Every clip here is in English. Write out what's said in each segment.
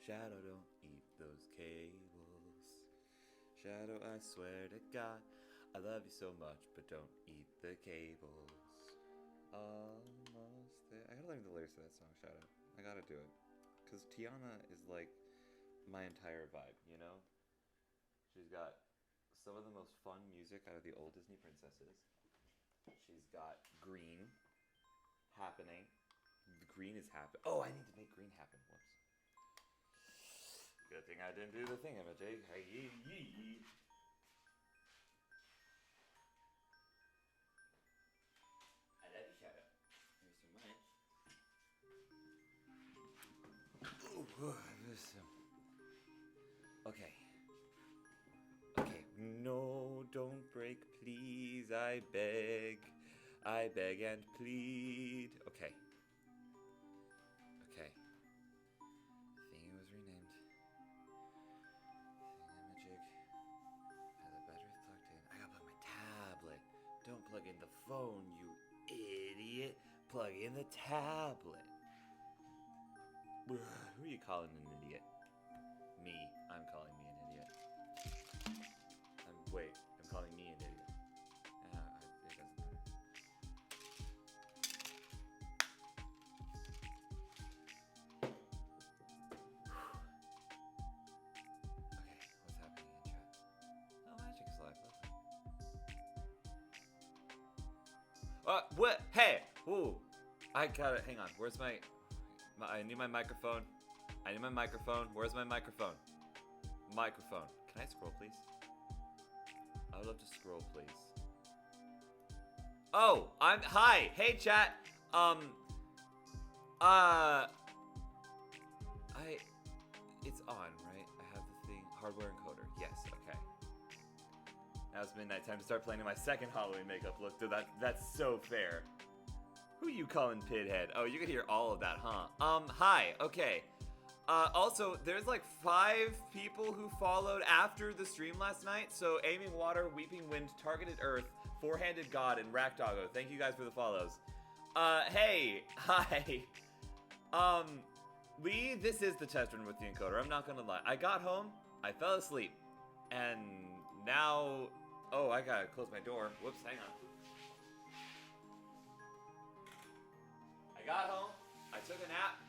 Shadow, don't eat those cables. Shadow, I swear to God, I love you so much, but don't eat the cables. Almost there. I gotta learn the lyrics of that song, Shadow. I gotta do it. Because Tiana is like my entire vibe, you know? She's got some of the most fun music out of the old Disney princesses. She's got Green happening. Green is happening. Oh, I need to make Green happen. Whoops. Good thing I didn't do the thingamajig. Hey, yee. I love you, Shadow. Here's so much. Okay. Okay. No, don't break, please. I beg and plead. Okay. Okay. Thing was renamed. Thingamajig. Has a battery plugged in. I gotta plug my tablet. Don't plug in the phone, you idiot. Plug in the tablet. Who are you calling an idiot? Me. I'm calling me an idiot. I'm calling me an idiot. It doesn't matter. Okay, what's happening in chat? Oh, Magic is live. What? Hey! Ooh! I got it. Hang on. Where's my... I need my microphone. Where's my microphone? Microphone. Can I scroll, please? I would love to scroll, please. Oh, hi. Hey, chat. It's on, right? I have the thing. Hardware encoder. Yes, okay. Now it's midnight. Time to start planning my second Halloween makeup look. Dude, that's so fair. Who you calling Pithead? Oh, you could hear all of that, huh? Hi, okay. Also, there's like 5 people who followed after the stream last night. So, Aiming Water, Weeping Wind, Targeted Earth, Four-Handed God, and Rakdoggo. Thank you guys for the follows. Hey, hi. This is the test run with the encoder. I'm not gonna lie. I got home, I fell asleep, and now... Oh, I gotta close my door. Whoops, hang on. I got home, I took a nap,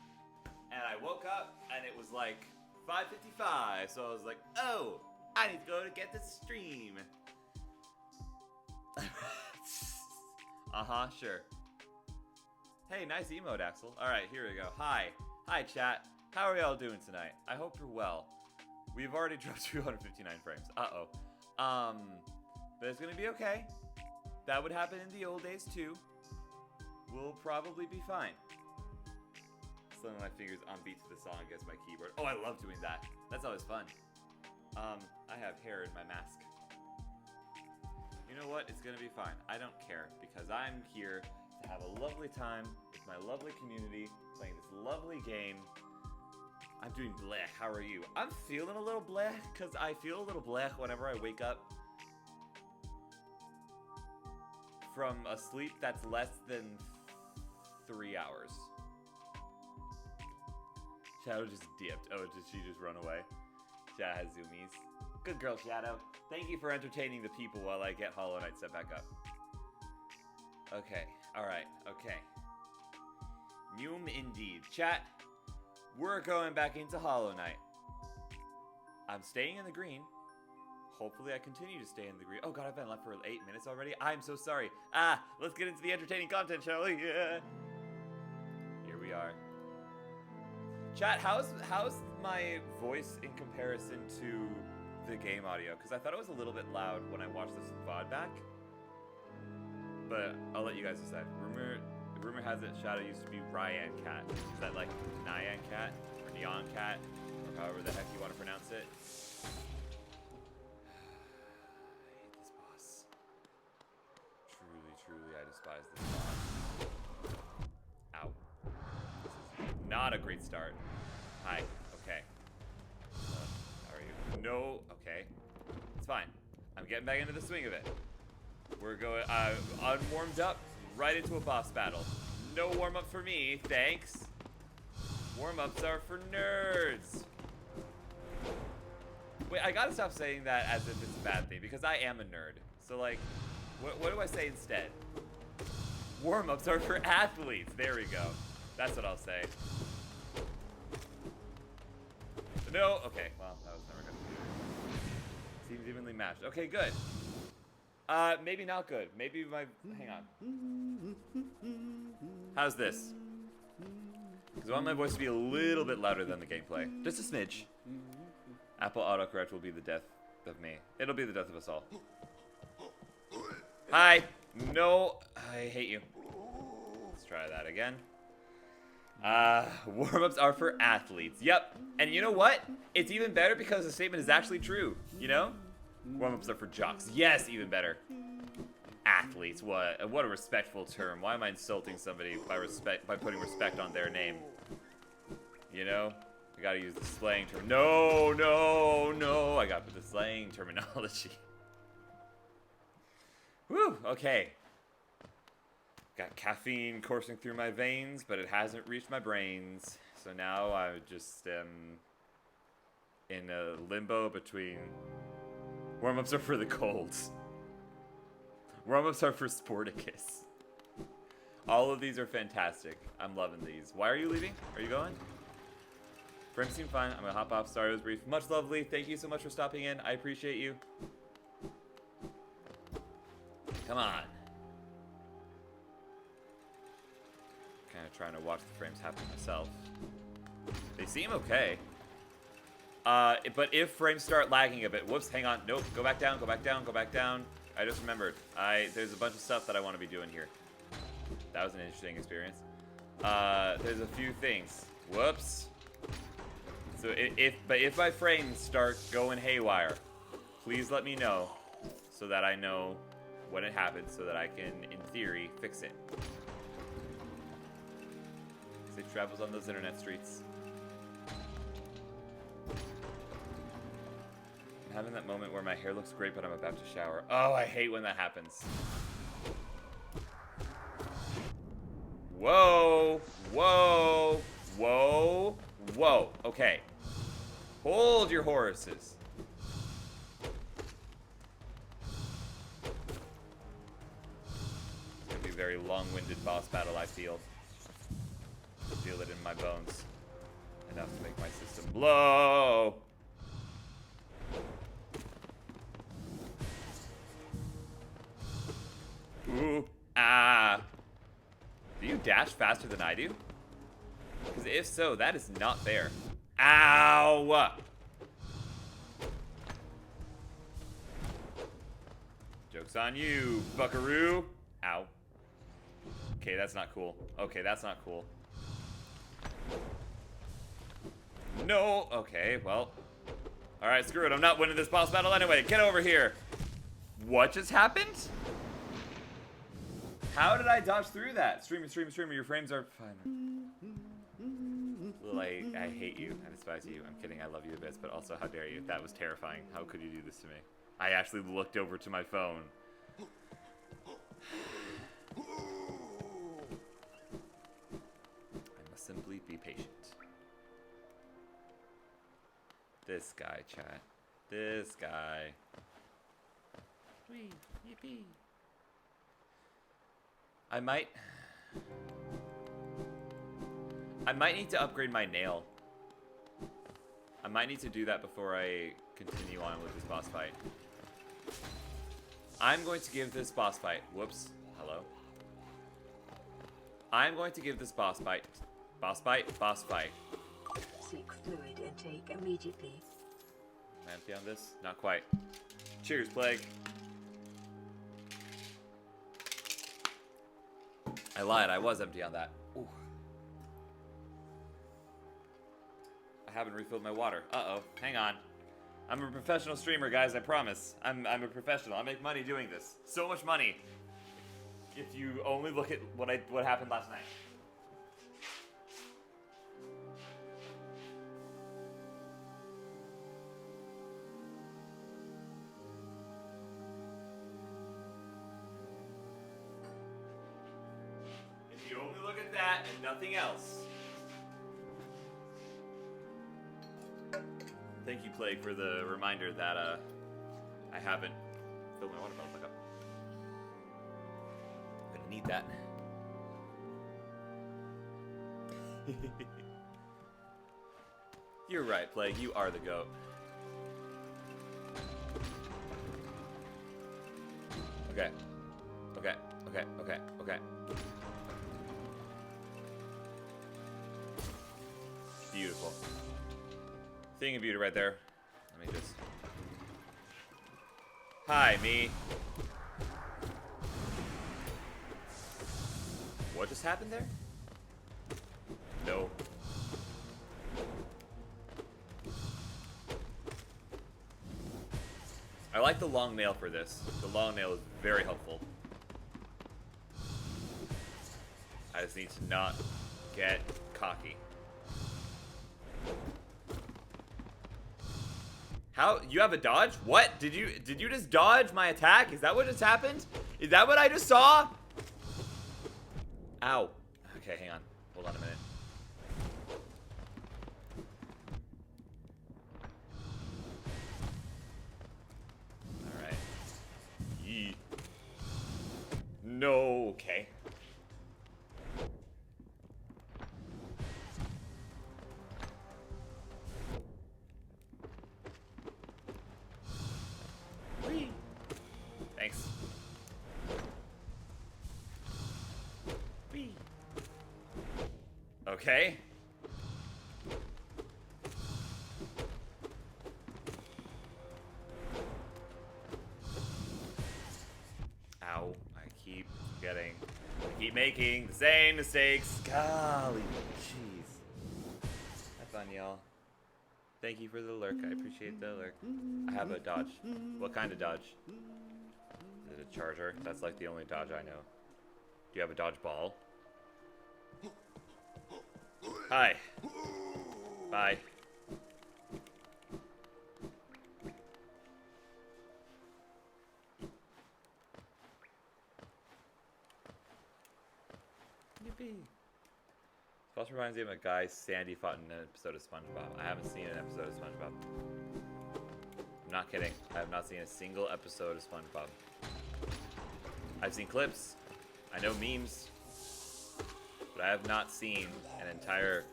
and I woke up, and it was like 5:55, so I was like, oh, I need to go to get the stream. Uh-huh, sure. Hey, nice emote, Axel. Alright, here we go. Hi, chat. How are y'all doing tonight? I hope you're well. We've already dropped 259 frames. Uh-oh. But it's gonna be okay. That would happen in the old days, too. We'll probably be fine. Slamming my fingers on beat to the song against my keyboard. Oh, I love doing that. That's always fun. I have hair in my mask. You know what? It's gonna be fine. I don't care, because I'm here to have a lovely time with my lovely community, playing this lovely game. I'm doing blech. How are you? I'm feeling a little blech, because I feel a little blech whenever I wake up from a sleep that's less than 3 hours. Shadow just dipped. Oh, did she just run away? Shadow has zoomies. Good girl, Shadow. Thank you for entertaining the people while I get Hollow Knight set back up. Okay, alright, okay. Mume indeed. Chat, we're going back into Hollow Knight. I'm staying in the green. Hopefully I continue to stay in the green. Oh god, I've been left for 8 minutes already. I'm so sorry. Let's get into the entertaining content, shall we? Yeah. Here we are. Chat, how's my voice in comparison to the game audio? Because I thought it was a little bit loud when I watched this VOD back. But I'll let you guys decide. Rumor has it Shadow used to be Ryan Cat. Is that like Nyan Cat? Or Neon Cat? Or however the heck you want to pronounce it. Truly, I despise this boss. Ow. This is not a great start. Hi. Okay. How are you? No. Okay. It's fine. I'm getting back into the swing of it. We're going, unwarmed up, right into a boss battle. No warm-up for me, thanks. Warm-ups are for nerds. Wait, I gotta stop saying that as if it's a bad thing, because I am a nerd. So, like, what do I say instead? Warm-ups are for athletes. There we go. That's what I'll say. No, okay, well, that was never good. Seems evenly matched. Okay, good. Maybe not good. Maybe my, hang on. How's this? Because I want my voice to be a little bit louder than the gameplay. Just a smidge. Apple autocorrect will be the death of me. It'll be the death of us all. Hi. No, I hate you. Let's try that again. Warm-ups are for athletes. Yep. And you know what? It's even better because the statement is actually true. You know? Warm-ups are for jocks. Yes, even better. Athletes. What a respectful term. Why am I insulting somebody by putting respect on their name? You know? I gotta use the slang term. No, no, no. I gotta put the slang terminology. Whew, okay. Got caffeine coursing through my veins, but it hasn't reached my brains. So now I just am in a limbo between warm-ups are for the colds. Warm-ups are for Sporticus. All of these are fantastic. I'm loving these. Why are you leaving? Are you going? Frames seem fine. I'm gonna hop off. Sorry it was brief. Much lovely. Thank you so much for stopping in. I appreciate you. Come on. Kind of trying to watch the frames happen myself. They seem okay. But if frames start lagging a bit, whoops, hang on. Nope, go back down, go back down, go back down. I just remembered. There's a bunch of stuff that I want to be doing here. That was an interesting experience. There's a few things. Whoops. So if my frames start going haywire, please let me know so that I know when it happens so that I can, in theory, fix it. Safe travels on those internet streets. I'm having that moment where my hair looks great, but I'm about to shower. Oh, I hate when that happens. Whoa, whoa, whoa, whoa. Okay. Hold your horses. It's gonna be a very long-winded boss battle, I feel. I feel it in my bones. Enough to make my system blow. Ooh, ah. Do you dash faster than I do? Because if so, that is not fair. Ow! Joke's on you, buckaroo. Ow. Okay, that's not cool. Okay, that's not cool. No! Okay, well. Alright, screw it. I'm not winning this boss battle anyway. Get over here. What just happened? How did I dodge through that? Streamer, streamer, streamer, your frames are fine. I hate you. I despise you. I'm kidding. I love you a bit, but also, how dare you? That was terrifying. How could you do this to me? I actually looked over to my phone. I must simply be patient. This guy, chat. This guy. Whee, yippee. I might need to upgrade my nail. I might need to do that before I continue on with this boss fight. I'm going to give this boss fight. Whoops. Hello. I'm going to give this boss fight. Boss fight. Boss fight. Seek fluid intake immediately. Am I empty on this? Not quite. Cheers, Plague. I lied. I was empty on that. Ooh. I haven't refilled my water. Uh-oh. Hang on. I'm a professional streamer, guys. I promise. I'm a professional. I make money doing this. So much money. If you only look at what happened last night. If you only look at that and nothing else. Thank you, Plague, for the reminder that I haven't filled my water bottle back up. I'm gonna need that. You're right, Plague. You are the goat. Okay. Okay. Okay. Okay. Okay. Beautiful. Thing of beauty right there. Let me just... Hi, me. What just happened there? No. I like the long nail for this. The long nail is very helpful. I just need to not get cocky. How? You have a dodge? What? Did you just dodge my attack? Is that what just happened? Is that what I just saw? Ow. Okay, hang on. Hold on a minute. Alright. Yee. No, okay. Whee. Thanks. Whee. Okay. Ow. I keep making the same mistakes. Golly, jeez. Have fun, y'all. Thank you for the lurk. I appreciate the lurk. I have a dodge. What kind of dodge? Is it a charger? That's like the only dodge I know. Do you have a dodge ball? Hi. Bye. Yippee. This also reminds me of a guy Sandy fought in an episode of SpongeBob. I haven't seen an episode of SpongeBob. I'm not kidding. I have not seen a single episode of SpongeBob. I've seen clips. I know memes. But I have not seen an entire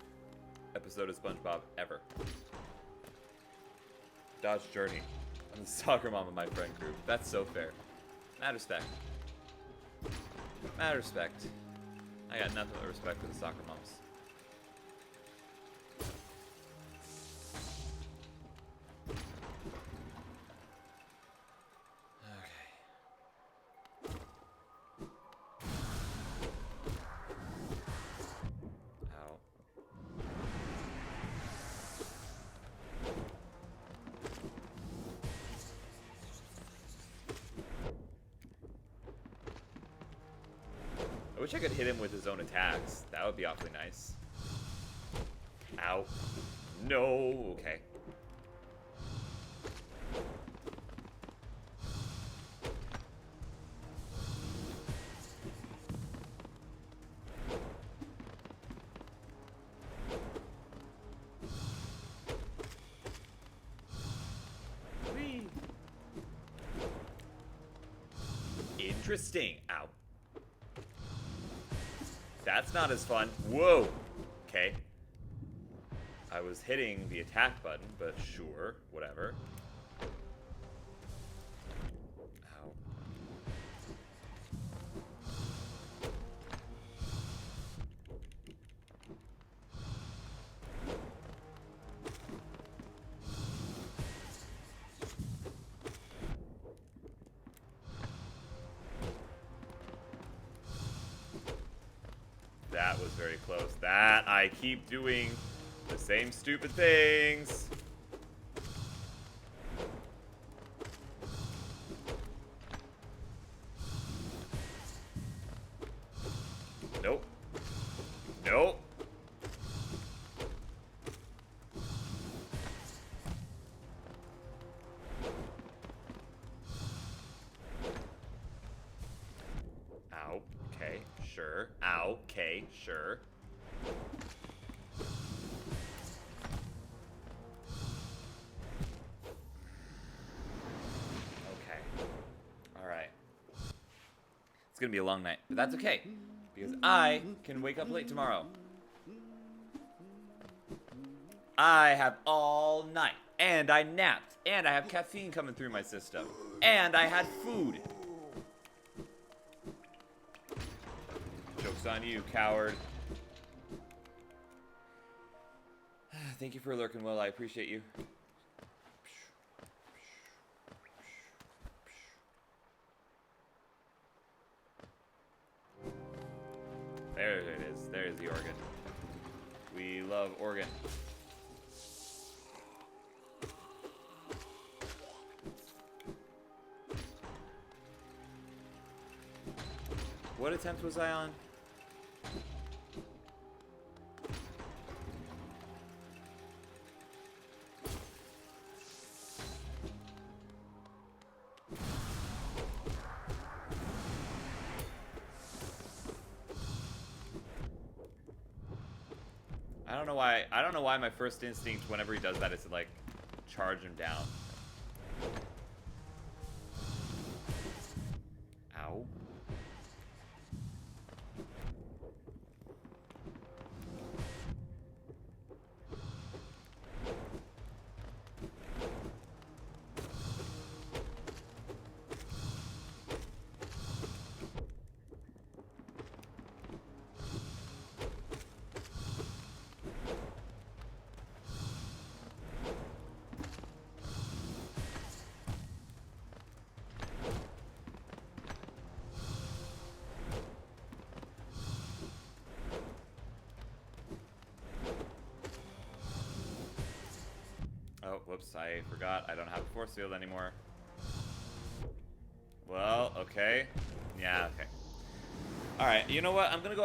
episode of SpongeBob ever. Dodge Journey. I'm the soccer mom of my friend group. That's so fair. Mad respect. Mad respect. I got nothing but respect for the soccer moms. I wish I could hit him with his own attacks. That would be awfully nice. Ow. No. Okay. Whee. Interesting. Ow. That's not as fun. Whoa. Okay. I was hitting the attack button, but sure. Whatever. Ow. That was very close. That I keep doing the same stupid things. Nope. Nope. Ow. Okay, sure. Ow. Okay, sure. gonna be a long night, but that's okay, because I can wake up late tomorrow. I have all night, and I napped, and I have caffeine coming through my system, and I had food. Joke's on you, coward. Thank you for lurking, Will. I appreciate you. There it is. There's the organ. We love organ. What attempt was I on? I don't know why my first instinct whenever he does that is to like charge him down. Ow. Oh, whoops, I forgot. I don't have a force field anymore. Well, okay. Yeah, okay. Alright, you know what? I'm gonna go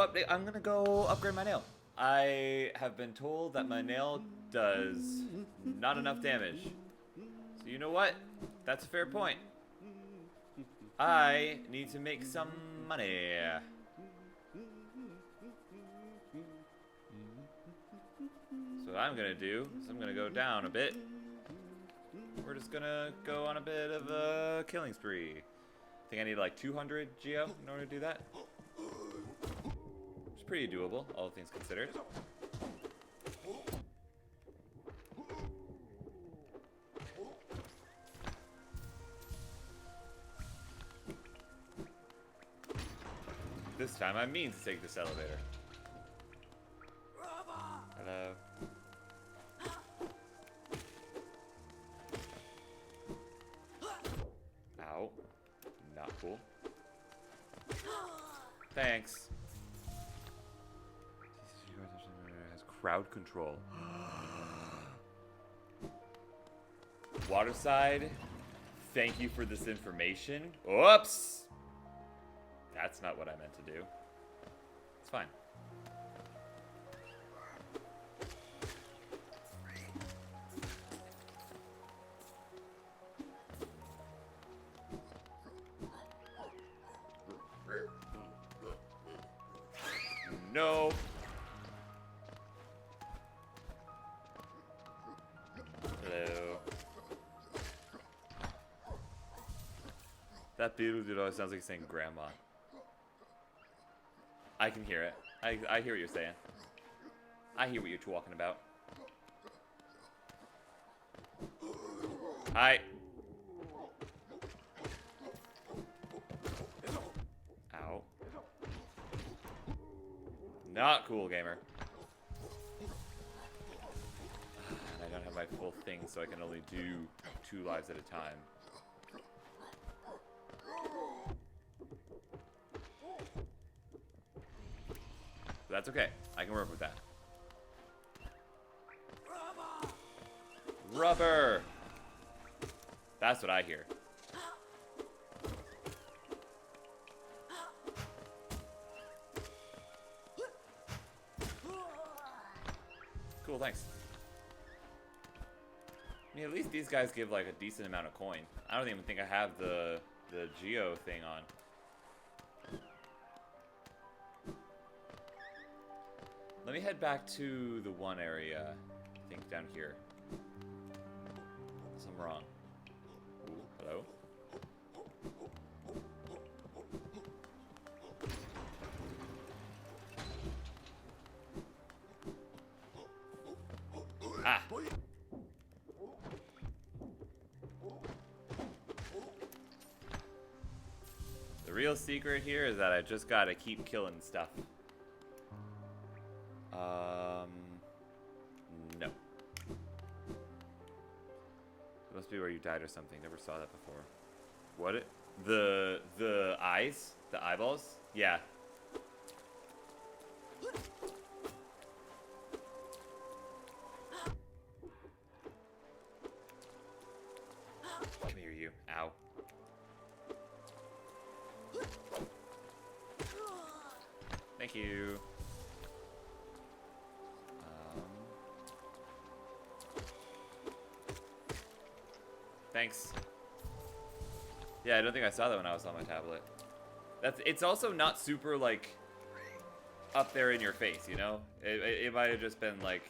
upgrade my nail. I have been told that my nail does not enough damage. So you know what? That's a fair point. I need to make some money. So what I'm gonna do is I'm gonna go down a bit. We're just gonna go on a bit of a killing spree. I think I need like 200 geo in order to do that. It's pretty doable, all things considered. This time I mean to take this elevator. Hello. Ow. Not cool. Thanks. Has crowd control. Waterside, thank you for this information. Whoops! That's not what I meant to do. It's fine. No. Hello. That beetle dude always sounds like he's saying grandma. I can hear it. I hear what you're saying. I hear what you're talking about. Hi. Ow. Not cool, gamer. And I don't have my full thing, so I can only do 2 lives at a time. But that's okay. I can work with that. Rubber! That's what I hear. Cool, thanks. I mean, at least these guys give like a decent amount of coin. I don't even think I have the geo thing on. Let me head back to the one area, I think down here. Unless I'm wrong. Ooh, hello? Ah. The real secret here is that I just gotta keep killing stuff. No. It must be where you died or something. Never saw that before. What? The eyes? The eyeballs? Yeah. Come here, you. Ow. Thank you. Thanks. Yeah, I don't think I saw that when I was on my tablet. It's also not super, like, up there in your face, you know? It might have just been, like...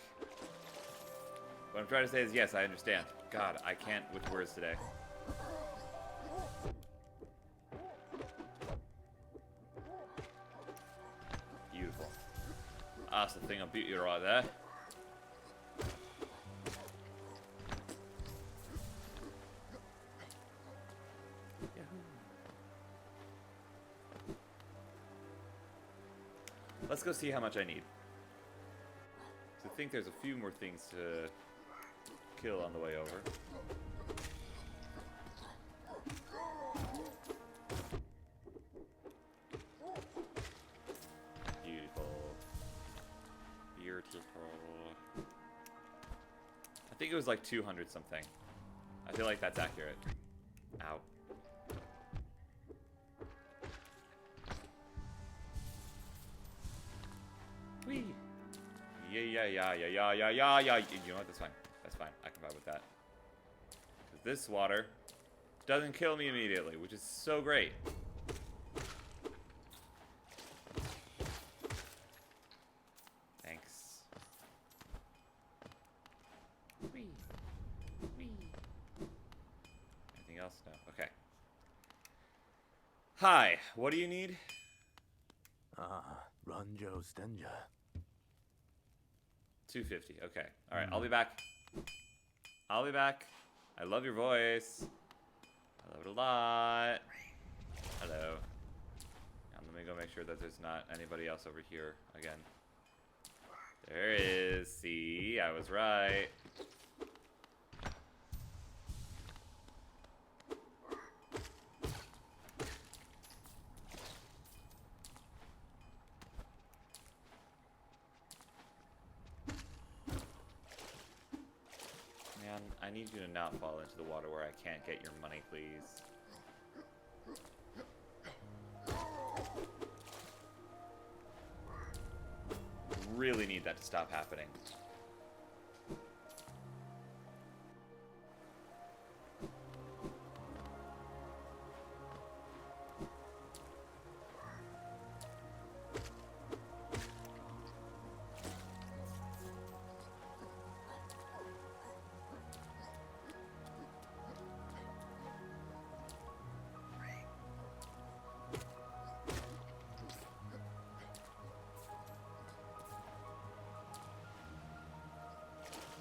What I'm trying to say is, yes, I understand. God, I can't with words today. Beautiful. That's the thing of beauty right there. Let's go see how much I need. So I think there's a few more things to kill on the way over. Beautiful. Beautiful. I think it was like 200 something. I feel like that's accurate. Ow. Whee! Yeah. You know what? That's fine. That's fine. I can vibe with that. Because this water doesn't kill me immediately, which is so great. Thanks. Whee! Anything else? No. Okay. Hi. What do you need? Ranjo Stenja. 250. Okay. All right. I'll be back. I'll be back. I love your voice. I love it a lot. Hello. Let me go make sure that there's not anybody else over here again. There is. See, I was right. I need you to not fall into the water where I can't get your money, please. Really need that to stop happening.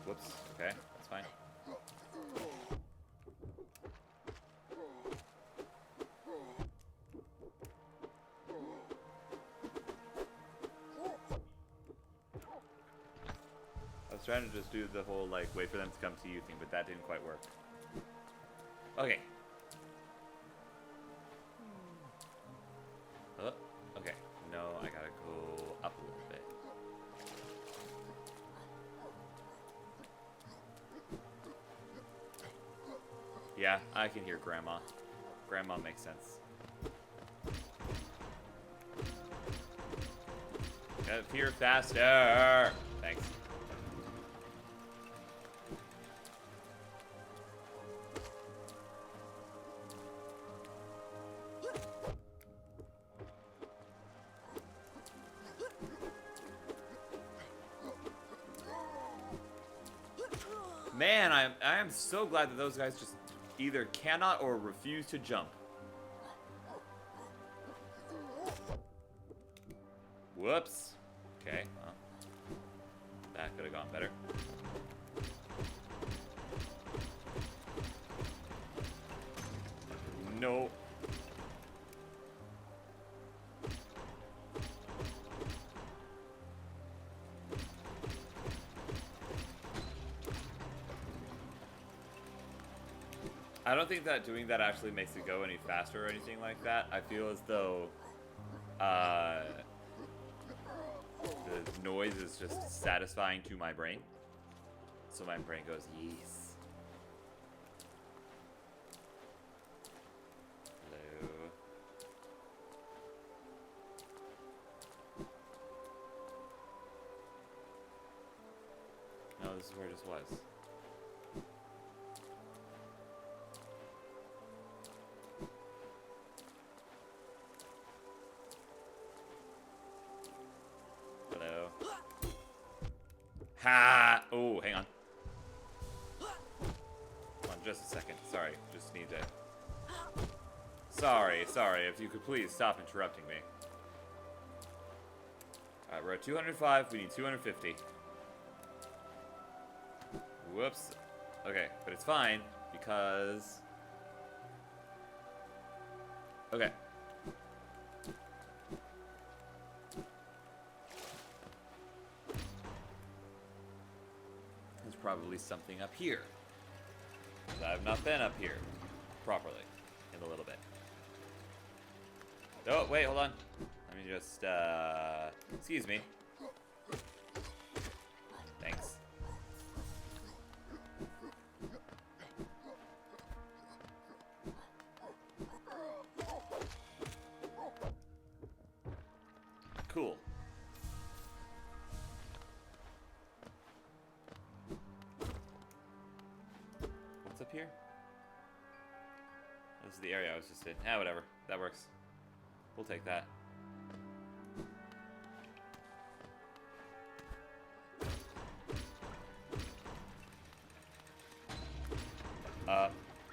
Whoops. Okay, that's fine. I was trying to just do the whole, like, wait for them to come to you thing, but that didn't quite work. Okay. Okay. No, I gotta go up a little bit. Yeah, I can hear Grandma. Grandma makes sense. Get up here faster! Thanks. Man, I am so glad that those guys just either cannot or refuse to jump. Whoops. Okay, well. That could have gone better. No. I don't think that doing that actually makes it go any faster or anything like that. I feel as though the noise is just satisfying to my brain. So my brain goes, yes. Hello. No, this is where it just was. Hello. Ha! Oh, hang on. Hold on just a second. Sorry, just need to... Sorry. If you could please stop interrupting me. Alright, we're at 205. We need 250. Whoops. Okay, but it's fine because... Okay. There's probably something up here. I've not been up here properly in a little bit. Oh, wait, hold on. Let me just, excuse me. Thanks. Cool. What's up here? This is the area I was just in. Ah, whatever. That works. We'll take that.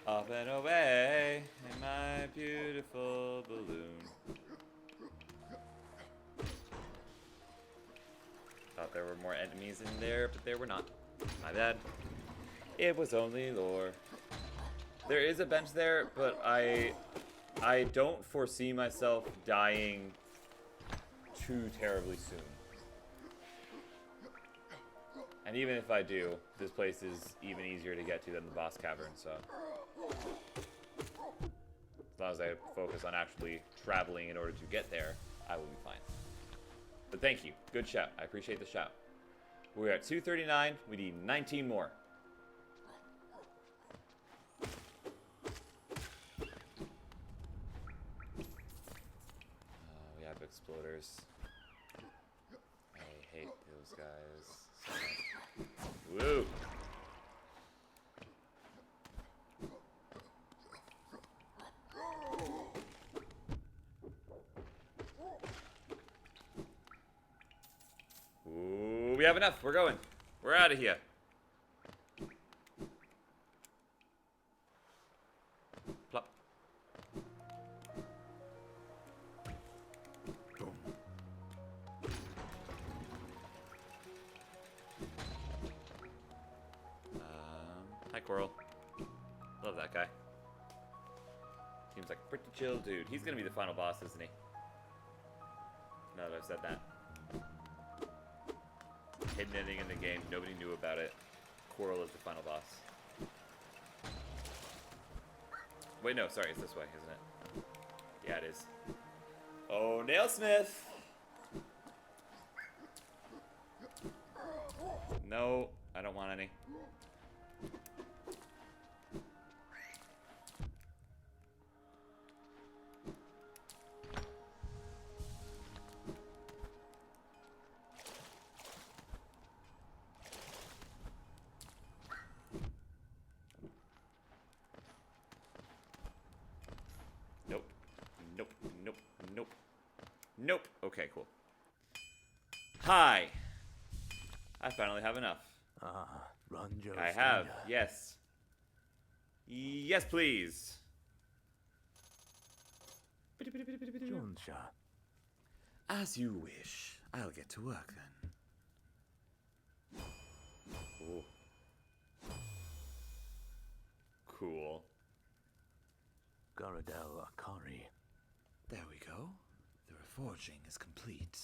Up and away in my beautiful balloon. Thought there were more enemies in there, but there were not. My bad. It was only lore. There is a bench there, but I don't foresee myself dying too terribly soon. And even if I do, this place is even easier to get to than the boss cavern, so... As long as I focus on actually traveling in order to get there, I will be fine. But thank you. Good shout. I appreciate the shout. We're at 239. We need 19 more. We have exploders. I hate those guys so much. Woo! Ooh, we have enough. We're going. We're out of here. Plop. Boom. Hi, Coral. Love that guy. Seems like a pretty chill dude. He's gonna be the final boss, isn't he? Now that I've said that. Hidden ending in the game. Nobody knew about it. Coral is the final boss. Wait, no, sorry. It's this way, isn't it? Yeah, it is. Oh, Nailsmith! No, I don't want any. Nope. Okay, cool. Hi. I finally have enough. I have. Yes. Yes, please. As you wish. I'll get to work then. cool. Garadel Akari. There we go. The reforging is complete.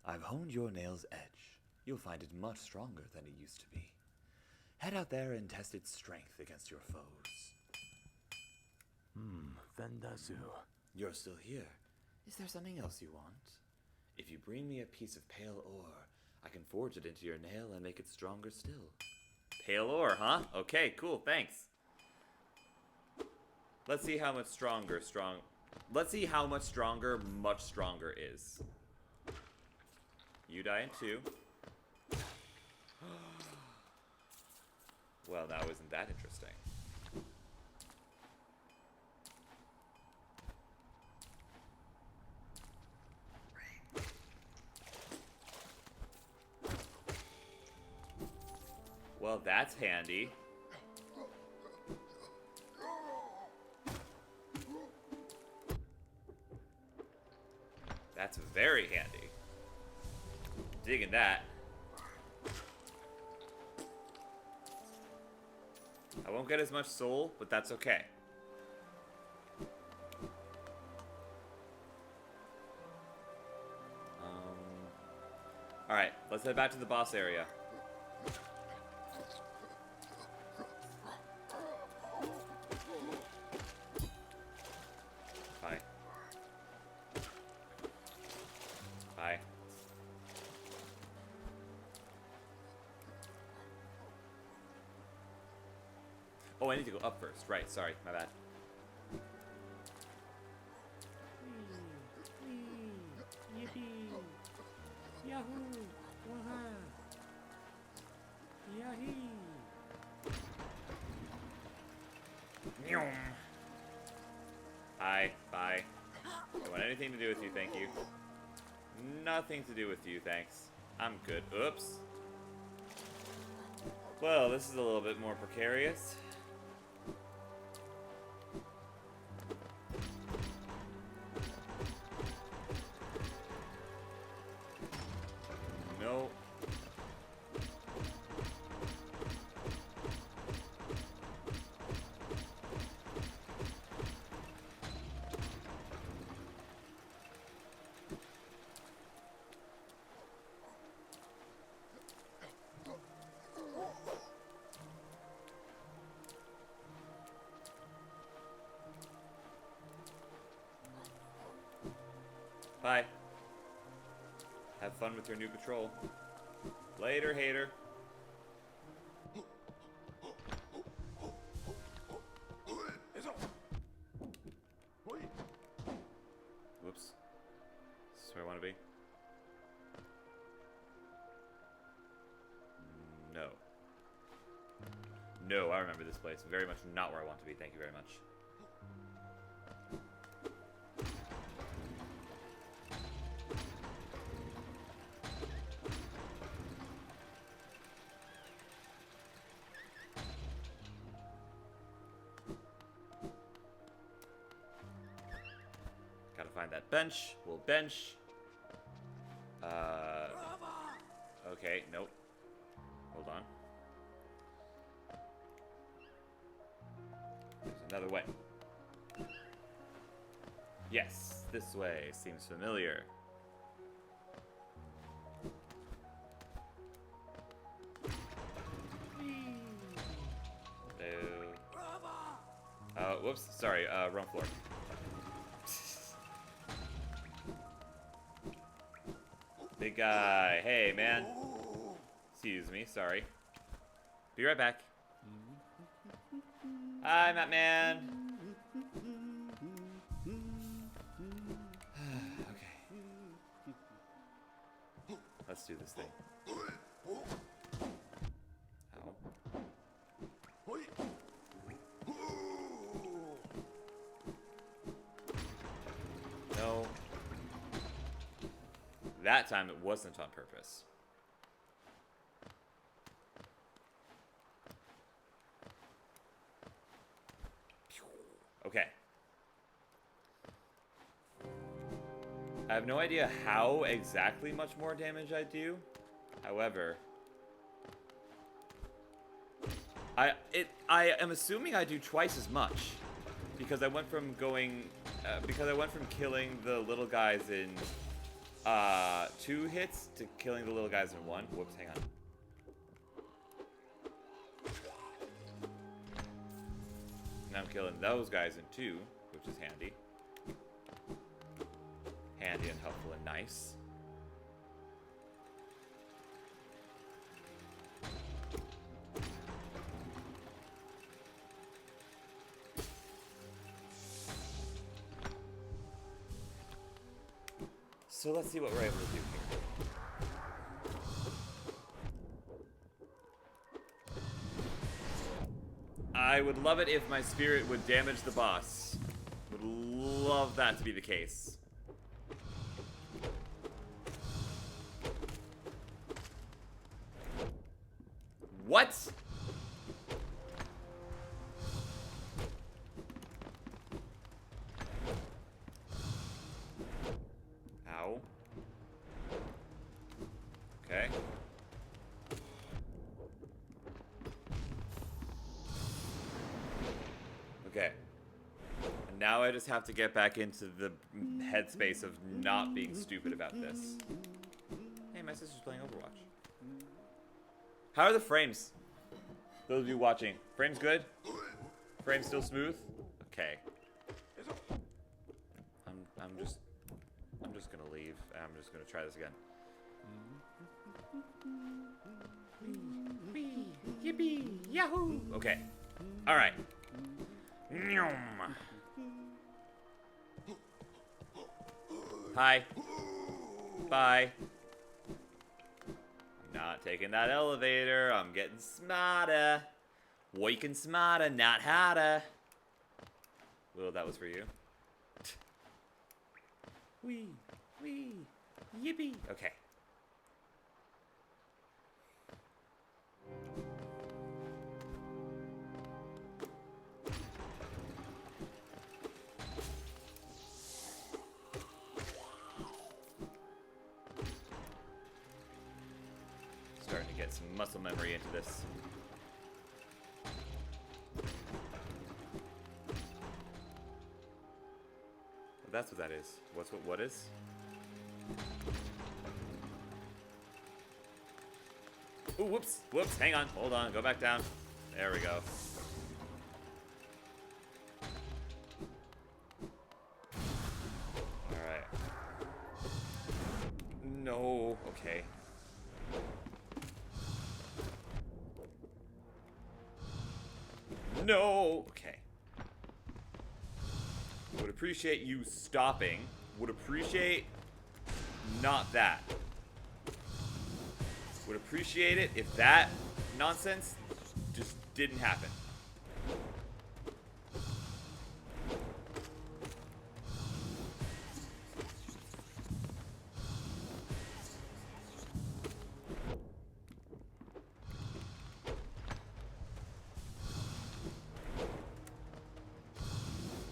I've honed your nail's edge. You'll find it much stronger than it used to be. Head out there and test its strength against your foes. Vendazu. You're still here. Is there something else you want? If you bring me a piece of pale ore, I can forge it into your nail and make it stronger still. Pale ore, huh? Okay, cool, thanks. Let's see how much stronger Let's see how much stronger much stronger is. You die in 2. Well, now isn't that interesting? Well, that's handy. That's very handy. Digging that. I won't get as much soul, but that's okay. Alright, let's head back to the boss area. Bye. Bye. Oh, I need to go up first. Right, sorry, my bad. Yahoo! Waha! Yahee! Hi, bye. Don't want anything to do with you, thank you. Nothing to do with you, thanks. I'm good. Oops. Well, this is a little bit more precarious. No. Bye. Have fun with your new patrol. Later, hater. Whoops. Is this where I want to be? No. No, I remember this place. Very much not where I want to be. Thank you very much. Gotta find that bench. We'll bench. Okay, nope. Hold on. There's another way. Yes, this way seems familiar. Hello. Whoops, sorry, wrong floor. Big guy. Hey, man. Excuse me. Sorry. Be right back. Hi, Matt Man. Okay. Let's do this thing. Ow. No. That time it wasn't on purpose. Okay. I have no idea how exactly much more damage I do. However, I am assuming I do twice as much because I went from killing the little guys in 2 hits to killing the little guys in 1. Whoops, hang on. Now I'm killing those guys in 2, which is handy. Handy and helpful and nice. So let's see what we're able to do here. I would love it if my spirit would damage the boss. Would love that to be the case. What? Ow. Okay. Okay. And now I just have to get back into the headspace of not being stupid about this. Hey, my sister's playing Overwatch. How are the frames? Those of you watching, frames good? Frames still smooth? Okay. I'm just gonna leave. And I'm just gonna try this again. Yippee! Yahoo! Okay. All right. Hi. Bye. Not taking that elevator. I'm getting smarter. Working smarter, not harder. Well, that was for you. Wee, wee, yippee. Okay. Starting to get some muscle memory into this. That's what that is. What is? Ooh, whoops, whoops, hang on, hold on, go back down. There we go. Alright. No, okay. No, okay. Would appreciate you stopping. Would appreciate not that. Would appreciate it if that nonsense just didn't happen.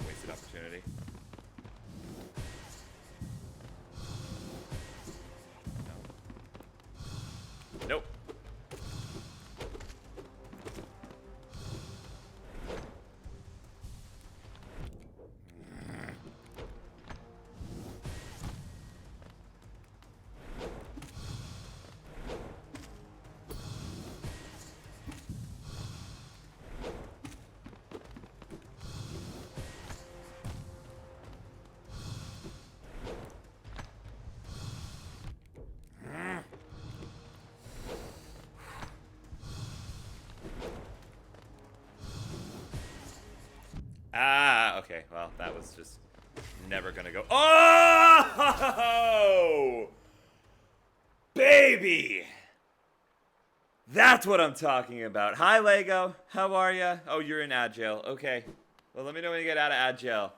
Wasted opportunity. Nope. Ah, okay. Well, that was just never gonna go. Oh! Baby! That's what I'm talking about. Hi, Lego. How are ya? Oh, you're in Agile. Okay. Well, let me know when you get out of Agile.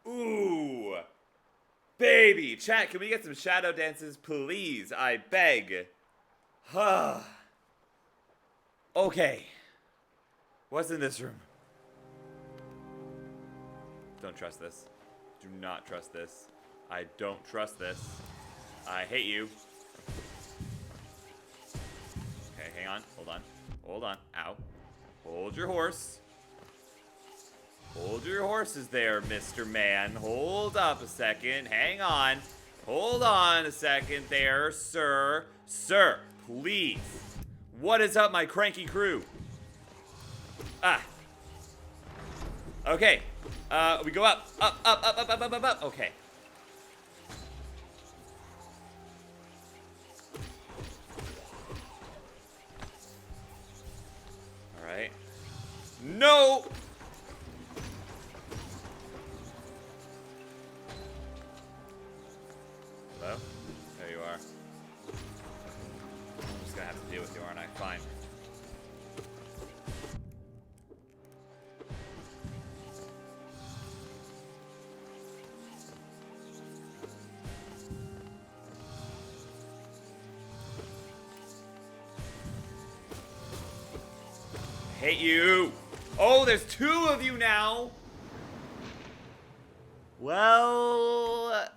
Ooh. Baby. Chat, can we get some shadow dances, please? I beg. Huh. Okay. What's in this room? Don't trust this. Do not trust this. I don't trust this. I hate you. Okay, hang on. Hold on. Hold on. Ow. Hold your horse. Hold your horses there, Mr. Man. Hold up a second. Hang on. Hold on a second there, sir. Sir, please. What is up, my cranky crew? Ah. Okay. We go up. Up, up, up, up, up, up, up, up. Okay. Alright. No! Hello? There you are. I'm just gonna have to deal with you, aren't I? Fine. Hate you! Oh, there's two of you now! Well,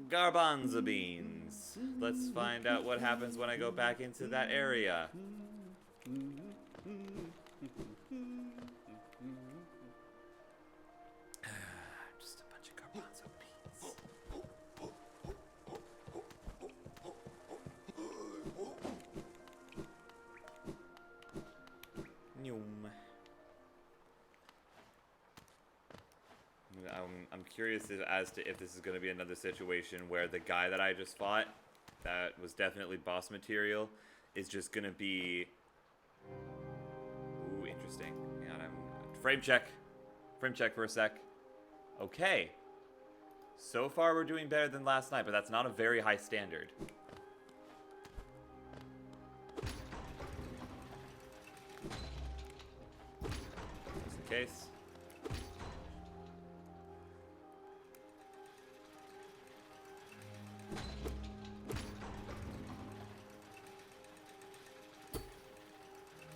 garbanzo beans. Let's find out what happens when I go back into that area. Just a bunch of garbanzo beans. I'm curious as to if this is going to be another situation where the guy that I just fought, that was definitely boss material, is just going to be... Ooh, interesting. Hang on, frame check. Frame check for a sec. Okay. So far we're doing better than last night, but that's not a very high standard. Just in case.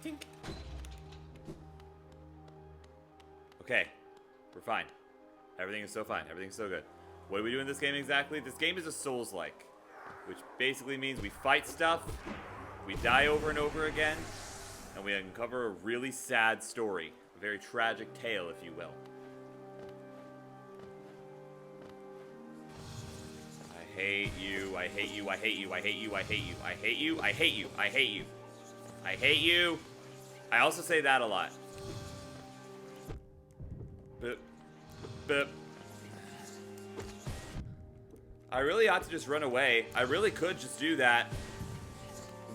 Tink. Okay, we're fine. Everything is so fine. Everything's so good. What do we do in this game exactly? This game is a Souls-like, which basically means we fight stuff, we die over and over again, and we uncover a really sad story. A very tragic tale, if you will. I hate you, I hate you, I hate you, I hate you, I hate you, I hate you, I hate you, I hate you. I hate you. I also say that a lot. But I really ought to just run away. I really could just do that.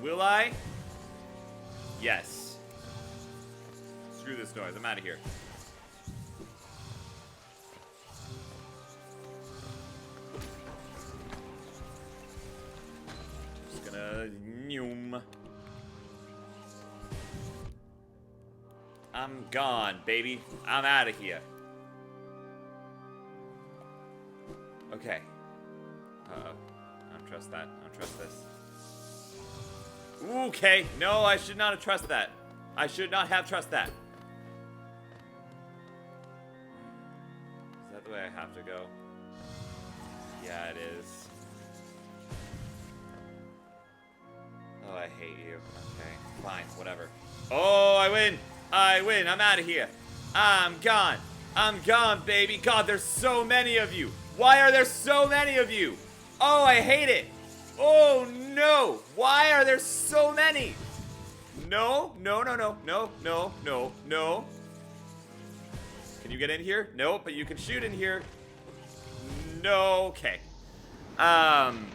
Will I? Yes. Screw this noise. I'm out of here. Just gonna noom. I'm gone, baby. I'm out of here. Okay. Uh-oh. I don't trust that. I don't trust this. Okay. No, I should not have trusted that. I should not have trusted that. Is that the way I have to go? Yeah, it is. Oh, I hate you. Okay. Fine. Whatever. Oh, I win. I win. I'm out of here. I'm gone. I'm gone, baby. God, there's so many of you. Why are there so many of you? Oh, I hate it. Oh, no. Why are there so many? No, no, no, no, no, no, no, no. Can you get in here? No, but you can shoot in here. No, okay. I'm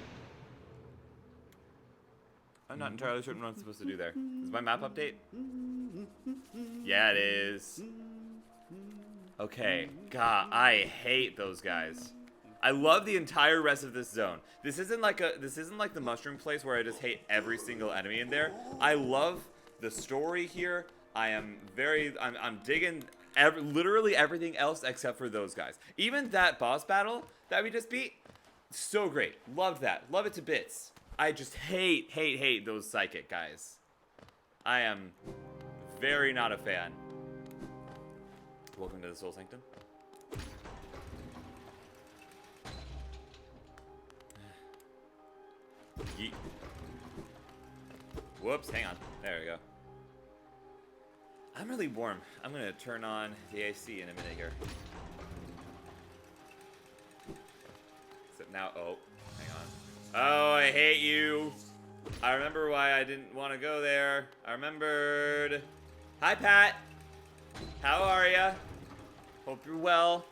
not entirely certain what I'm supposed to do there. Is my map update? Yeah, it is. Okay. God, I hate those guys. I love the entire rest of this zone. This isn't like the mushroom place where I just hate every single enemy in there. I love the story here. I'm digging literally everything else except for those guys. Even that boss battle that we just beat, so great. Loved that. Love it to bits. I just hate those psychic guys. I am very not a fan. Welcome to the Soul Sanctum. Yeet. Whoops, hang on. There we go. I'm really warm. I'm gonna turn on the AC in a minute here. Except now, oh, hang on. Oh, I hate you. I remember why I didn't want to go there. I remembered. Hi, Pat. How are ya? Hope you're well.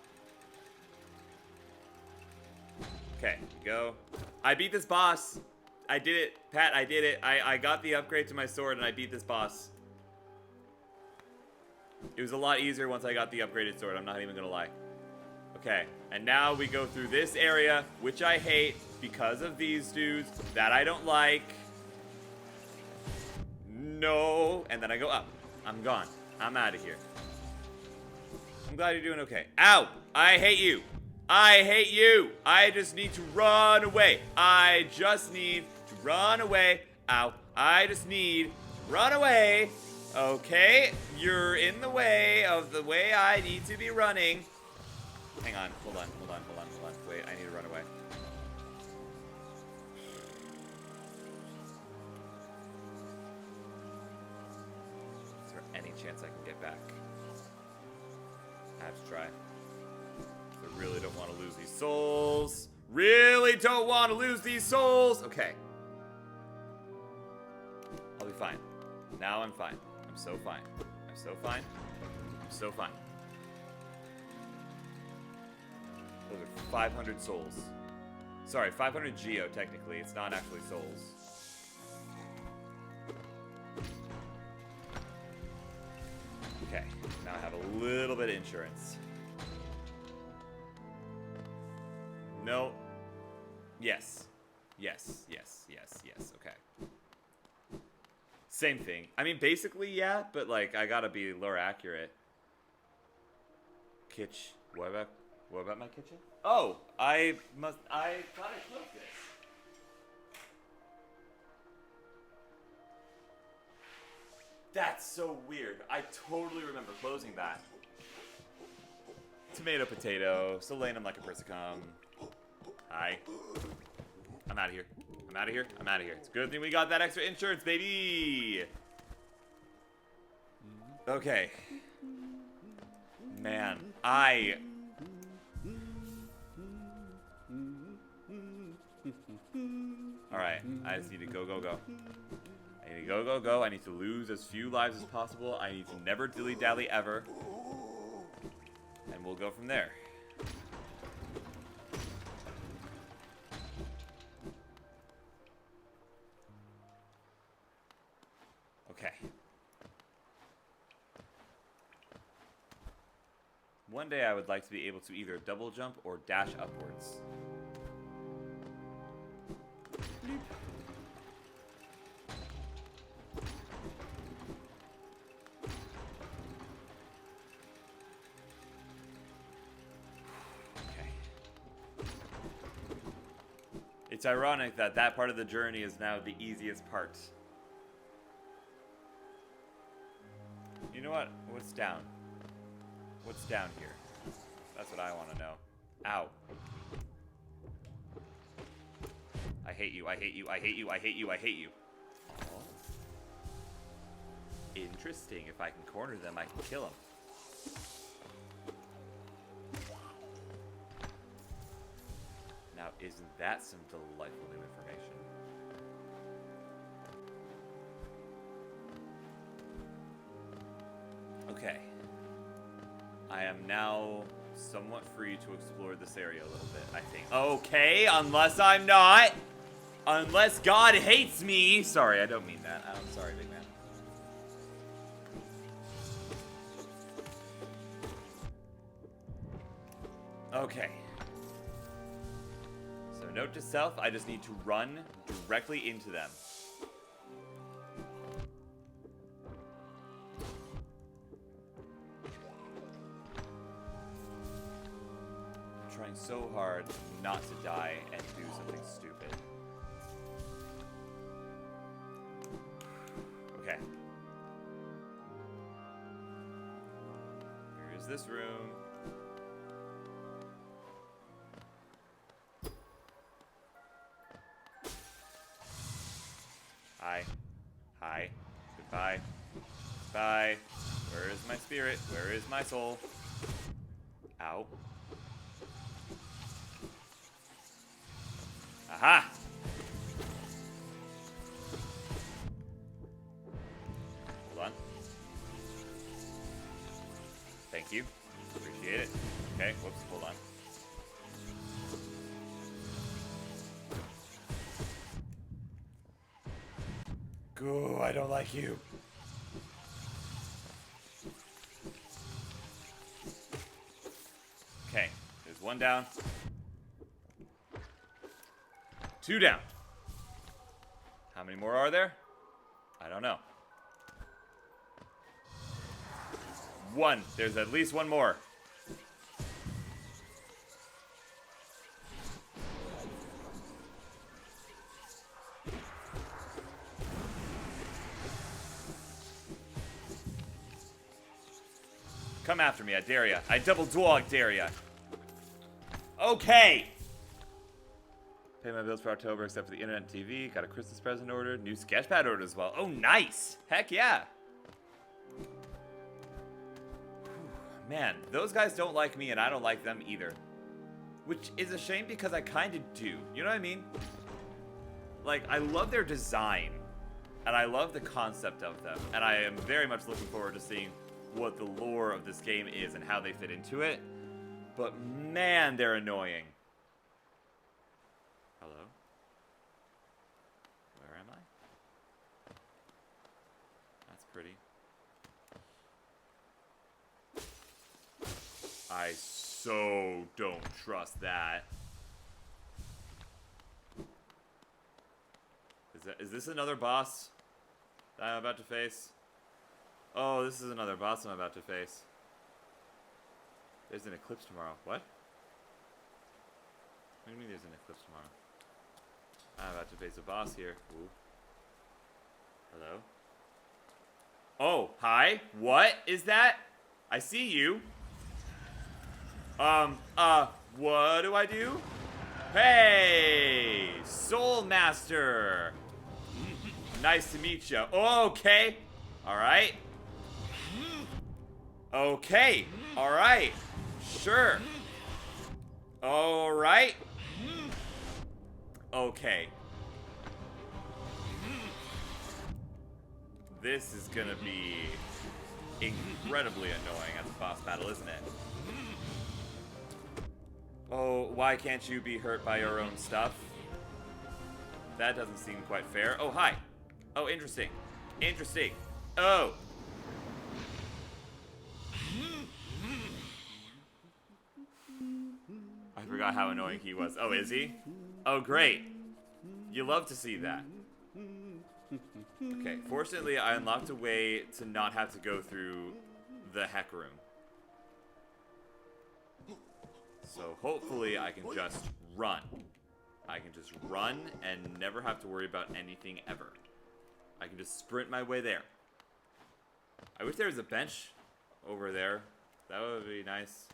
Okay, go. I beat this boss. I did it. Pat, I did it. I got the upgrade to my sword and I beat this boss. It was a lot easier once I got the upgraded sword, I'm not even gonna lie. Okay, and now we go through this area, which I hate because of these dudes that I don't like. No, and then I go up. I'm gone. I'm out of here. I'm glad you're doing okay. Ow! I hate you. I hate you. I just need to run away. I just need to run away. Ow. I just need to run away. Okay, you're in the way of the way I need to be running. Hang on, hold on. Wait, I need to run away. Is there any chance I can get back? I have to try. I really don't want to lose these souls. Really don't want to lose these souls. Okay. I'll be fine. Now I'm fine. I'm so fine. I'm so fine. I'm so fine. Those are 500 souls. Sorry, 500 geo, technically. It's not actually souls. Okay, now I have a little bit of insurance. No. Yes. Yes. Okay. Same thing. I mean, basically, yeah, but, like, I gotta be lore accurate. What about my kitchen? Oh, I thought I closed this. That's so weird. I totally remember closing that. Tomato, potato, Solanum like a persicum. Hi. I'm out of here. It's a good thing we got that extra insurance, baby. Okay. Man, Alright, I just need to go. I need to go. I need to lose as few lives as possible. I need to never dilly-dally ever. And we'll go from there. Okay. One day I would like to be able to either double jump or dash upwards. Okay. It's ironic that that part of the journey is now the easiest part. You know what? What's down? What's down here? That's what I want to know. Ow. I hate you. Oh. Interesting. If I can corner them, I can kill them. Now, isn't that some delightful new information? Okay. I am now somewhat free to explore this area a little bit, I think. Okay, unless I'm not. Unless God hates me. Sorry, I don't mean that. I'm sorry, big man. Okay. So note to self, I just need to run directly into them. I'm trying so hard not to die and do something stupid. Okay. Here is this room. Hi. Hi. Goodbye. Bye. Where is my spirit? Where is my soul? Ow. Aha! Hold on. Thank you. Appreciate it. Okay, whoops, hold on. Goo, I don't like you. Okay, there's one down. Two down. How many more are there? I don't know. One. There's at least one more. Come after me, I dare ya. I double dog dare ya. Okay. Pay my bills for October except for the internet and TV. Got a Christmas present ordered. New sketchpad ordered as well. Oh, nice. Heck yeah. Man, those guys don't like me and I don't like them either. Which is a shame because I kind of do. You know what I mean? Like, I love their design. And I love the concept of them. And I am very much looking forward to seeing what the lore of this game is and how they fit into it. But man, they're annoying. Hello? Where am I? That's pretty. I so don't trust that. Is this another boss that I'm about to face? Oh, this is another boss I'm about to face. There's an eclipse tomorrow. What? What do you mean there's an eclipse tomorrow? I'm about to face a boss here. Ooh. Hello? Oh, hi? What is that? I see you. What do I do? Hey! Soul Master! Nice to meet you. Okay. Alright. Okay. Alright. Sure. Alright. Okay. This is gonna be incredibly annoying as a boss battle, isn't it? Oh, why can't you be hurt by your own stuff? That doesn't seem quite fair. Oh, hi. Oh, interesting. Interesting. Oh. I forgot how annoying he was. Oh, is he? Oh, great. You love to see that. Okay, fortunately, I unlocked a way to not have to go through the heck room. So hopefully I can just run. I can just run and never have to worry about anything ever. I can just sprint my way there. I wish there was a bench over there. That would be nice.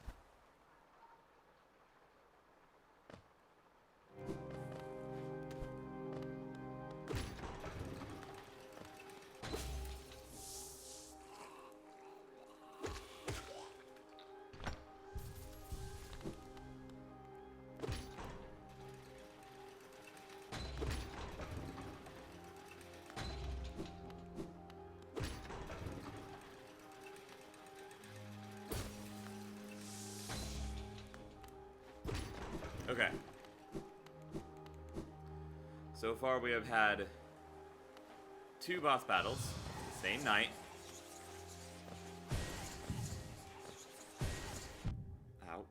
Okay. So far we have had 2 boss battles the same night. Ow.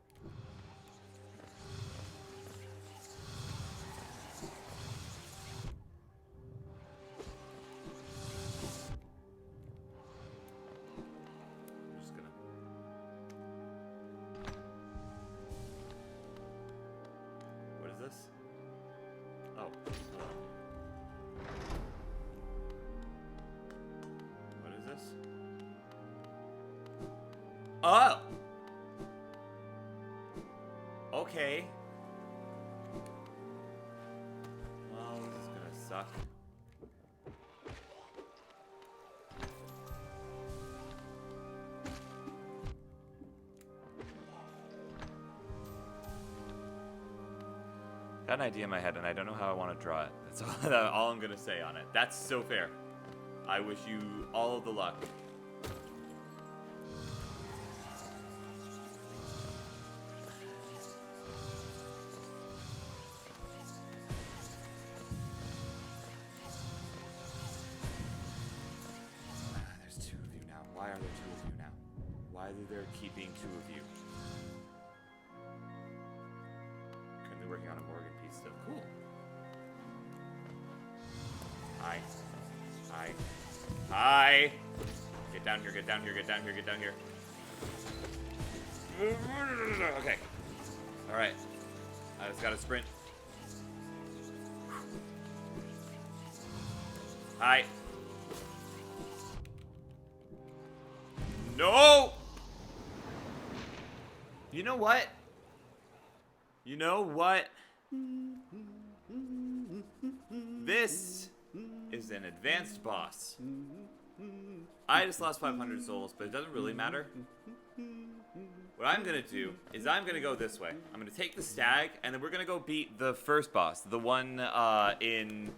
I'm just gonna... What is this? Oh, hello. What is this? Oh! Okay. Well, this is gonna suck. Got an idea in my head, and I don't know how I want to draw it. That's all I'm gonna say on it. That's so fair. I wish you all of the luck. There's 2 of you now. Why are there 2 of you now? Why are there keeping 2 of you? Currently working on a Morgan piece still. Cool. Hi. Hi. Hi! Get down here, get down here, get down here, get down here. Okay. Alright. I just gotta sprint. Hi. No! You know what? You know what? This is an advanced boss. I just lost 500 souls, but it doesn't really matter. What I'm gonna do is I'm gonna go this way. I'm gonna take the stag, and then we're gonna go beat the first boss, the one in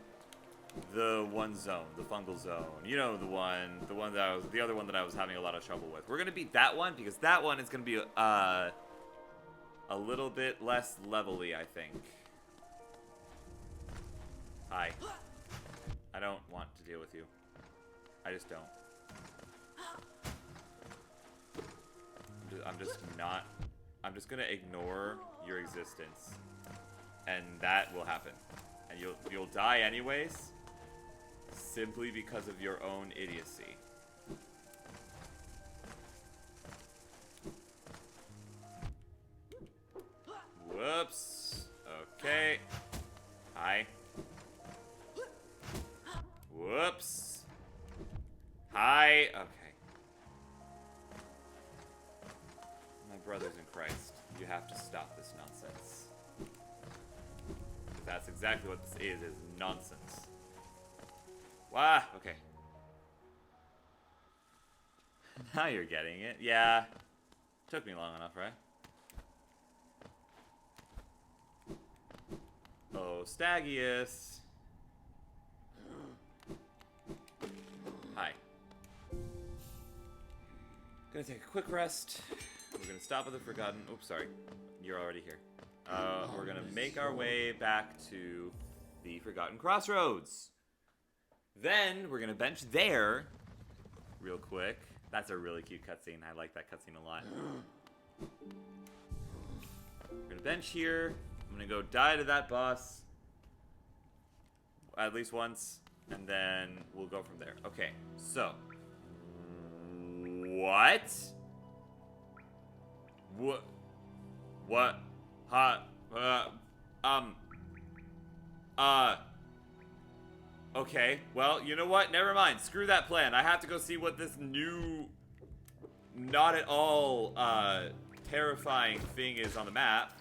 the one zone, the fungal zone. You know, the other one that I was having a lot of trouble with. We're gonna beat that one because that one is gonna be a little bit less levelly, I think. Hi. I don't want to deal with you. I just don't. I'm just gonna ignore your existence, and that will happen. And you'll die anyways, simply because of your own idiocy. Whoops. Okay. Hi. Whoops. Hi. Okay. My brothers in Christ, you have to stop this nonsense. That's exactly what this is nonsense. Wow. Okay. Now you're getting it. Yeah. Took me long enough, right? Oh, Stagius. Hi. Gonna take a quick rest. We're gonna stop at the Forgotten. Oops, sorry. You're already here. We're gonna make our way back to the Forgotten Crossroads. Then we're gonna bench there real quick. That's a really cute cutscene. I like that cutscene a lot. We're gonna bench here. I'm gonna go die to that boss at least once, and then we'll go from there. Okay, so what? What? Okay, well, you know what? Never mind. Screw that plan. I have to go see what this new, not at all, terrifying thing is on the map.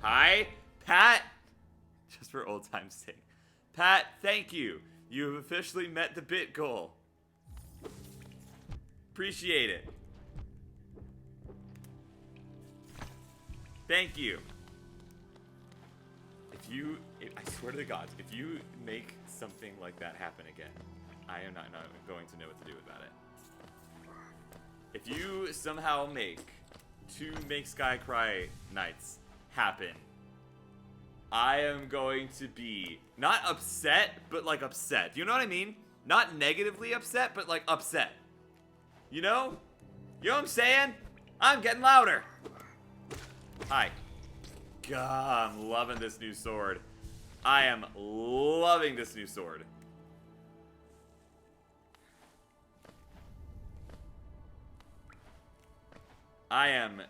Hi, Pat. Just for old time's sake. Pat, thank you. You have officially met the bit goal. Appreciate it. Thank you. I swear to God, if you make something like that happen again, I am not going to know what to do about it. If you somehow make 2 Make Sky Cry nights happen, I am going to be not upset, but like upset. You know what I mean? Not negatively upset, but like upset. You know? You know what I'm saying? I'm getting louder. Hi. God, I'm loving this new sword. I am loving this new sword. I am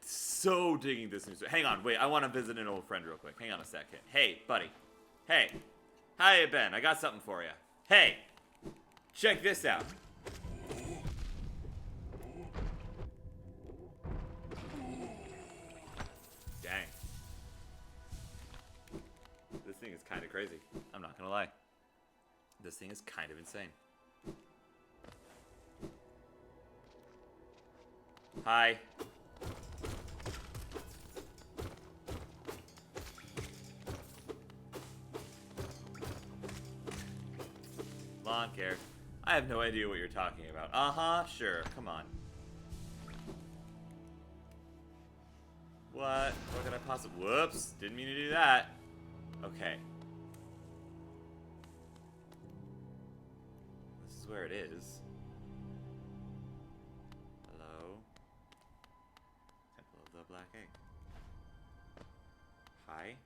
so digging this new sword. Hang on, wait, I want to visit an old friend real quick. Hang on a second. Hey, buddy. Hey. How you been? I got something for you. Hey. Check this out. Dang. This thing is kind of crazy. I'm not gonna lie. This thing is kind of insane. Hi. on, Garrett. I have no idea what you're talking about. Uh-huh, sure. Come on. What? What could I possibly... Whoops. Didn't mean to do that. Okay. This is where it is. Hello? Temple of the Black Egg. Hi?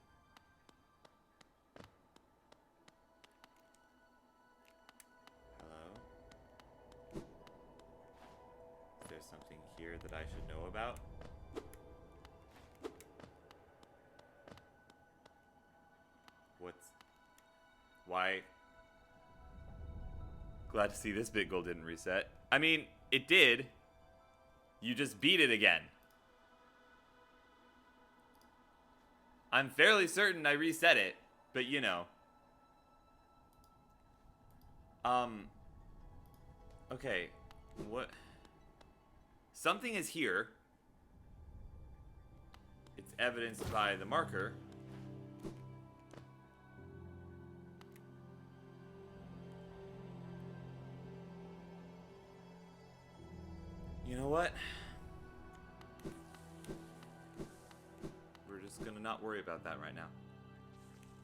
Hello? Is there something here that I should know about? Why? Glad to see this big goal didn't reset. I mean, it did. You just beat it again. I'm fairly certain I reset it, but you know. Okay. What? Something is here. It's evidenced by the marker. You know what? We're just gonna not worry about that right now.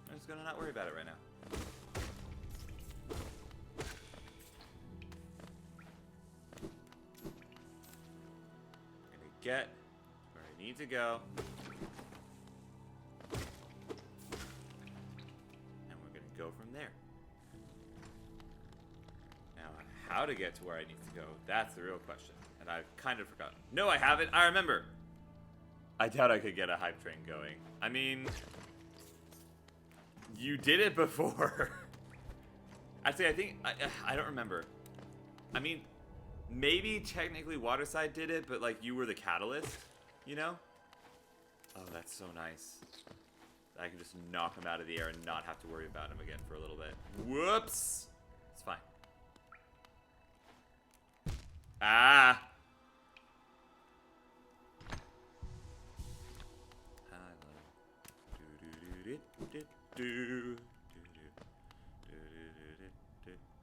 We're just gonna not worry about it right now. I'm gonna get where I need to go. And we're gonna go from there. Now, how to get to where I need to go, that's the real question. And I've kind of forgotten. No, I haven't. I remember. I doubt I could get a hype train going. I mean, you did it before. Actually, I think I don't remember. I mean, maybe technically Waterside did it, but like you were the catalyst, you know? Oh, that's so nice. I can just knock him out of the air and not have to worry about him again for a little bit. Whoops. It's fine. Ah.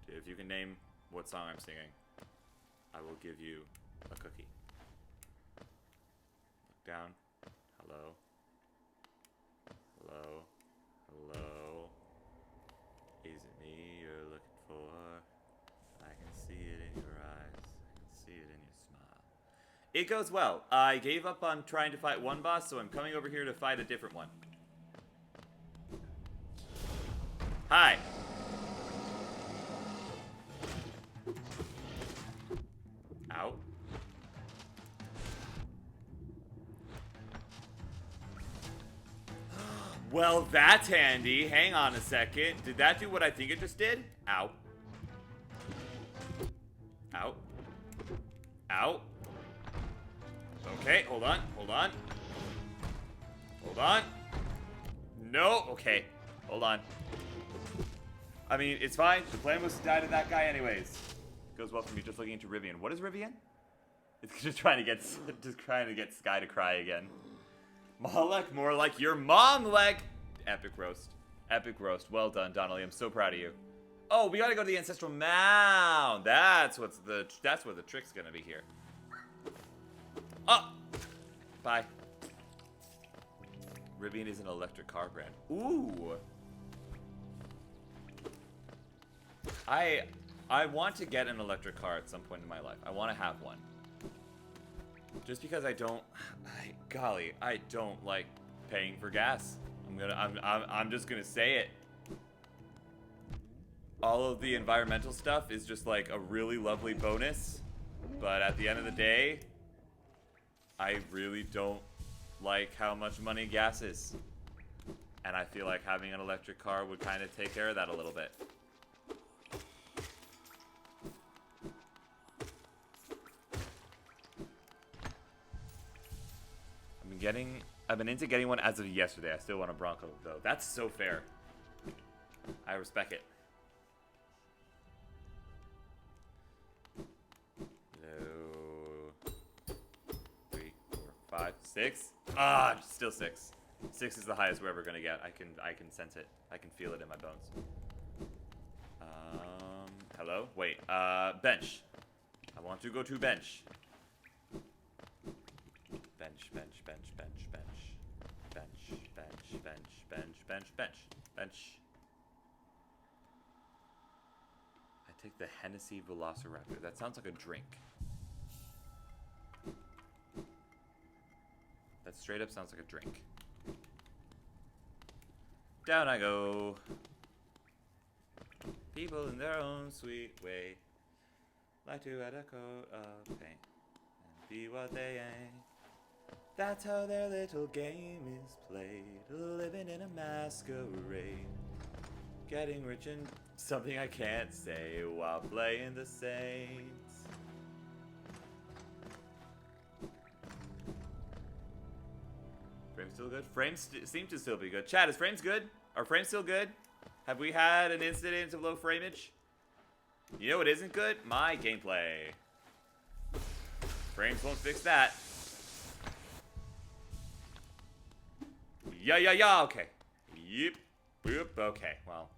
If you can name what song I'm singing, I will give you a cookie. Look down. Hello. Hello. Hello. Is it me you're looking for? I can see it in your eyes. I can see it in your smile. It goes well. I gave up on trying to fight one boss, so I'm coming over here to fight a different one. Hi. Ow. Well, that's handy. Hang on a second. Did that do what I think it just did? Ow. Ow. Ow. Okay, hold on. Hold on. Hold on. No. Okay. Hold on. I mean, it's fine. The plan was to die to that guy anyways. Goes well for me just looking into Rivian. What is Rivian? It's just trying to get Sky to cry again. Malek, more like your mom, Lek. Epic roast. Epic roast. Well done, Donnelly. I'm so proud of you. Oh, we gotta go to the ancestral mound. That's what the trick's gonna be here. Oh! Bye. Rivian is an electric car brand. Ooh. I want to get an electric car at some point in my life. I want to have one. Just because I don't like paying for gas. I'm just gonna say it. All of the environmental stuff is just like a really lovely bonus, but at the end of the day, I really don't like how much money gas is. And I feel like having an electric car would kind of take care of that a little bit. I've been into getting one as of yesterday. I still want a Bronco though. That's so fair. I respect it. Hello. 3, 4, 5, 6. Ah, still 6. 6 is the highest we're ever gonna get. I can sense it. I can feel it in my bones. Hello? Wait, bench. I want to go to bench. Bench, bench, bench, bench, bench. Bench, bench, bench, bench, bench, bench, bench. I take the Hennessy Velociraptor. That sounds like a drink. That straight up sounds like a drink. Down I go. People in their own sweet way like to add a coat of paint and be what they ain't. That's how their little game is played, living in a masquerade, getting rich in something I can't say while playing the Saints. Frames still good? Frames seem to still be good. Chat, is frames good? Are frames still good? Have we had an incident of low frameage? You know what isn't good? My gameplay. Frames won't fix that. Yeah, okay. Yep. Boop, okay, well.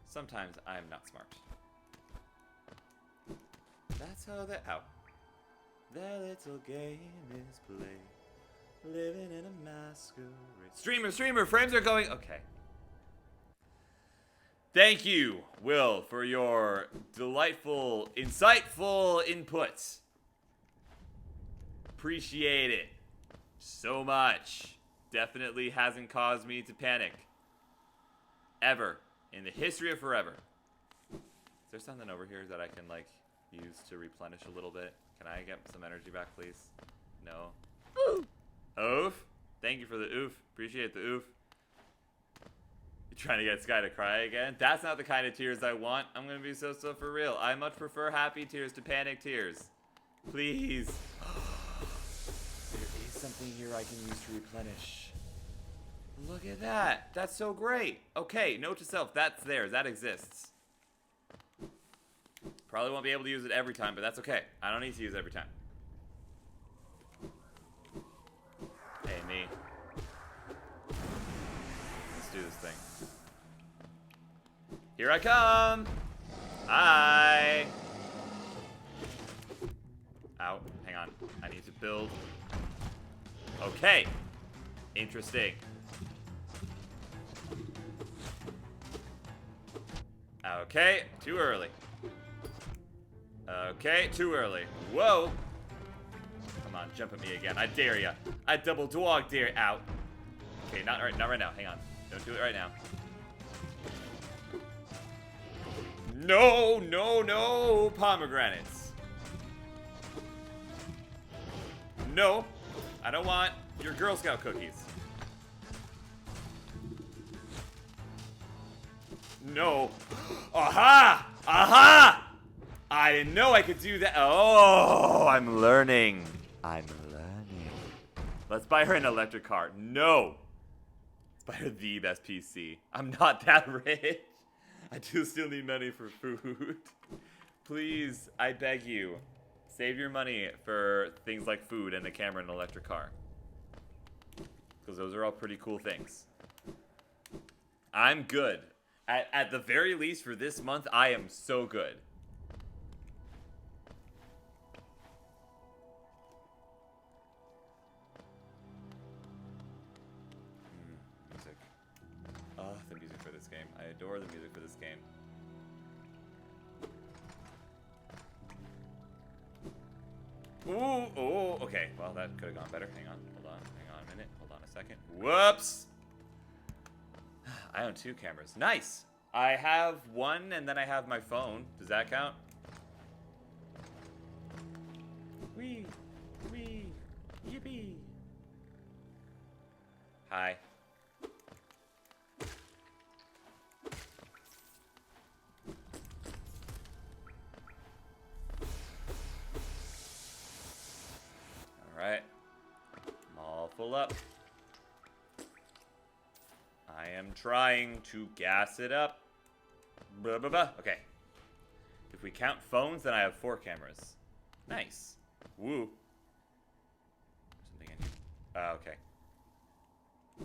Sometimes I'm not smart. That's how the their little game is played. Living in a masquerade. Streamer, frames are going. Okay. Thank you, Will, for your delightful, insightful inputs. Appreciate it so much. Definitely hasn't caused me to panic. Ever. In the history of forever. Is there something over here that I can, like, use to replenish a little bit? Can I get some energy back, please? No. Oof. Thank you for the oof. Appreciate the oof. You trying to get Sky to cry again? That's not the kind of tears I want. I'm gonna be so for real. I much prefer happy tears to panic tears. Please. There is something here I can use to replenish. Look at that. That's so great. Okay, note to self. That's there. That exists. Probably won't be able to use it every time, but that's okay. I don't need to use it every time. Hey, me. Let's do this thing. Here I come. Hi. Ow. Hang on. I need to build. Okay. Interesting. Okay. Too early. Okay. Too early. Whoa. Come on. Jump at me again. I dare ya. I double dog dare. Out. Okay. Not right now. Hang on. Don't do it right now. No, pomegranates. No, I don't want your Girl Scout cookies. No. Aha! Aha! I didn't know I could do that. Oh, I'm learning. Let's buy her an electric car. No. Let's buy her the best PC. I'm not that rich. I do still need money for food. Please, I beg you, save your money for things like food and a camera and an electric car. Because those are all pretty cool things. I'm good. At the very least for this month, I am so good. Music. Oh, the music for this game. I adore the music for this game. Ooh, oh, okay. Well, that could have gone better. Hang on a minute. Hold on a second. Whoops! I own 2 cameras. Nice! I have one, and then I have my phone. Does that count? Wee! Yippee! Hi. Alright. I'm all full up. I am trying to gas it up. Blah, blah, blah. Okay. If we count phones, then I have 4 cameras. Nice. Woo. Something in here. Okay.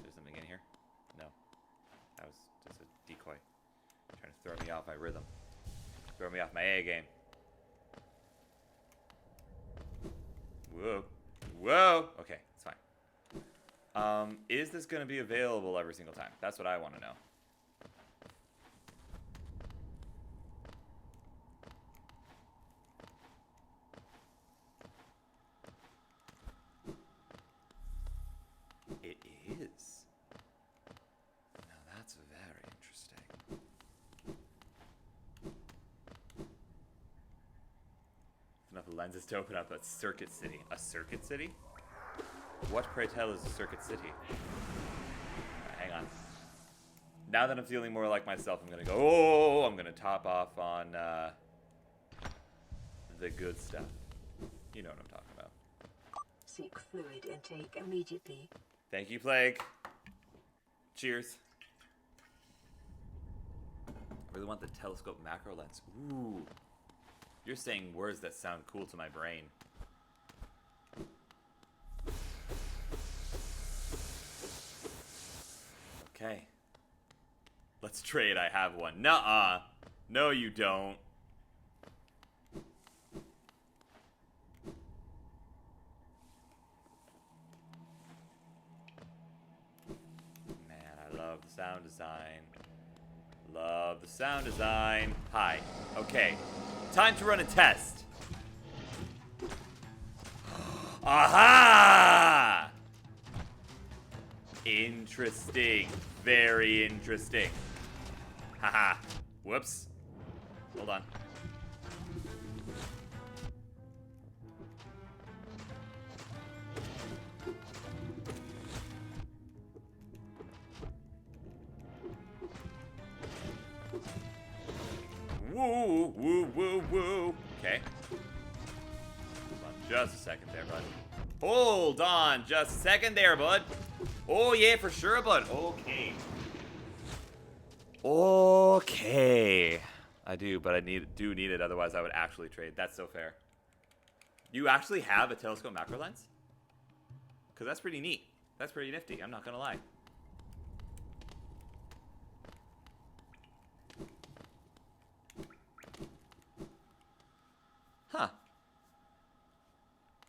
There's something in here? No. That was just a decoy. Trying to throw me off my rhythm. Throw me off my A game. Whoa. Whoa! Okay, it's fine. Is this going to be available every single time? That's what I want to know. It is. Now that's very interesting. Enough lenses to open up a circuit city. A circuit city? What, pray tell, is a circuit city? Hang on. Now that I'm feeling more like myself, I'm gonna go, oh, I'm gonna top off on the good stuff. You know what I'm talking about. Seek fluid intake immediately. Thank you, Plague. Cheers. I really want the telescope macro lens. Ooh. You're saying words that sound cool to my brain. Okay. Let's trade. I have one. Nuh-uh. No, you don't. Man, I love the sound design. Love the sound design. Hi. Okay. Time to run a test. Aha! Interesting. Very interesting. Haha. Whoops. Hold on. Woo, woo, woo, woo. Okay. Hold on just a second there, bud. Hold on just a second there, bud. Oh, yeah, for sure, bud. Okay. Okay. I do, but I do need it. Otherwise, I would actually trade. That's so fair. You actually have a telescope macro lens? Because that's pretty neat. That's pretty nifty. I'm not going to lie. Huh.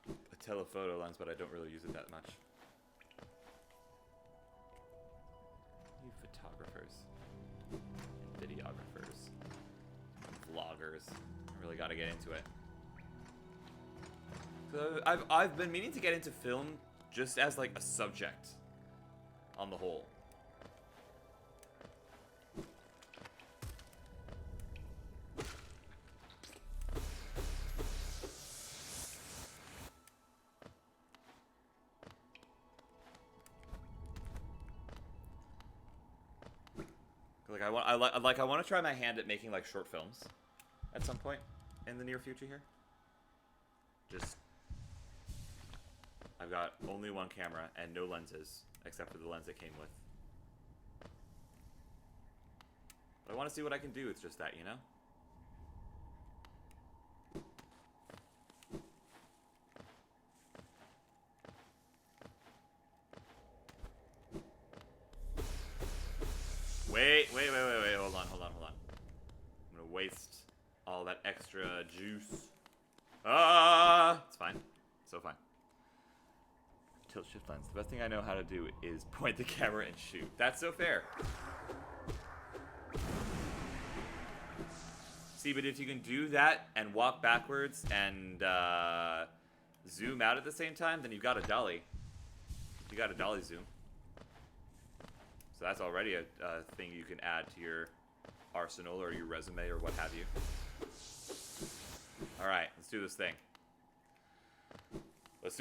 A telephoto lens, but I don't really use it that much. You photographers, videographers, vloggers. I really got to get into it. So I've been meaning to get into film just as like a subject on the whole. Like I want to try my hand at making like short films at some point in the near future here. Just I've got only one camera and no lenses except for the lens it came with. But I want to see what I can do with just that, you know? Wait, hold on. I'm gonna waste all that extra juice. Ah, it's fine. So fine. Tilt shift lens. The best thing I know how to do is point the camera and shoot. That's so fair. See, but if you can do that and walk backwards and zoom out at the same time, then you've got a dolly. You got a dolly zoom. So that's already a thing you can add to your arsenal or your resume or what have you. Alright, let's do this thing. Let's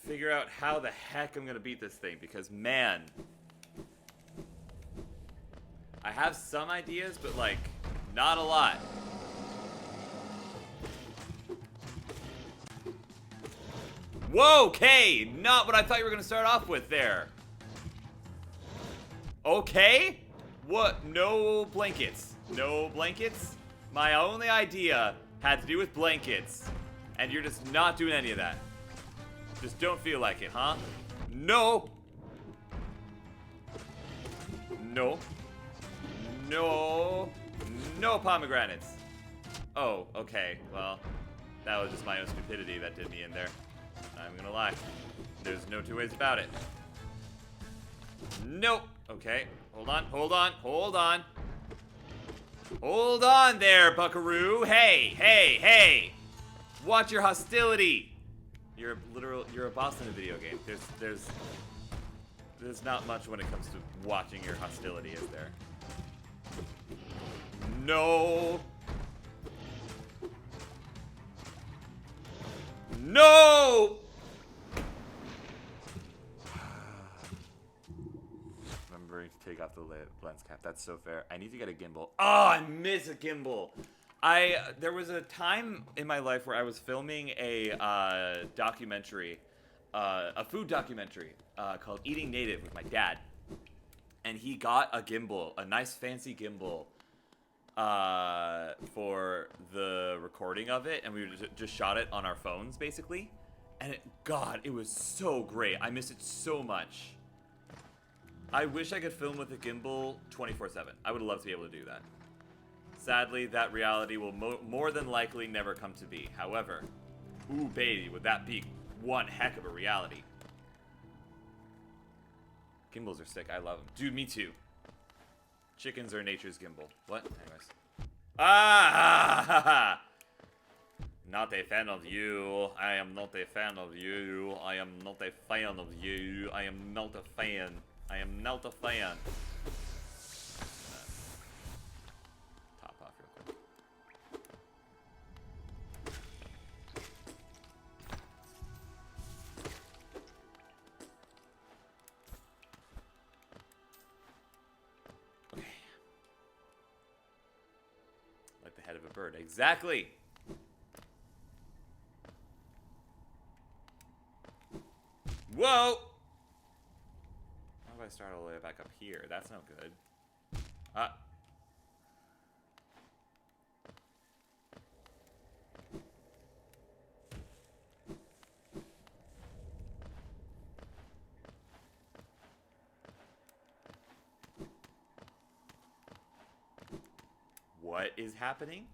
figure out how the heck I'm going to beat this thing because, man, I have some ideas, but, like, not a lot. Whoa, okay! Not what I thought you were going to start off with there. Okay? What? No blankets. No blankets? My only idea had to do with blankets. And you're just not doing any of that. Just don't feel like it, huh? No! No. No. No pomegranates. Oh, okay. Well, that was just my own stupidity that did me in there. I'm gonna lie. There's no two ways about it. Nope. Okay. Hold on. Hold on. Hold on. Hold on there, buckaroo. Hey, hey, hey. Watch your hostility. You're a boss in a video game. There's not much when it comes to watching your hostility, is there? No. No! Remembering to take off the lens cap. That's so fair. I need to get a gimbal. Oh, I miss a gimbal. There was a time in my life where I was filming a documentary, a food documentary called Eating Native with my dad. And he got a gimbal, a nice fancy gimbal, for the recording of it, and we just shot it on our phones, basically. And God, it was so great. I miss it so much. I wish I could film with a gimbal 24/7. I would love to be able to do that. Sadly, that reality will more than likely never come to be. However, ooh, baby, would that be one heck of a reality. Gimbals are sick. I love them. Dude, me too. Chickens are nature's gimbal. What? Anyways. Ah! Not a fan of you. I am not a fan of you. I am not a fan of you. I am not a fan. I am not a fan. Top off real quick. Okay. Like the head of a bird. Exactly! Whoa! How do I start all the way back up here? That's no good. What is happening?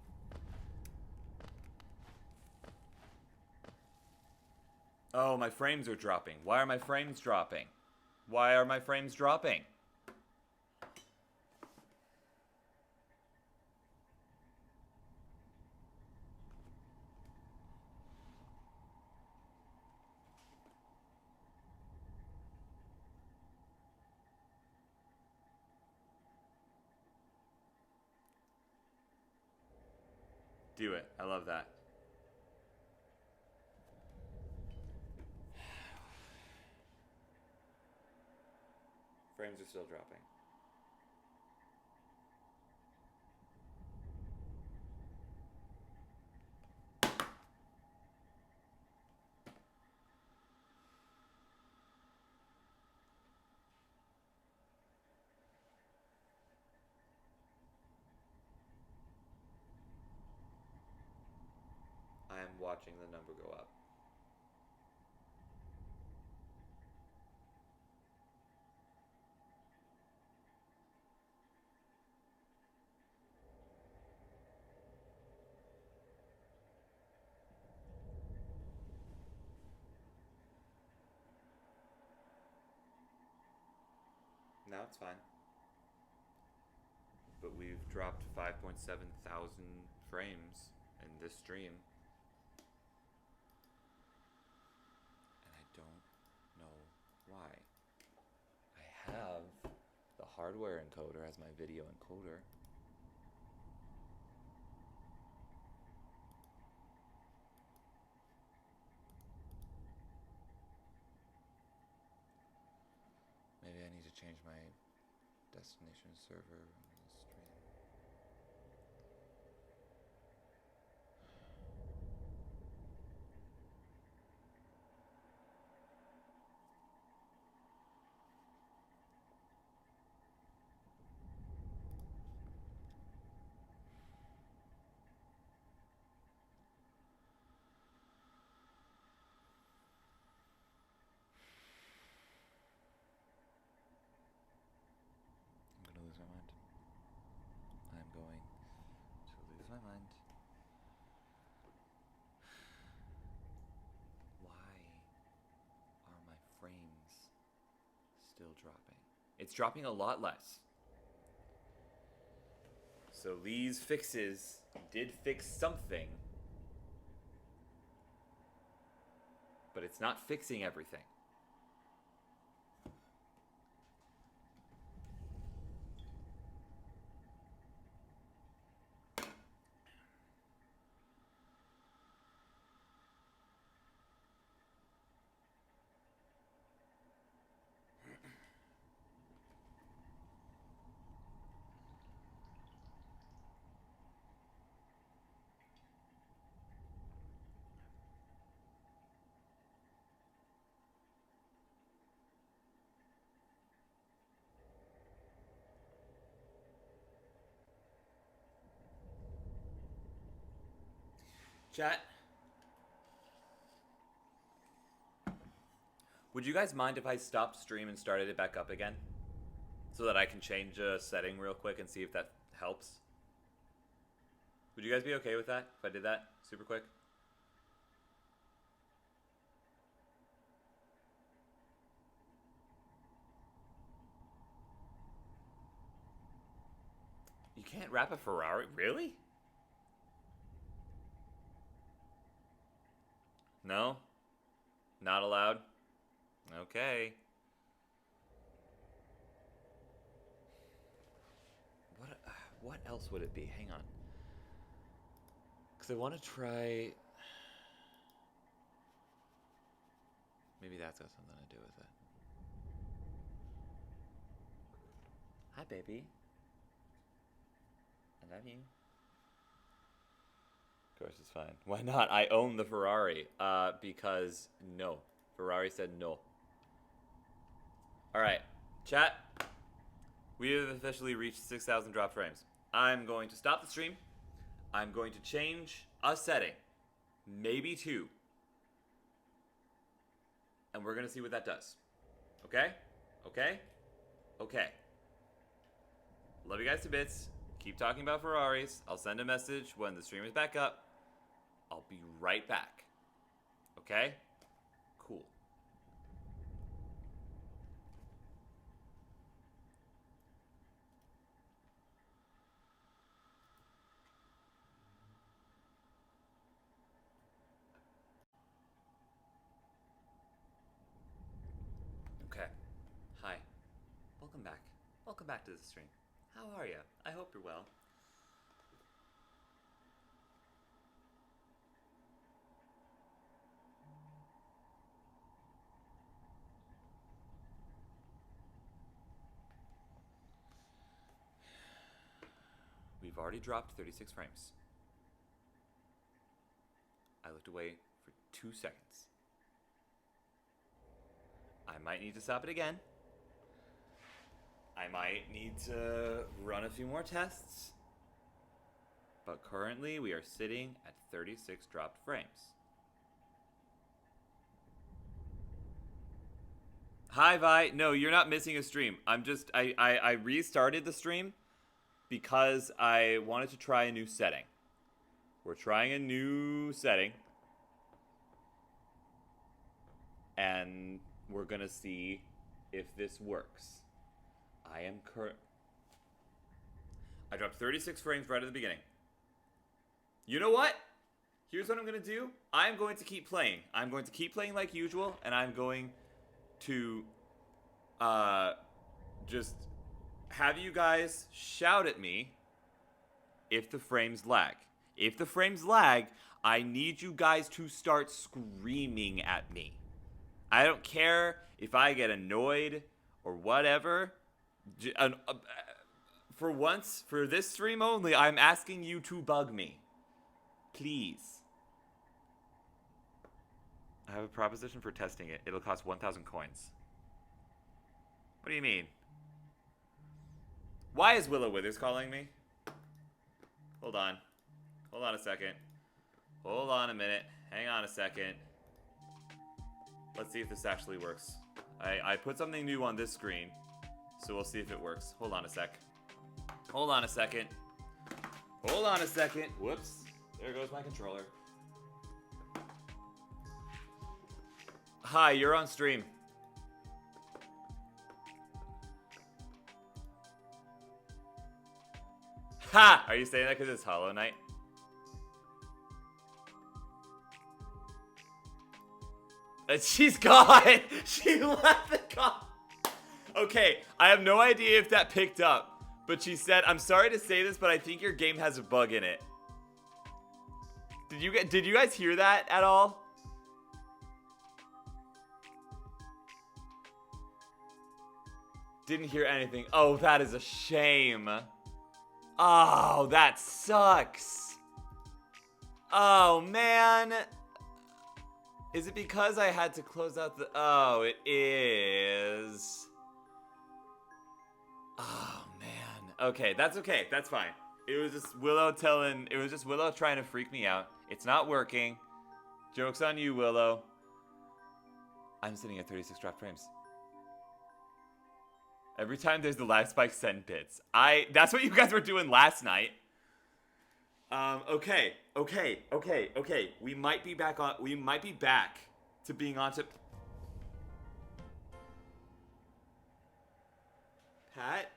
Oh, my frames are dropping. Why are my frames dropping? Why are my frames dropping? Do it. I love that. Frames are still dropping. I am watching the number go up. Now it's fine. But we've dropped 5.7 thousand frames in this stream. And I don't know why. I have the hardware encoder as my video encoder. Maybe I need to change my destination server on the stream. I'm gonna lose my mind. my mind. Why are my frames still dropping? It's dropping a lot less. So these fixes did fix something, but it's not fixing everything. Chat, would you guys mind if I stopped stream and started it back up again? So that I can change a setting real quick and see if that helps? Would you guys be okay with that if I did that super quick? You can't wrap a Ferrari? Really? No? Not allowed? Okay. What else would it be? Hang on. Because I want to try... Maybe that's got something to do with it. Hi, baby. I love you. Of course, it's fine. Why not? I own the Ferrari. Because no. Ferrari said no. Alright. Chat. We have officially reached 6,000 drop frames. I'm going to stop the stream. I'm going to change a setting. Maybe 2. And we're going to see what that does. Okay? Okay? Okay. Love you guys to bits. Keep talking about Ferraris. I'll send a message when the stream is back up. I'll be right back. Okay? Cool. Okay. Hi. Welcome back. Welcome back to the stream. How are you? I hope you're well. We've already dropped 36 frames. I looked away for 2 seconds. I might need to stop it again. I might need to run a few more tests. But currently we are sitting at 36 dropped frames. Hi Vi, no, you're not missing a stream. I restarted the stream because I wanted to try a new setting. We're trying a new setting. And we're gonna see if this works. I dropped 36 frames right at the beginning. You know what? Here's what I'm gonna do. I'm going to keep playing. I'm going to keep playing like usual, and I'm going to just have you guys shout at me if the frames lag. If the frames lag, I need you guys to start screaming at me. I don't care if I get annoyed or whatever. For once, for this stream only, I'm asking you to bug me. Please. I have a proposition for testing it. It'll cost 1,000 coins. What do you mean? Why is Willow Withers calling me? Hold on. Hold on a second. Hold on a minute. Hang on a second. Let's see if this actually works. I put something new on this screen, so we'll see if it works. Hold on a sec. Hold on a second. Hold on a second. Whoops. There goes my controller. Hi, you're on stream. Ha! Are you saying that because it's Hollow Knight? She's gone! She left the call. Okay, I have no idea if that picked up, but she said, I'm sorry to say this, but I think your game has a bug in it. Did you guys hear that at all? Didn't hear anything. Oh, that is a shame. Oh, that sucks. Oh, man. Is it because I had to close out the... Oh, it is. Oh, man. Okay, that's okay. That's fine. It was just Willow trying to freak me out. It's not working. Joke's on you, Willow. I'm sitting at 36 drop frames. Every time there's the lag spike, send bits. That's what you guys were doing last night. Okay. We might be back to being on to... Pat?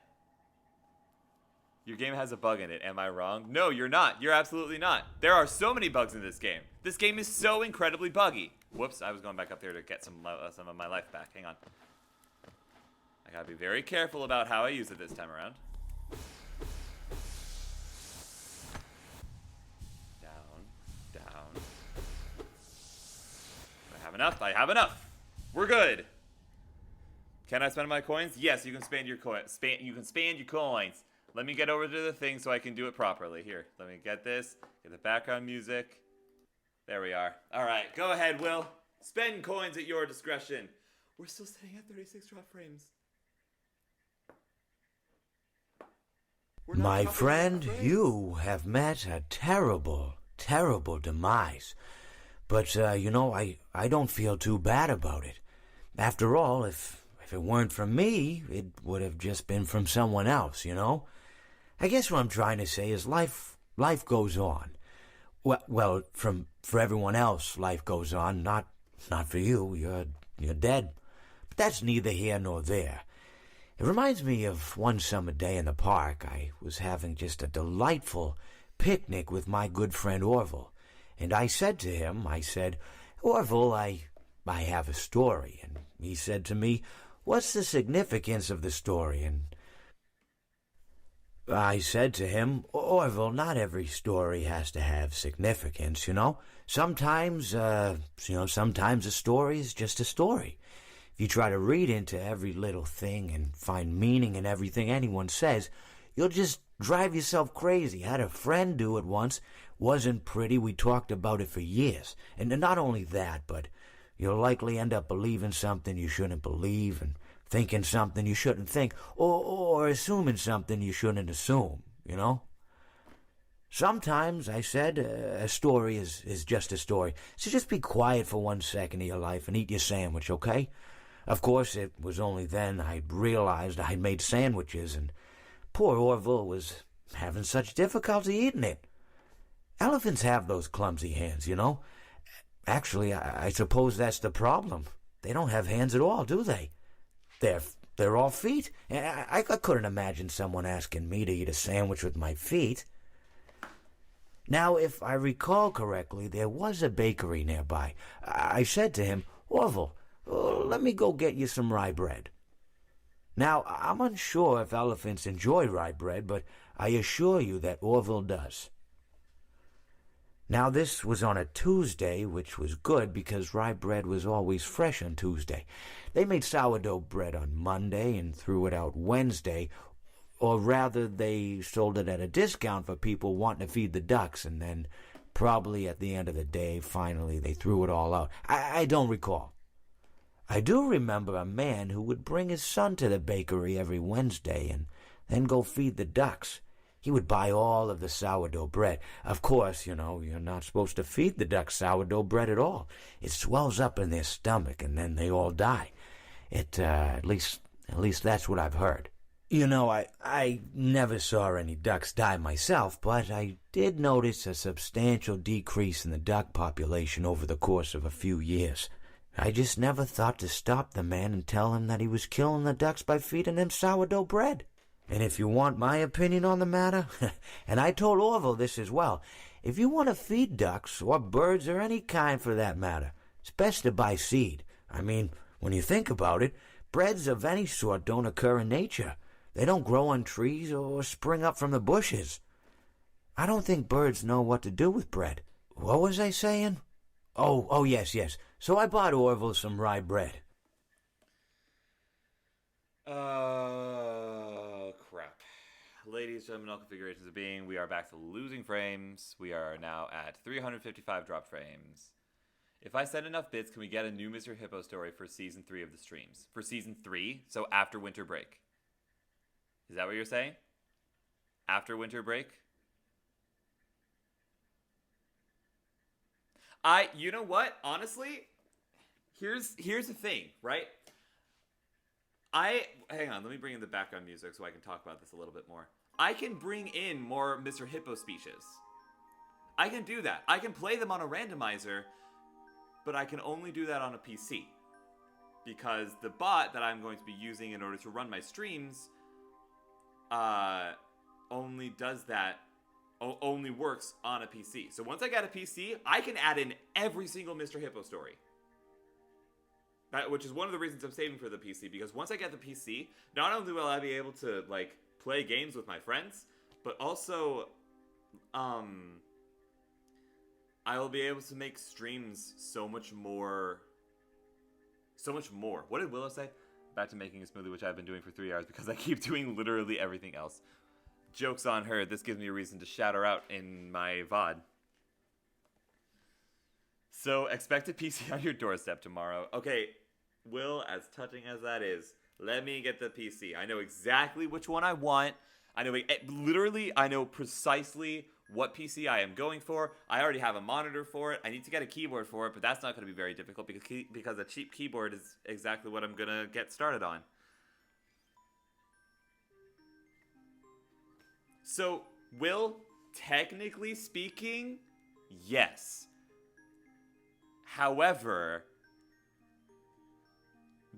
Your game has a bug in it, am I wrong? No, you're not. You're absolutely not. There are so many bugs in this game. This game is so incredibly buggy. Whoops, I was going back up there to get some of my life back. Hang on. I gotta be very careful about how I use it this time around. Down. I have enough. I have enough. We're good. Can I spend my coins? Yes, you can spend your coins. You can spend your coins. Let me get over to the thing so I can do it properly. Here, let me get this. Get the background music. There we are. All right, go ahead, Will. Spend coins at your discretion. We're still sitting at 36 drop frames. My friend, you have met a terrible, terrible demise. But, you know, I don't feel too bad about it. After all, if it weren't from me, it would have just been from someone else, you know? I guess what I'm trying to say is life goes on. Well, for everyone else, life goes on. Not for you. You're dead. But that's neither here nor there. It reminds me of one summer day in the park. I was having just a delightful picnic with my good friend Orville. And I said to him, Orville, I have a story. And he said to me, what's the significance of the story? And I said to him, Orville, not every story has to have significance, you know? Sometimes a story is just a story. If you try to read into every little thing and find meaning in everything anyone says, you'll just drive yourself crazy. I had a friend do it once. Wasn't pretty. We talked about it for years. And not only that, but you'll likely end up believing something you shouldn't believe and thinking something you shouldn't think, or assuming something you shouldn't assume, you know? Sometimes, I said, a story is just a story. So just be quiet for 1 second of your life and eat your sandwich, okay? Of course, it was only then I realized I'd made sandwiches, and poor Orville was having such difficulty eating it. Elephants have those clumsy hands, you know? Actually, I suppose that's the problem. They don't have hands at all, do they? They're all feet. I couldn't imagine someone asking me to eat a sandwich with my feet. Now, if I recall correctly, there was a bakery nearby. I said to him, Orville, let me go get you some rye bread. Now, I'm unsure if elephants enjoy rye bread, but I assure you that Orville does. Now, this was on a Tuesday, which was good because rye bread was always fresh on Tuesday. They made sourdough bread on Monday and threw it out Wednesday, or rather, they sold it at a discount for people wanting to feed the ducks, and then probably at the end of the day, finally, they threw it all out. I don't recall. I do remember a man who would bring his son to the bakery every Wednesday and then go feed the ducks. He would buy all of the sourdough bread. Of course, you know, you're not supposed to feed the ducks sourdough bread at all. It swells up in their stomach and then they all die. At least that's what I've heard. You know, I never saw any ducks die myself, but I did notice a substantial decrease in the duck population over the course of a few years. I just never thought to stop the man and tell him that he was killing the ducks by feeding them sourdough bread. And if you want my opinion on the matter, and I told Orville this as well, if you want to feed ducks, or birds, or any kind for that matter, it's best to buy seed. I mean, when you think about it, breads of any sort don't occur in nature. They don't grow on trees or spring up from the bushes. I don't think birds know what to do with bread. What was I saying? Oh, yes. So I bought Orville some rye bread. Crap. Ladies, gentlemen, all configurations of being, we are back to losing frames. We are now at 355 drop frames. If I send enough bits, can we get a new Mr. Hippo story for Season 3 of the streams? For Season 3, so after winter break. Is that what you're saying? After winter break? You know what? Honestly, here's the thing, right? Hang on, let me bring in the background music so I can talk about this a little bit more. I can bring in more Mr. Hippo speeches. I can do that. I can play them on a randomizer, but I can only do that on a PC. Because the bot that I'm going to be using in order to run my streams only does that, only works on a PC. So once I get a PC, I can add in every single Mr. Hippo story. Which is one of the reasons I'm saving for the PC, because once I get the PC, not only will I be able to, like, play games with my friends, but also, I will be able to make streams so much more. What did Willow say? Back to making a smoothie, which I've been doing for 3 hours because I keep doing literally everything else. Joke's on her. This gives me a reason to shout her out in my VOD. So, expect a PC on your doorstep tomorrow. Okay, Will, as touching as that is, let me get the PC. I know exactly which one I want. I know precisely what PC I am going for. I already have a monitor for it. I need to get a keyboard for it, but that's not going to be very difficult because a cheap keyboard is exactly what I'm going to get started on. So, Will, technically speaking, yes. However,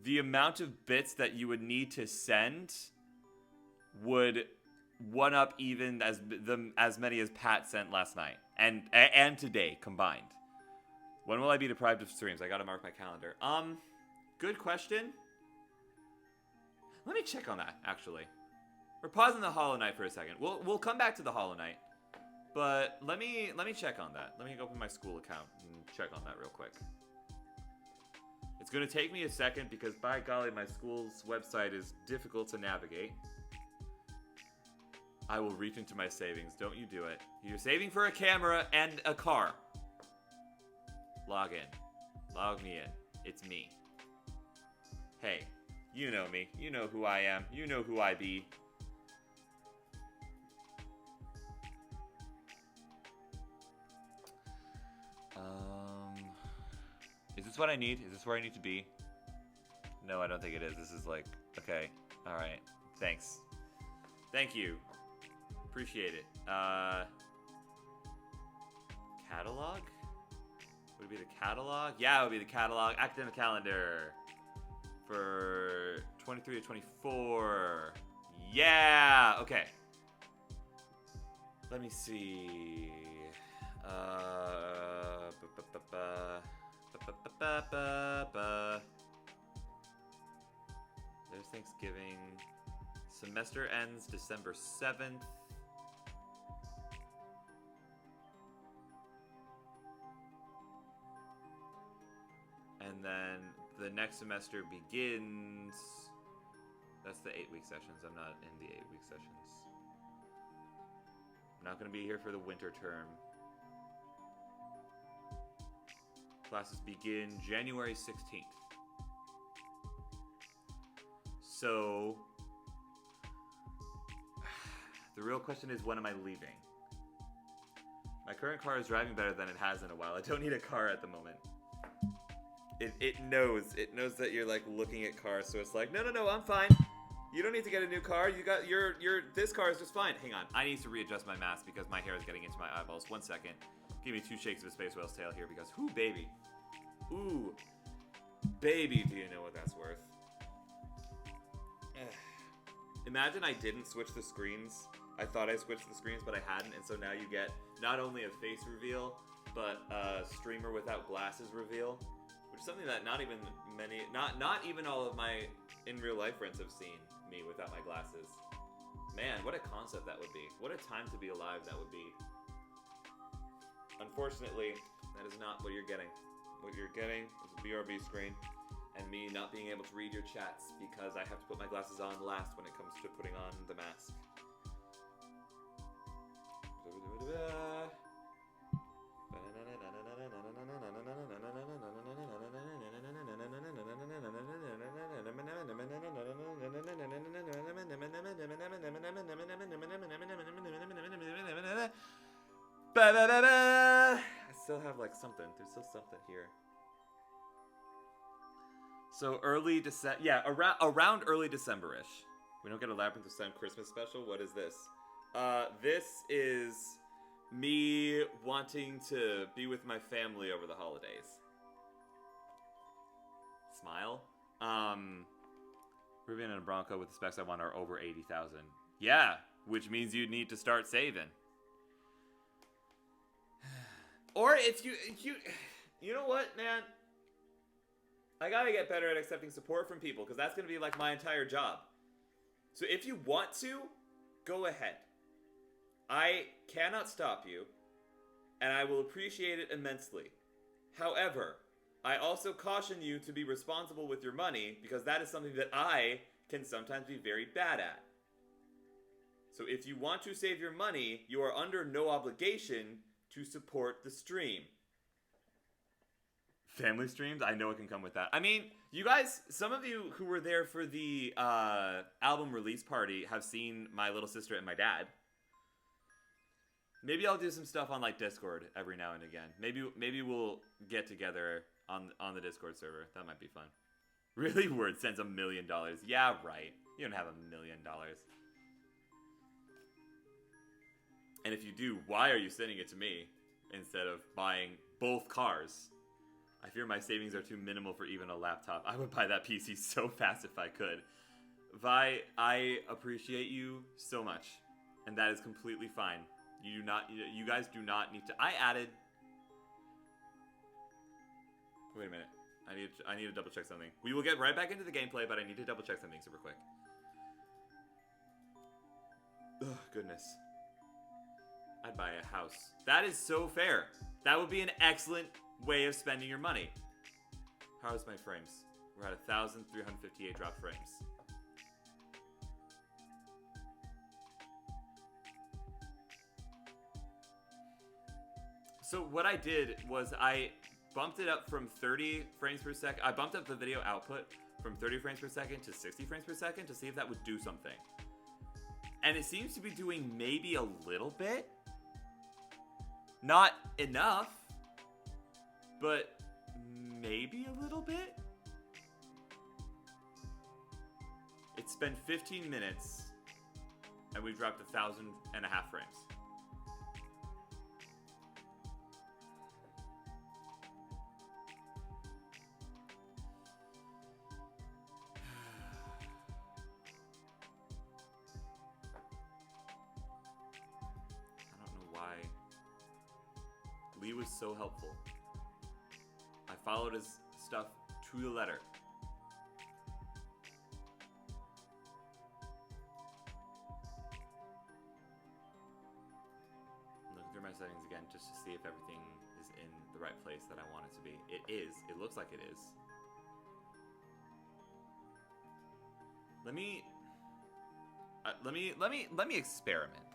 the amount of bits that you would need to send would one up even as many as Pat sent last night and today combined. When will I be deprived of streams? I gotta mark my calendar. Good question. Let me check on that, actually. We're pausing the Hollow Knight for a second. We'll come back to the Hollow Knight, but let me check on that. Let me open my school account and check on that real quick. It's gonna take me a second because, by golly, my school's website is difficult to navigate. I will reach into my savings. Don't you do it. You're saving for a camera and a car. Log in. Log me in. It's me. Hey, you know me. You know who I am. You know who I be. Is this what I need? Is this where I need to be? No, I don't think it is. This is like, okay. Alright. Thanks. Thank you. Appreciate it. Catalog? Would it be the catalog? Yeah, it would be the catalog. Academic calendar. For 23 to 24. Yeah! Okay. Let me see. There's Thanksgiving. Semester ends December 7th. And then the next semester begins. That's the 8-week sessions. I'm not in the 8-week sessions. I'm not going to be here for the winter term. Classes begin January 16th. So, the real question is, when am I leaving? My current car is driving better than it has in a while. I don't need a car at the moment. It knows that you're like looking at cars, so it's like, no, I'm fine. You don't need to get a new car. You got your this car is just fine. Hang on. I need to readjust my mask because my hair is getting into my eyeballs. 1 second. Give me 2 shakes of a space whale's tail here because whoo baby. Ooh. Baby, do you know what that's worth? Imagine I didn't switch the screens. I thought I switched the screens, but I hadn't, and so now you get not only a face reveal, but a streamer without glasses reveal, which is something that not even all of my in real life friends have seen me without my glasses. Man, what a concept that would be. What a time to be alive that would be. Unfortunately, that is not what you're getting. What you're getting is a BRB screen and me not being able to read your chats because I have to put my glasses on last when it comes to putting on the mask. I still have like something. There's still something here. So early December, yeah, around early December-ish. We don't get a Labyrinth of Sound Christmas special. What is this? This is me wanting to be with my family over the holidays. Smile. Rivian and a Bronco with the specs I want are over 80,000. Yeah, which means you need to start saving. Or if you know what, man? I gotta get better at accepting support from people, because that's gonna be like my entire job. So if you want to, go ahead. I cannot stop you, and I will appreciate it immensely. However, I also caution you to be responsible with your money, because that is something that I can sometimes be very bad at. So if you want to save your money, you are under no obligation to support the stream. Family streams? I know it can come with that. I mean, you guys, some of you who were there for the album release party have seen my little sister and my dad. Maybe I'll do some stuff on like Discord every now and again. Maybe we'll get together on the Discord server. That might be fun. Really? Word sends $1 million. Yeah, right. You don't have $1 million. And if you do, why are you sending it to me instead of buying both cars? I fear my savings are too minimal for even a laptop. I would buy that PC so fast if I could. Vi, I appreciate you so much, and that is completely fine. You guys do not need to. I added. Wait a minute. I need to double check something. We will get right back into the gameplay, but I need to double check something super quick. Ugh, goodness. I'd buy a house. That is so fair. That would be an excellent way of spending your money. How's my frames? We're at 1,358 drop frames. So what I did was I bumped it up from 30 frames per second. I bumped up the video output from 30 frames per second to 60 frames per second to see if that would do something. And it seems to be doing maybe a little bit. Not enough, but maybe a little bit. It's been 15 minutes, and we've dropped 1,500 frames. I don't know why. Lee was so helpful. I followed his stuff to the letter. I'm looking through my settings again just to see if everything is in the right place that I want it to be. It is. It looks like it is. Let me experiment.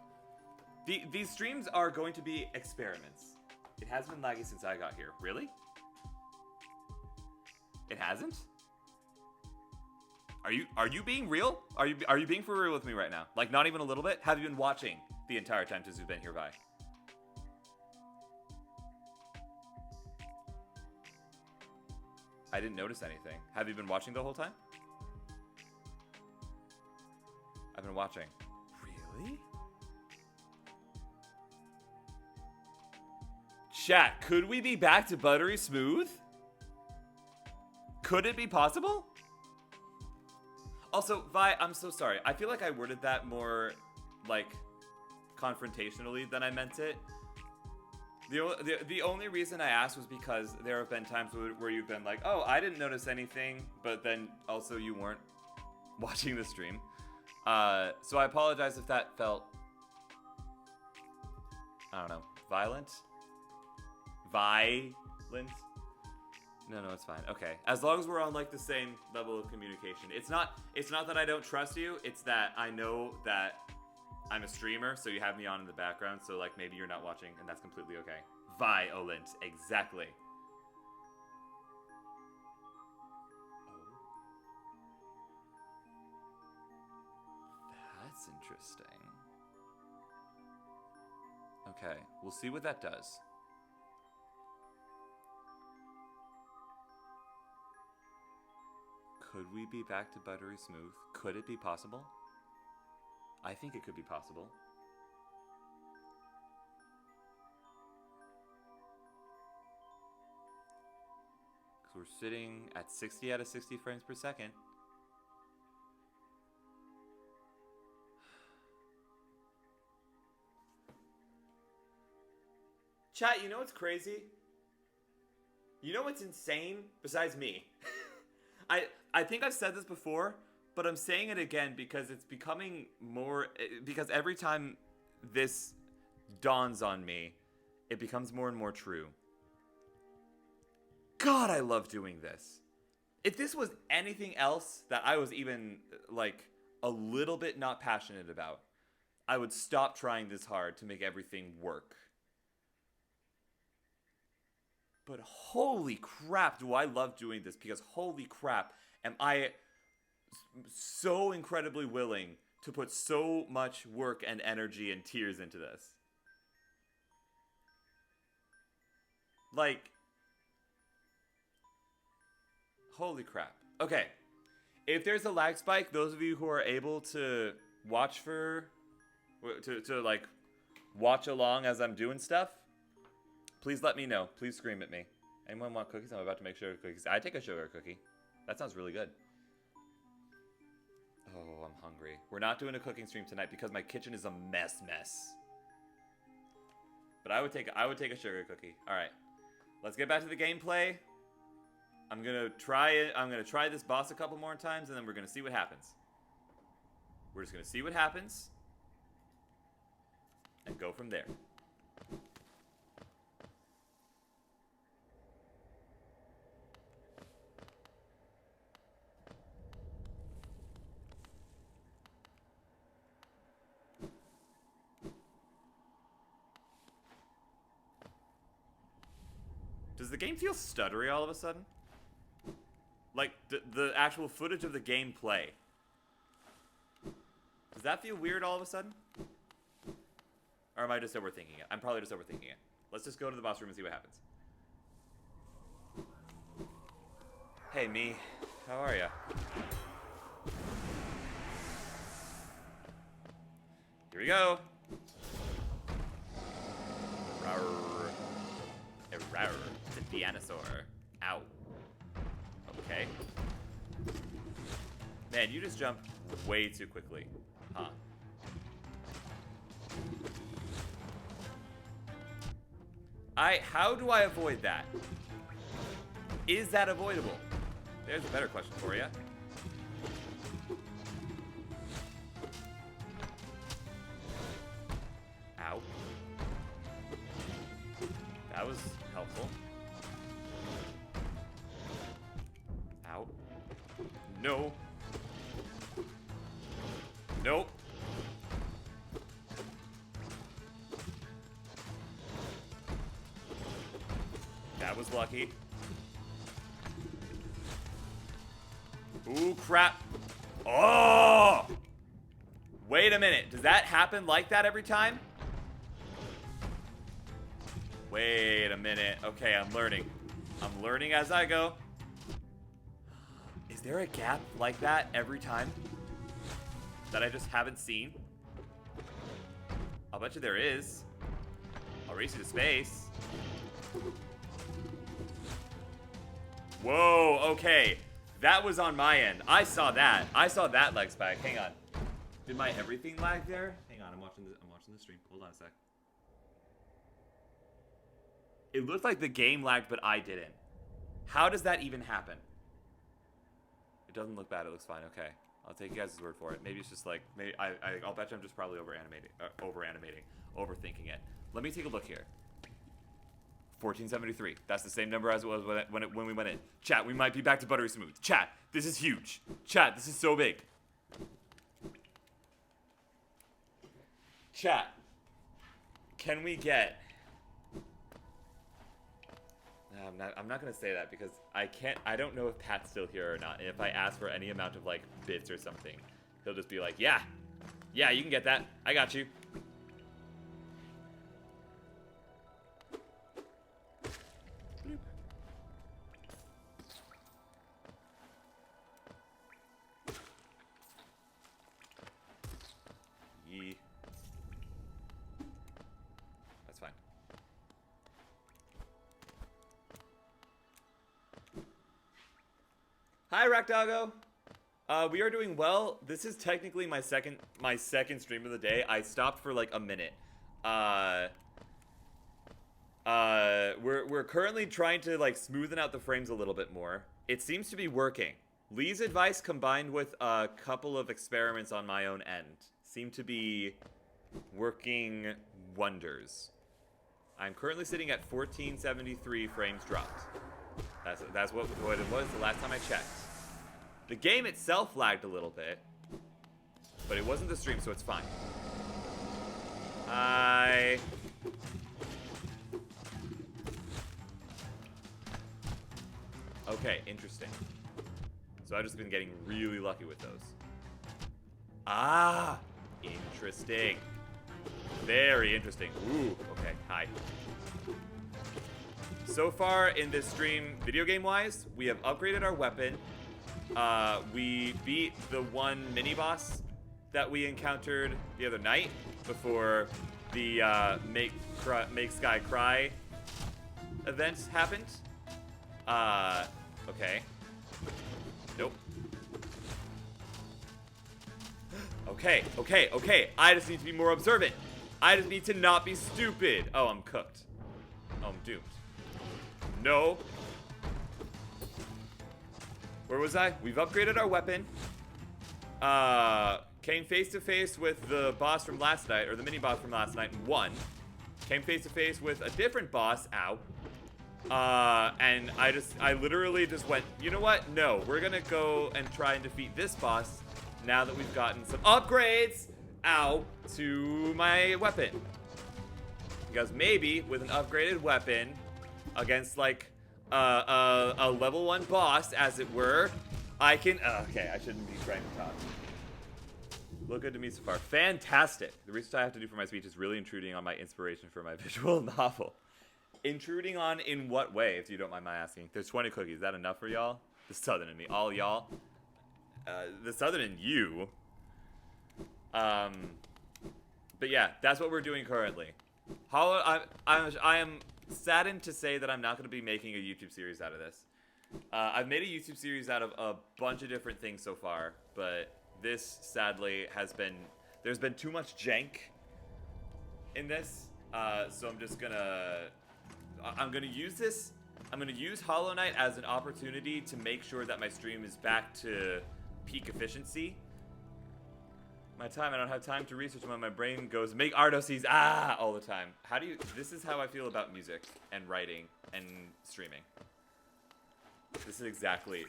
These streams are going to be experiments. It has been laggy since I got here. Really? It hasn't? Are you being real? Are you being for real with me right now? Like not even a little bit? Have you been watching the entire time since we've been here by? I didn't notice anything. Have you been watching the whole time? been watching. Really? Chat, could we be back to buttery smooth? Could it be possible? Also, Vi, I'm so sorry. I feel like I worded that more, like, confrontationally than I meant it. The only reason I asked was because there have been times where you've been like, oh, I didn't notice anything, but then also you weren't watching the stream. So I apologize if that felt, I don't know, violent? Violent? No, it's fine. Okay. As long as we're on like the same level of communication. It's not that I don't trust you, it's that I know that I'm a streamer, so you have me on in the background, so like maybe you're not watching, and that's completely okay. Violent, exactly. That's interesting. Okay, we'll see what that does. Could we be back to buttery smooth? Could it be possible? I think it could be possible. Because we're sitting at 60 out of 60 frames per second. Chat, you know what's crazy? You know what's insane besides me? I think I've said this before, but I'm saying it again because it's becoming more, because every time this dawns on me, it becomes more and more true. God, I love doing this. If this was anything else that I was even, like, a little bit not passionate about, I would stop trying this hard to make everything work. But holy crap, do I love doing this, because holy crap, am I so incredibly willing to put so much work and energy and tears into this. Like, holy crap. Okay, if there's a lag spike, those of you who are able to watch to like watch along as I'm doing stuff, please let me know. Please scream at me. Anyone want cookies? I'm about to make sugar cookies. I take a sugar cookie. That sounds really good. Oh, I'm hungry. We're not doing a cooking stream tonight because my kitchen is a mess. But I would take a sugar cookie. All right, let's get back to the gameplay. I'm gonna try it. I'm gonna try this boss a couple more times, and then we're gonna see what happens. We're just gonna see what happens and go from there. Does the game feel stuttery all of a sudden? Like, the actual footage of the gameplay. Does that feel weird all of a sudden? Or am I just overthinking it? I'm probably just overthinking it. Let's just go to the boss room and see what happens. Hey, me. How are ya? Here we go. Rawr. Rawr. It's a dinosaur. Ow. Okay. Man, you just jumped way too quickly. Huh. How do I avoid that? Is that avoidable? There's a better question for you. Ow. That was helpful. Ow. No. Nope. That was lucky. Ooh, crap. Oh! Wait a minute. Does that happen like that every time? Wait a minute. Okay, I'm learning. I'm learning as I go. Is there a gap like that every time? that I just haven't seen? I'll bet you there is. I'll race you to space. Whoa, okay. That was on my end. I saw that. I saw that leg spike. Hang on. Did my everything lag there? Hang on, I'm watching the stream. Hold on a sec. It looked like the game lagged, but I didn't. How does that even happen? It doesn't look bad. It looks fine. Okay. I'll take you guys' word for it. Maybe it's just like, maybe I'll bet you I'm just probably overthinking it. Let me take a look here. 1473. That's the same number as it was when we went in. Chat, we might be back to buttery smooth. Chat, this is huge. Chat, this is so big. Chat, can we get... I'm not gonna say that because I don't know if Pat's still here or not. And if I ask for any amount of like bits or something, he'll just be like, yeah, you can get that. I got you. Yee. That's fine. Hi, Rakdoggo. We are doing well. This is technically my second stream of the day. I stopped for like a minute. We're currently trying to like smoothen out the frames a little bit more. It seems to be working. Lee's advice combined with a couple of experiments on my own end seem to be working wonders. I'm currently sitting at 1473 frames dropped. That's what it was the last time I checked. The game itself lagged a little bit, but it wasn't the stream, so it's fine. Okay, interesting. So I've just been getting really lucky with those. Ah, interesting. Very interesting. Ooh, okay, hi. So far in this stream, video game-wise, we have upgraded our weapon. We beat the one mini-boss that we encountered the other night before the Make Sky Cry event happened. Okay. Nope. Okay. I just need to be more observant. I just need to not be stupid. Oh, I'm cooked. Oh, I'm doomed. No. Where was I? We've upgraded our weapon. Came face to face with the boss from last night, or the mini boss from last night, and won. Came face to face with a different boss. Ow. And I literally just went, you know what? No, we're gonna go and try and defeat this boss now that we've gotten some upgrades, ow, to my weapon. Because maybe with an upgraded weapon against like a level 1 boss, as it were, I can, okay, I shouldn't be trying to talk. Look good to me so far. Fantastic. The research I have to do for my speech is really intruding on my inspiration for my visual novel. Intruding on in what way, if you don't mind my asking? There's 20 cookies. Is that enough for y'all? The Southern in me. All y'all? The Southern in you. But yeah, that's what we're doing currently. I am saddened to say that I'm not going to be making a YouTube series out of this. I've made a YouTube series out of a bunch of different things so far, but this, sadly, there's been too much jank in this, so I'm just gonna... I'm gonna use Hollow Knight as an opportunity to make sure that my stream is back to peak efficiency. I don't have time to research when my brain goes, make Ardosies, all the time. This is how I feel about music and writing and streaming. This is exactly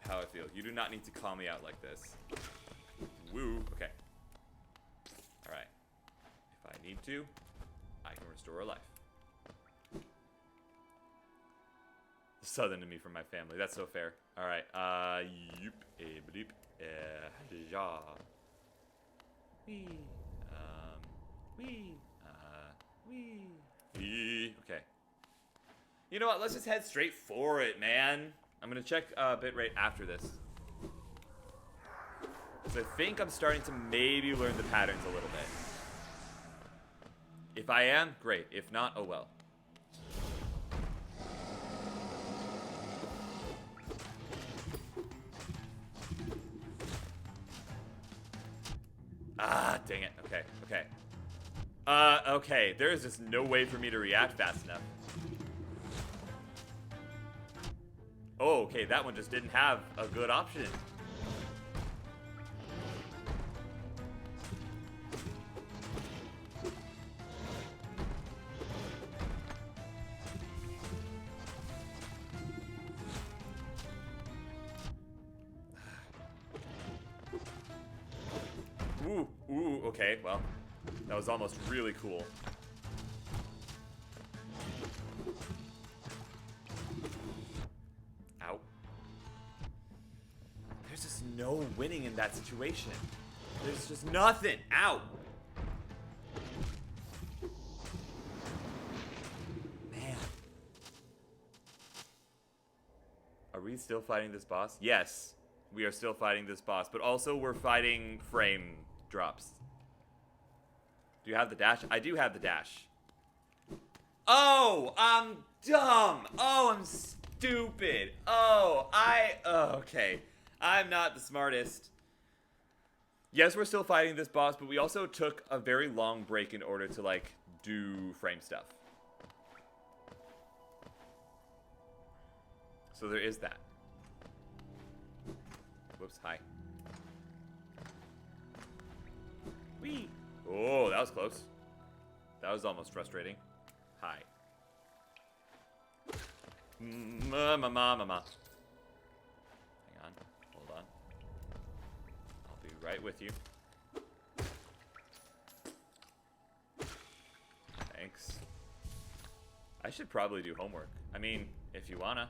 how I feel. You do not need to call me out like this. Woo, okay. Alright. If I need to, I can restore a life. Southern to me from my family. That's so fair. All right. Yoop, bloop, ja. Wee. Wee. Okay. You know what? Let's just head straight for it, man. I'm gonna check bitrate after this. So I think I'm starting to maybe learn the patterns a little bit. If I am, great. If not, oh well. Ah, dang it. Okay, okay. Okay. There is just no way for me to react fast enough. Oh, okay. That one just didn't have a good option. Ooh, okay, well, that was almost really cool. Ow. There's just no winning in that situation. There's just nothing. Ow. Man. Are we still fighting this boss? Yes, we are still fighting this boss, but also we're fighting frame drops. Do you have the dash? I do have the dash. Oh, I'm dumb. Oh, I'm stupid. Oh, okay. I'm not the smartest. Yes, we're still fighting this boss, but we also took a very long break in order to, like, do frame stuff. So there is that. Whoops, hi. Whee! Oh, that was close. That was almost frustrating. Hi. Mama. Hang on. Hold on. I'll be right with you. Thanks. I should probably do homework. I mean, if you wanna.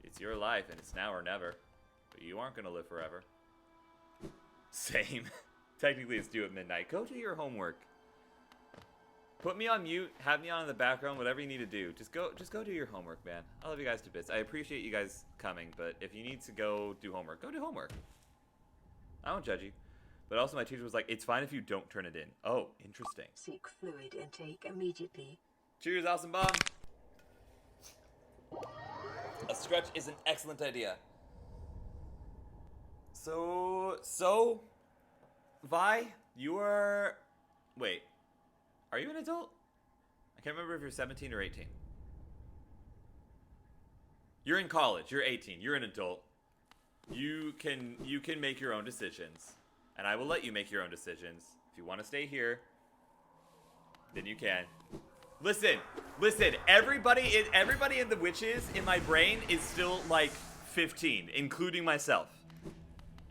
It's your life, and it's now or never. But you aren't gonna live forever. Same. Technically, it's due at midnight. Go do your homework. Put me on mute. Have me on in the background. Whatever you need to do. Just go do your homework, man. I love you guys to bits. I appreciate you guys coming, but if you need to go do homework, go do homework. I won't judge you. But also, my teacher was like, "It's fine if you don't turn it in." Oh, interesting. Seek fluid intake immediately. Cheers, awesome bomb. A stretch is an excellent idea. So, Vi, you are... Wait. Are you an adult? I can't remember if you're 17 or 18. You're in college. You're 18. You're an adult. You can make your own decisions. And I will let you make your own decisions. If you want to stay here, then you can. Listen. Everybody in the witches in my brain is still like 15, including myself.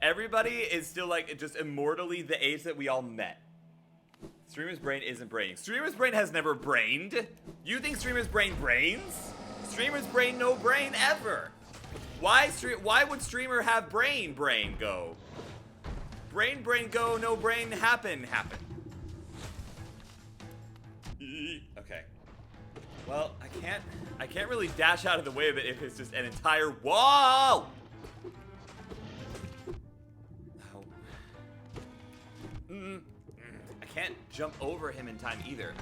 Everybody is still like just immortally the age that we all met. Streamer's brain isn't braining. Streamer's brain has never brained. You think Streamer's brain brains? Streamer's brain no brain ever. Why would Streamer have brain go? Brain go, no brain happen. Okay. Well, I can't really dash out of the way of it if it's just an entire wall. I can't jump over him in time either.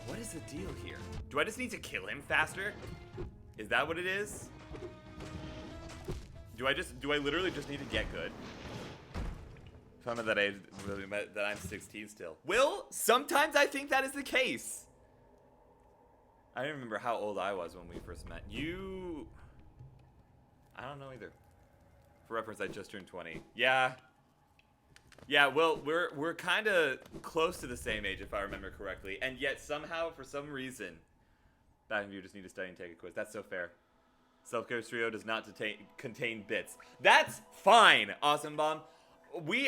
What is the deal here? Do I just need to kill him faster? Is that what it is? Do I literally just need to get good? If I'm at that age, that I'm 16 still. Will, sometimes I think that is the case. I don't remember how old I was when we first met. I don't know either. For reference, I just turned 20. Yeah, well, we're kind of close to the same age, if I remember correctly, and yet somehow, for some reason, back of you just need to study and take a quiz. That's so fair. Self-care trio does not contain bits. That's fine, Awesome Bomb.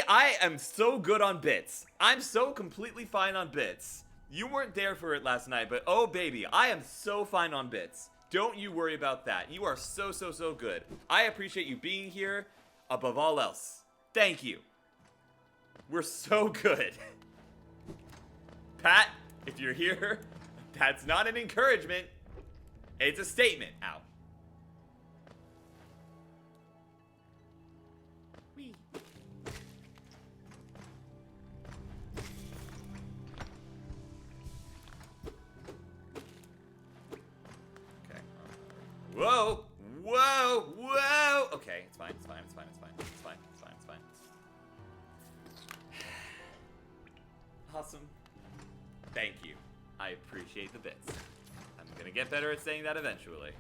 I am so good on bits. I'm so completely fine on bits. You weren't there for it last night, but oh baby, I am so fine on bits. Don't you worry about that. You are so good. I appreciate you being here above all else. Thank you. We're so good. Pat, if you're here, that's not an encouragement. It's a statement. Ow. Whoa! Whoa! Whoa! Okay, it's fine. It's fine. It's fine. It's fine. It's fine. It's fine. It's fine. Awesome. Thank you. I appreciate the bits. I'm gonna get better at saying that eventually.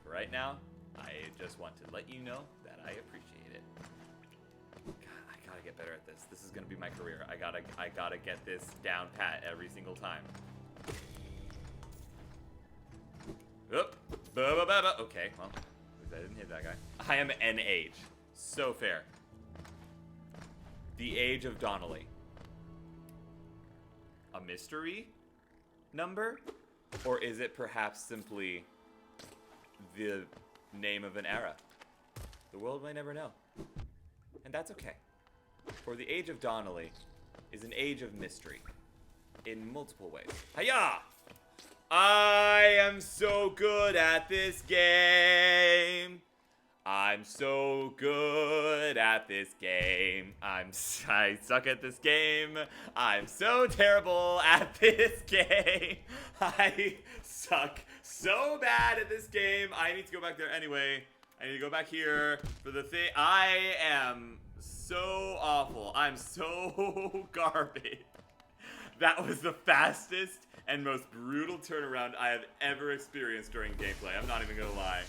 For right now, I just want to let you know that I appreciate it. God, I gotta get better at this. This is gonna be my career. I gotta get this down pat every single time. Oop. Okay, well, at least I didn't hit that guy. I am an age. So fair. The age of Donnelly. A mystery number? Or is it perhaps simply the name of an era? The world may never know. And that's okay. For the age of Donnelly is an age of mystery. In multiple ways. Hiya! I am so good at this game. I'm so good at this game. I suck at this game. I'm so terrible at this game. I suck so bad at this game. I need to go back there anyway. I need to go back here for the thing. I am so awful. I'm so garbage. That was the fastest and most brutal turnaround I have ever experienced during gameplay. I'm not even gonna lie.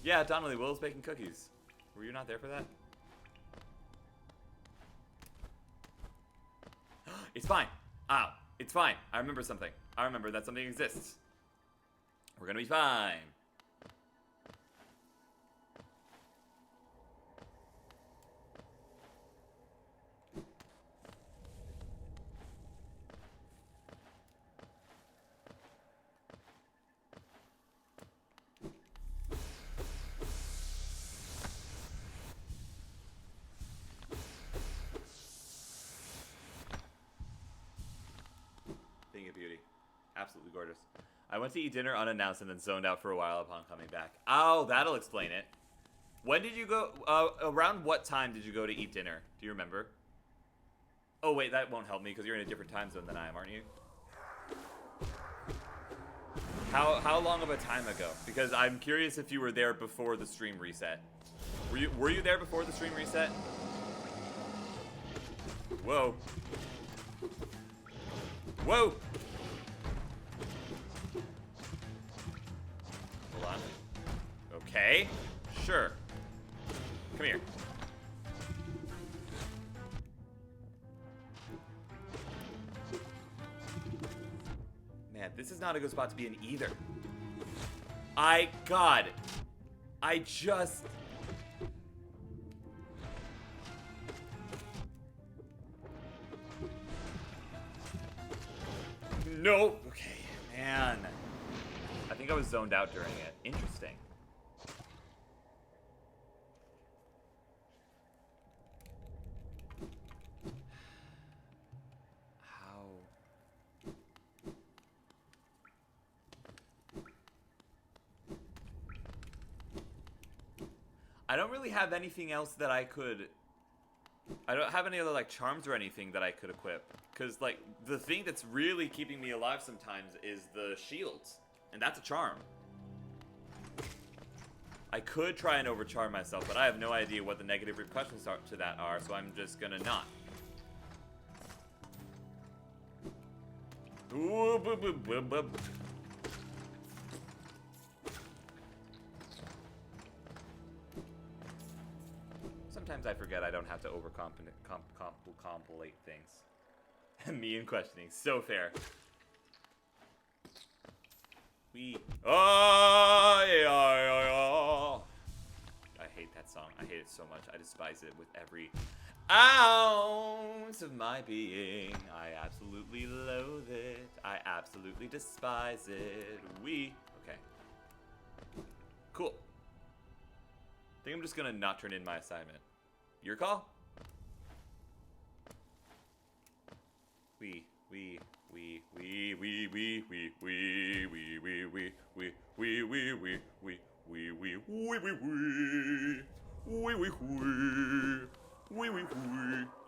Yeah, Donnelly, Will's baking cookies. Were you not there for that? It's fine. Ow. It's fine. I remember something. I remember that something exists. We're gonna be fine. Absolutely gorgeous. I went to eat dinner unannounced and then zoned out for a while upon coming back. Oh, that'll explain it. When did you go? Around what time did you go to eat dinner? Do you remember? Oh, wait, that won't help me because you're in a different time zone than I am, aren't you? How long of a time ago? Because I'm curious if you were there before the stream reset. Were you there before the stream reset? Whoa. Whoa! Hold on. Okay. Sure. Come here. Man, this is not a good spot to be in either. God. I just... No. Okay, man. I think I was zoned out during it. Interesting. How? I don't really have anything else that I could... I don't have any other, like, charms or anything that I could equip. Because, like, the thing that's really keeping me alive sometimes is the shields. And that's a charm. I could try and overcharm myself, but I have no idea what the negative repercussions to that are, so I'm just gonna not. Ooh, boop, boop, boop, boop. Sometimes I forget I don't have to overcomplicate things. Me and questioning. So fair. I hate that song. I hate it so much. I despise it with every ounce of my being. I absolutely loathe it. I absolutely despise it. Okay. Cool. I think I'm just gonna not turn in my assignment. Your call? I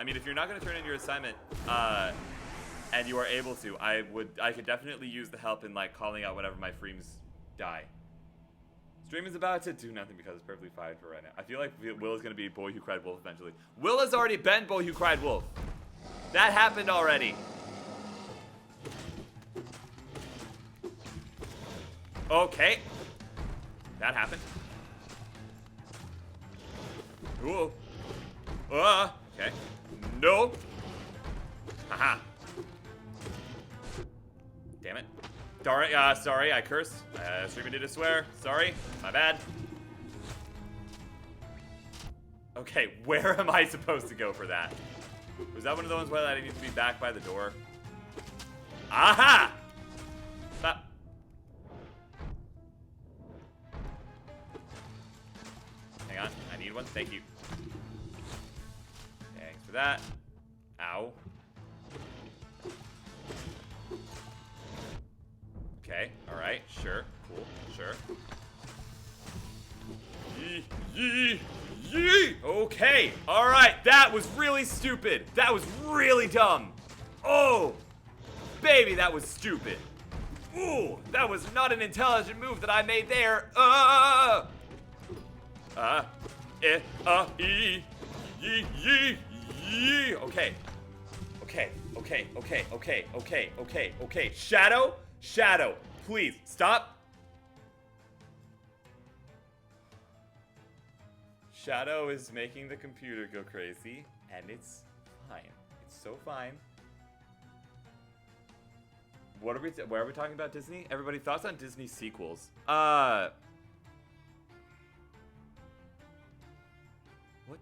mean, if you're not gonna turn in your assignment, and you are able to, I could definitely use the help in, like, calling out whatever my Die. Stream is about to do nothing because it's perfectly fine for right now. I feel like Will is going to be Boy Who Cried Wolf eventually. Will has already been Boy Who Cried Wolf. That happened already. Okay. That happened. Ooh. Okay. No. Haha. Damn it. Sorry, I cursed. Streaming did a swear. Sorry. My bad. Okay, where am I supposed to go for that? Was that one of the ones where I need to be back by the door? Aha! Stop. Hang on, I need one. Thank you. Thanks for that. Ow. Okay, alright, sure, cool, sure. Yee, yee, yee! Okay, alright, that was really stupid. That was really dumb. Oh, baby, that was stupid. Ooh, that was not an intelligent move that I made there. Yee. Okay. Okay. Shadow, please, stop. Shadow is making the computer go crazy, and it's fine. It's so fine. Where are we talking about Disney? Everybody, thoughts on Disney sequels? What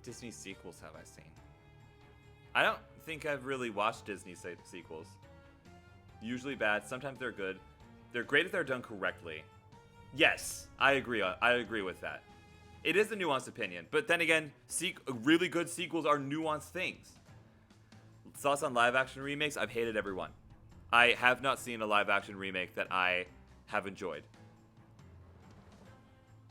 Disney sequels have I seen? I don't think I've really watched Disney sequels. Usually bad. Sometimes they're good. They're great if they're done correctly. Yes, I agree. I agree with that. It is a nuanced opinion, but then again, really good sequels are nuanced things. Thoughts on live-action remakes? I've hated every one. I have not seen a live-action remake that I have enjoyed.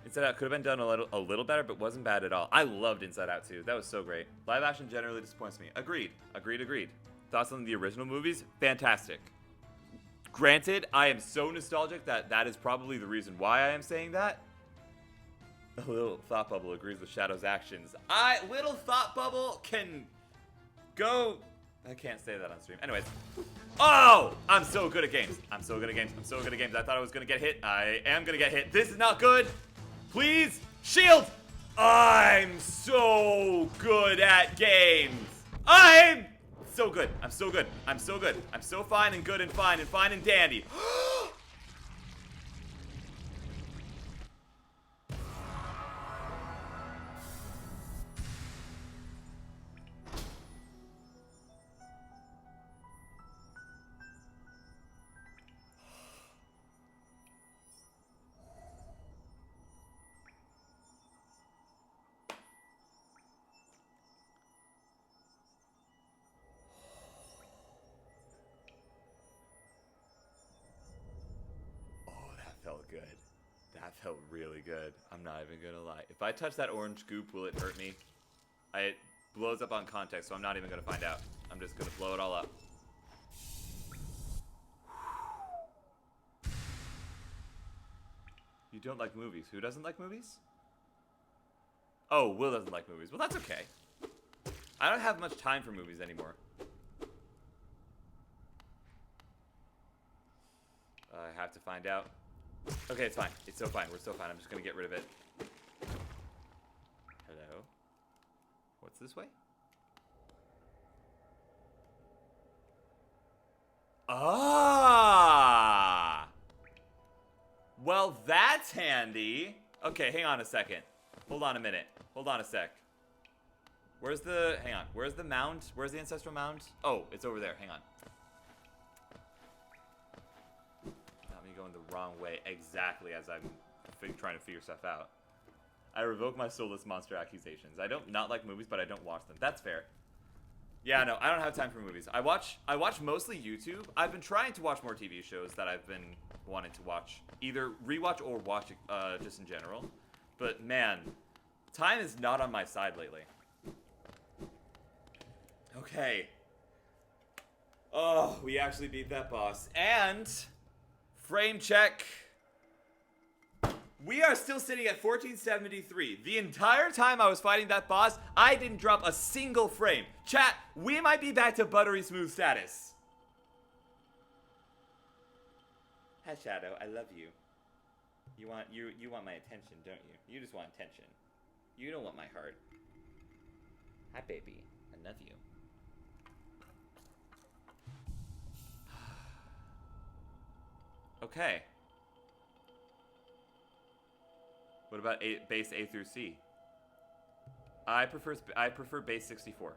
Inside Out could have been done a little better, but wasn't bad at all. I loved Inside Out 2. That was so great. Live action generally disappoints me. Agreed. Thoughts on the original movies? Fantastic. Granted, I am so nostalgic that is probably the reason why I am saying that. A little Thought Bubble agrees with Shadow's actions. Little Thought Bubble can go... I can't say that on stream. Anyways. Oh! I'm so good at games. I thought I was going to get hit. I am going to get hit. This is not good. Please, shield! I'm so good at games. I'm so good. I'm so fine and good and fine and dandy. Good. That felt really good. I'm not even gonna lie. If I touch that orange goop, will it hurt me? It blows up on context, so I'm not even gonna find out. I'm just gonna blow it all up. You don't like movies. Who doesn't like movies? Oh, Will doesn't like movies. Well, that's okay. I don't have much time for movies anymore. I have to find out. Okay, it's fine. It's so fine. We're so fine. I'm just gonna get rid of it. Hello? What's this way? Ah! Well, that's handy. Okay, hang on a second. Hold on a minute. Hold on a sec. Where's the... Hang on. Where's the mound? Where's the ancestral mound? Oh, it's over there. Hang on. Going the wrong way exactly as I'm trying to figure stuff out. I revoke my soulless monster accusations. I don't not like movies, but I don't watch them. That's fair. Yeah, no, I don't have time for movies. I watch mostly YouTube. I've been trying to watch more TV shows that I've been wanting to watch. Either rewatch or watch just in general. But man, time is not on my side lately. Okay. Oh, we actually beat that boss. And... Frame check. We are still sitting at 1473. The entire time I was fighting that boss, I didn't drop a single frame. Chat, we might be back to buttery smooth status. Hi, Shadow. I love you. You want my attention, don't you? You just want attention. You don't want my heart. Hi, baby. I love you. Okay. What about base A through C? I prefer base 64.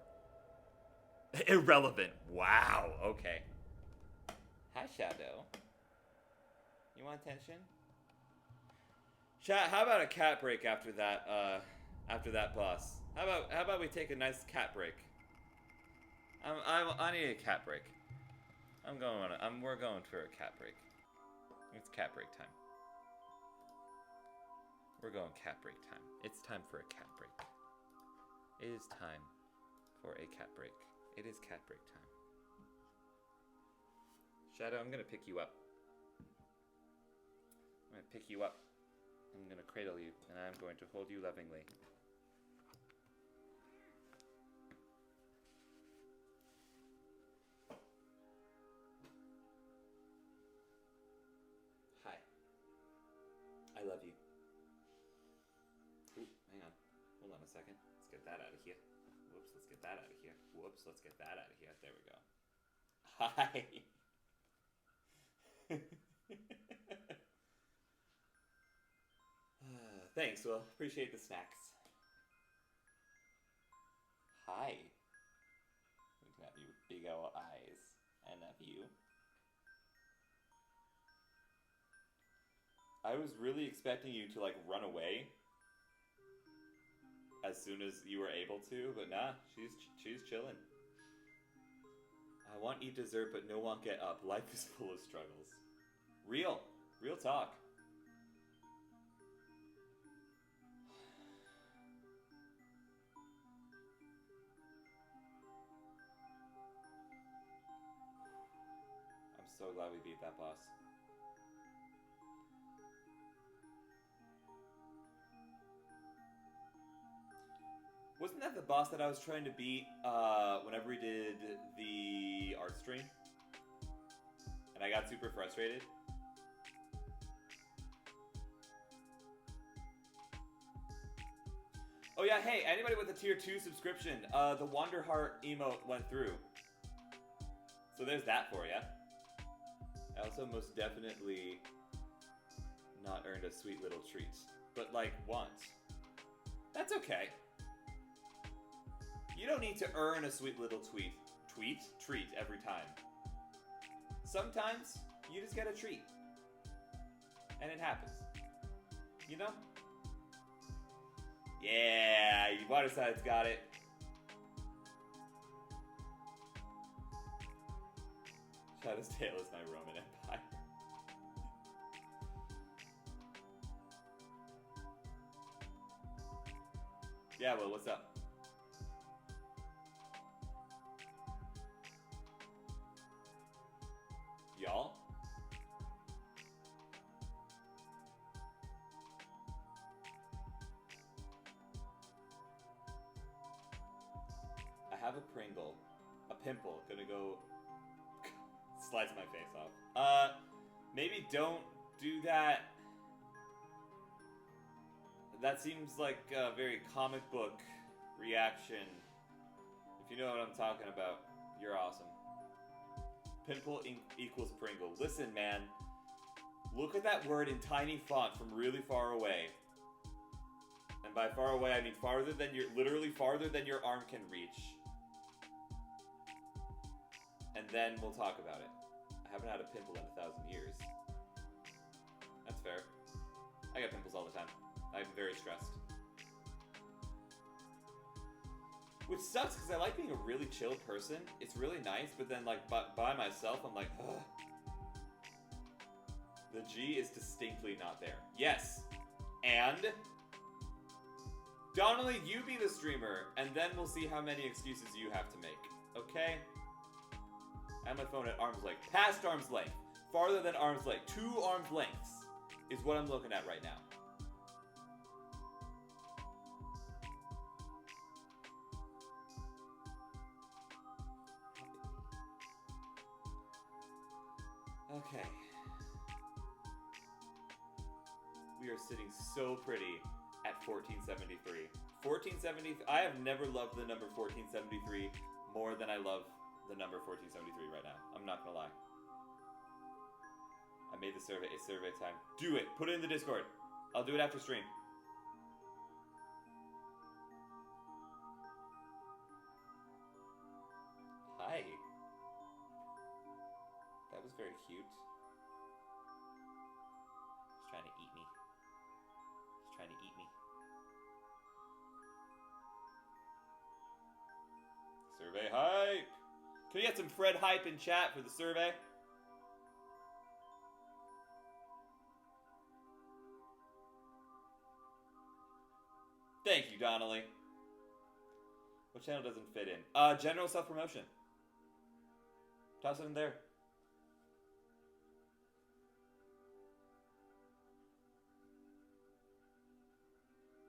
Irrelevant. Wow. Okay. Hi, Shadow. You want attention? Chat, how about a cat break after that boss? How about we take a nice cat break? I need a cat break. We're going for a cat break. It's cat break time. We're going cat break time. It's time for a cat break. It is time for a cat break. It is cat break time. Shadow, I'm gonna pick you up. I'm gonna pick you up. I'm gonna cradle you, and I'm going to hold you lovingly. Hi. I love you. Ooh, hang on. Hold on a second. Let's get that out of here. Whoops, let's get that out of here. Whoops, let's get that out of here. There we go. Hi. Thanks, Will. Appreciate the snacks. Hi. Looking at you with big old eyes. I love you. I was really expecting you to, like, run away as soon as you were able to, but nah, she's chilling. I want to eat dessert, but no one get up. Life is full of struggles. Real talk. I'm so glad we beat that boss. Wasn't that the boss that I was trying to beat whenever we did the art stream? And I got super frustrated? Oh yeah, hey, anybody with a tier 2 subscription, the Wander Heart emote went through. So there's that for ya. I also most definitely not earned a sweet little treat. But like, once. That's okay. You don't need to earn a sweet little treat every time. Sometimes, you just get a treat. And it happens. You know? Yeah, Waterside's got it. Shadow's Tale is my Roman Empire. Yeah, well, what's up? Y'all? I have a Pringle. A pimple. Gonna go slice my face off. Maybe don't do that. That seems like a very comic book reaction. If you know what I'm talking about, you're awesome. Pimple equals Pringle. Listen, man. Look at that word in tiny font from really far away. And by far away, I mean farther than literally farther than your arm can reach. And then we'll talk about it. I haven't had a pimple in 1,000 years. That's fair. I get pimples all the time. I'm very stressed. Which sucks, because I like being a really chill person. It's really nice, but then, like, by myself, I'm like, ugh. The G is distinctly not there. Yes. And Donnelly, you be the streamer, and then we'll see how many excuses you have to make. Okay? I have my phone at arm's length. Past arm's length. Farther than arm's length. 2 arm's lengths is what I'm looking at right now. We are sitting so pretty at 1473. 1473. I have never loved the number 1473 more than I love the number 1473 right now. I'm not gonna lie. I made the survey. It's survey time. Do it. Put it in the Discord. I'll do it after stream. Hi. That was very cute. He's trying to eat me. He's trying to eat me. Survey hype! Can we get some Fred hype in chat for the survey? Thank you, Donnelly. What channel doesn't fit in? General self-promotion. Toss it in there.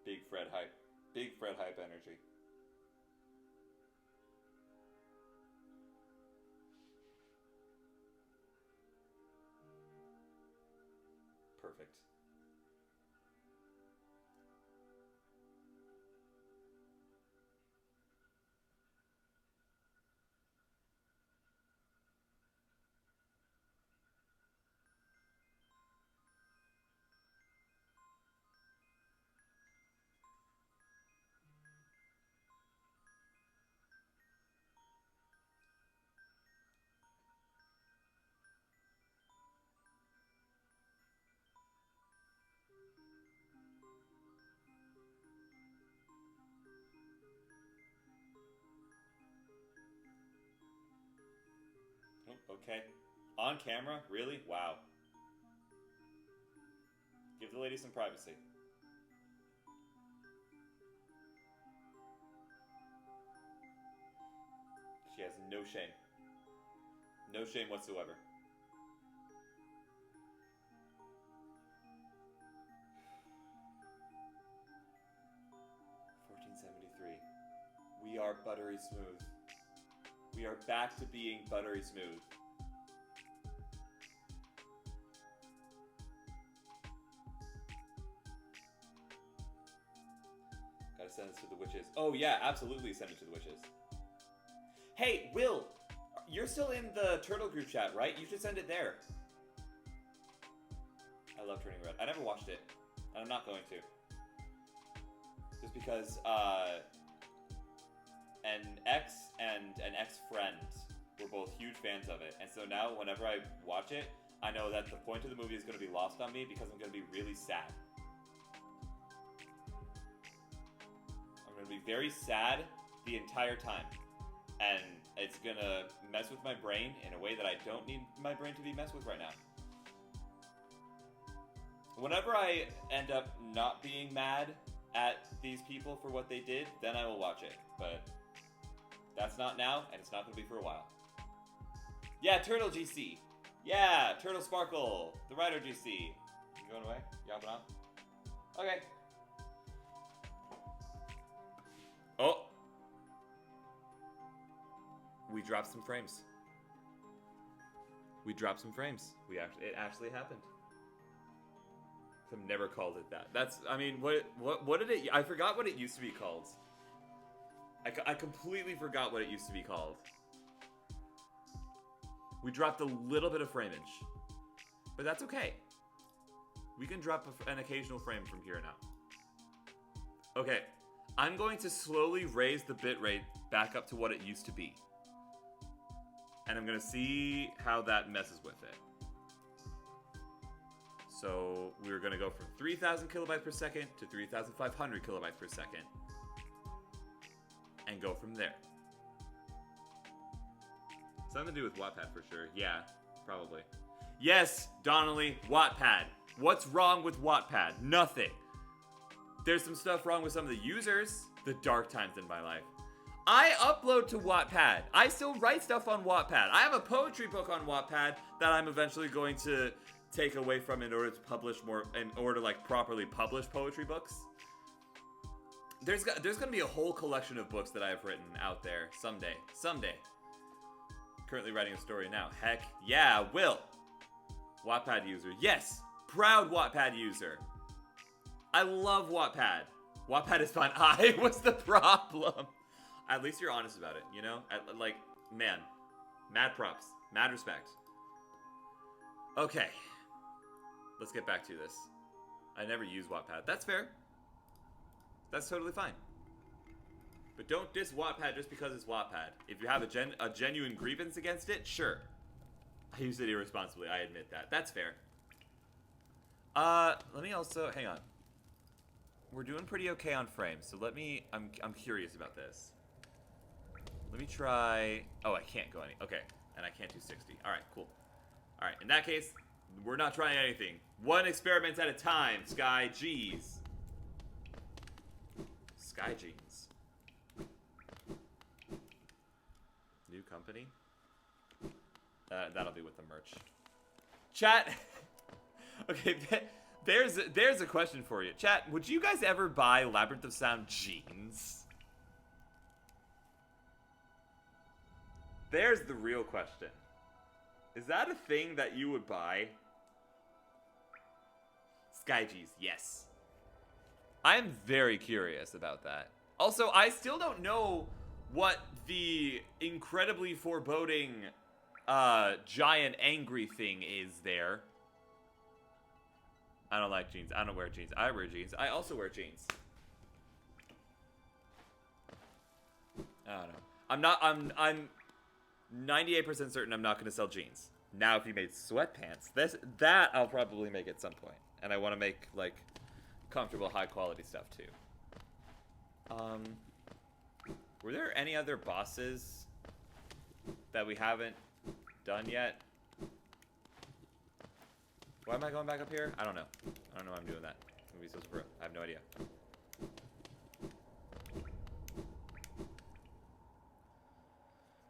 Big Fred hype. Big Fred hype energy. Perfect. Oh, okay. On camera? Really? Wow. Give the lady some privacy. She has no shame. No shame whatsoever. We are buttery smooth. We are back to being buttery smooth. Gotta send this to the witches. Oh yeah, absolutely send it to the witches. Hey, Will! You're still in the Turtle group chat, right? You should send it there. I love Turning Red. I never watched it. And I'm not going to. Just because, an ex and an ex-friend were both huge fans of it. And so now, whenever I watch it, I know that the point of the movie is going to be lost on me because I'm going to be really sad. I'm going to be very sad the entire time. And it's going to mess with my brain in a way that I don't need my brain to be messed with right now. Whenever I end up not being mad at these people for what they did, then I will watch it. But that's not now, and it's not going to be for a while. Yeah, Turtle GC. Yeah, Turtle Sparkle. The Rider GC. You going away? You hopping on? Okay. Oh. We dropped some frames. We dropped some frames. It actually happened. I've never called it that. That's, I mean, what did it, I forgot what it used to be called. I completely forgot what it used to be called. We dropped a little bit of frameage. But that's okay. We can drop an occasional frame from here on out. Okay. I'm going to slowly raise the bitrate back up to what it used to be. And I'm going to see how that messes with it. So we're going to go from 3,000 kilobytes per second to 3,500 kilobytes per second. And go from there. Something to do with Wattpad for sure. Yeah, probably. Yes, Donnelly, Wattpad. What's wrong with Wattpad? Nothing. There's some stuff wrong with some of the users. The dark times in my life. I upload to Wattpad. I still write stuff on Wattpad. I have a poetry book on Wattpad that I'm eventually going to take away from in order to publish more, in order to like properly publish poetry books. There's gonna be a whole collection of books that I've written out there someday. Someday. Currently writing a story now. Heck yeah, Will. Wattpad user. Yes, proud Wattpad user. I love Wattpad. Wattpad is fun. I was the problem. At least you're honest about it, you know? Like, man. Mad props. Mad respect. Okay. Let's get back to this. I never use Wattpad. That's fair. That's totally fine. But don't diss Wattpad just because it's Wattpad. If you have a genuine grievance against it, sure. I used it irresponsibly, I admit that. That's fair. Let me also, hang on. We're doing pretty okay on frames, so I'm curious about this. Let me try, oh, I can't go any, okay. And I can't do 60. All right, cool. All right, in that case, we're not trying anything. One experiment at a time, Sky G's. Sky Jeans. New company? That'll be with the merch. Chat. Okay, there's a question for you. Chat, would you guys ever buy Labyrinth of Sound jeans? There's the real question. Is that a thing that you would buy? Sky G's, yes. I am very curious about that. Also, I still don't know what the incredibly foreboding giant angry thing is there. I don't like jeans. I don't wear jeans. I wear jeans. I also wear jeans. I don't know. I'm 98% certain I'm not going to sell jeans. Now, if you made sweatpants, that I'll probably make at some point. And I want to make, like, comfortable, high-quality stuff, too. Were there any other bosses that we haven't done yet? Why am I going back up here? I don't know. I don't know why I'm doing that. I'm gonna be so surprised. I have no idea.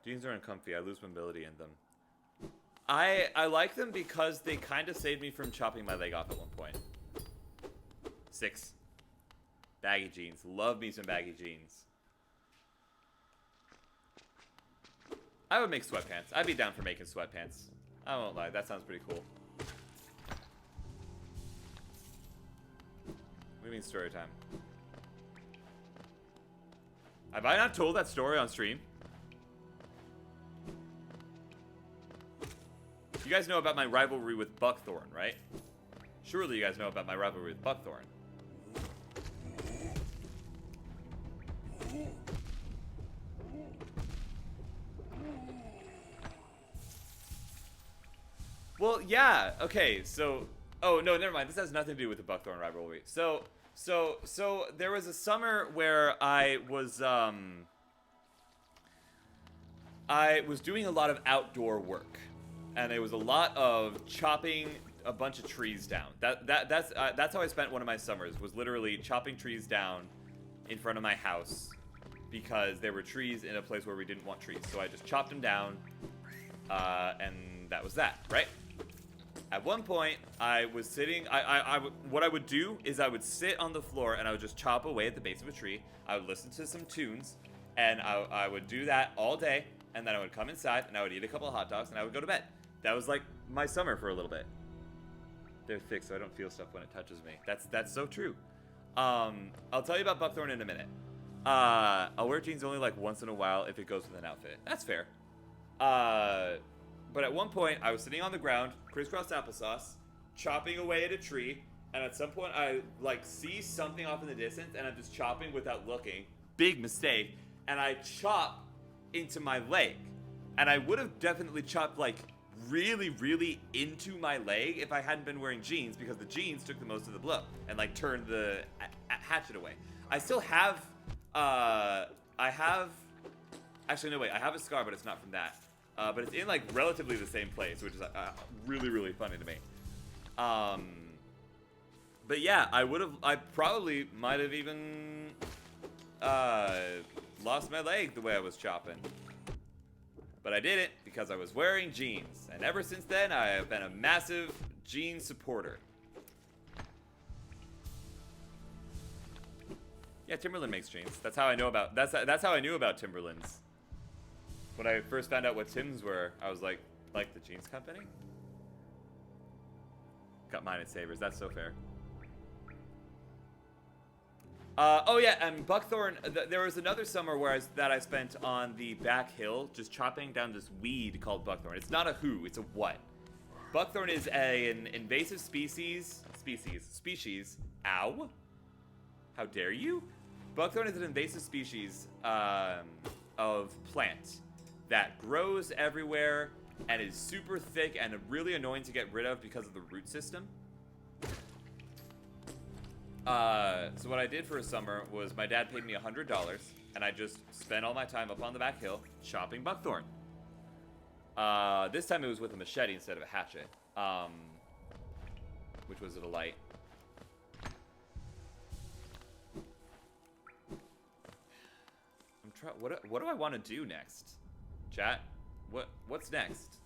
Jeans are uncomfy. I lose mobility in them. I like them because they kind of saved me from chopping my leg off at one point. 6. Baggy jeans. Love me some baggy jeans. I would make sweatpants. I'd be down for making sweatpants. I won't lie. That sounds pretty cool. What do you mean story time? Have I not told that story on stream? You guys know about my rivalry with Buckthorn, right? Surely you guys know about my rivalry with Buckthorn. Well, yeah, okay, so... Oh, no, never mind. This has nothing to do with the Buckthorn rivalry. So there was a summer where I was doing a lot of outdoor work. And it was a lot of chopping a bunch of trees down. That's how I spent one of my summers, was literally chopping trees down in front of my house because there were trees in a place where we didn't want trees. So I just chopped them down, and that was that, right? At one point, I was sitting, what I would do is I would sit on the floor and I would just chop away at the base of a tree. I would listen to some tunes, and I would do that all day, and then I would come inside and I would eat a couple of hot dogs and I would go to bed. That was like my summer for a little bit. They're thick, so I don't feel stuff when it touches me. That's so true. I'll tell you about Buckthorn in a minute. I'll wear jeans only like once in a while if it goes with an outfit. That's fair. But at one point, I was sitting on the ground, crisscross applesauce, chopping away at a tree, and at some point I like see something off in the distance, and I'm just chopping without looking. Big mistake. And I chop into my leg. And I would have definitely chopped like really, really into my leg if I hadn't been wearing jeans, because the jeans took the most of the blow and like turned the hatchet away. I still have, actually no wait, I have a scar, but it's not from that. But it's in like relatively the same place, which is really, really funny to me. But yeah, I probably might have even lost my leg the way I was chopping. But I didn't because I was wearing jeans. And ever since then, I have been a massive jean supporter. Yeah, Timberland makes jeans. That's how I know about, that's how I knew about Timberlands. When I first found out what Tims were, I was like the jeans company? Got mine at Savers, that's so fair. Oh yeah, and Buckthorn. There was another summer where that I spent on the back hill, just chopping down this weed called buckthorn. It's not a who, it's a what. Buckthorn is an invasive species. Ow! How dare you? Buckthorn is an invasive species of plant that grows everywhere and is super thick and really annoying to get rid of because of the root system. So what I did for a summer was my dad paid me $100 and I just spent all my time up on the back hill chopping buckthorn. This time it was with a machete instead of a hatchet, which was a delight. What do I want to do next? Chat? What's next?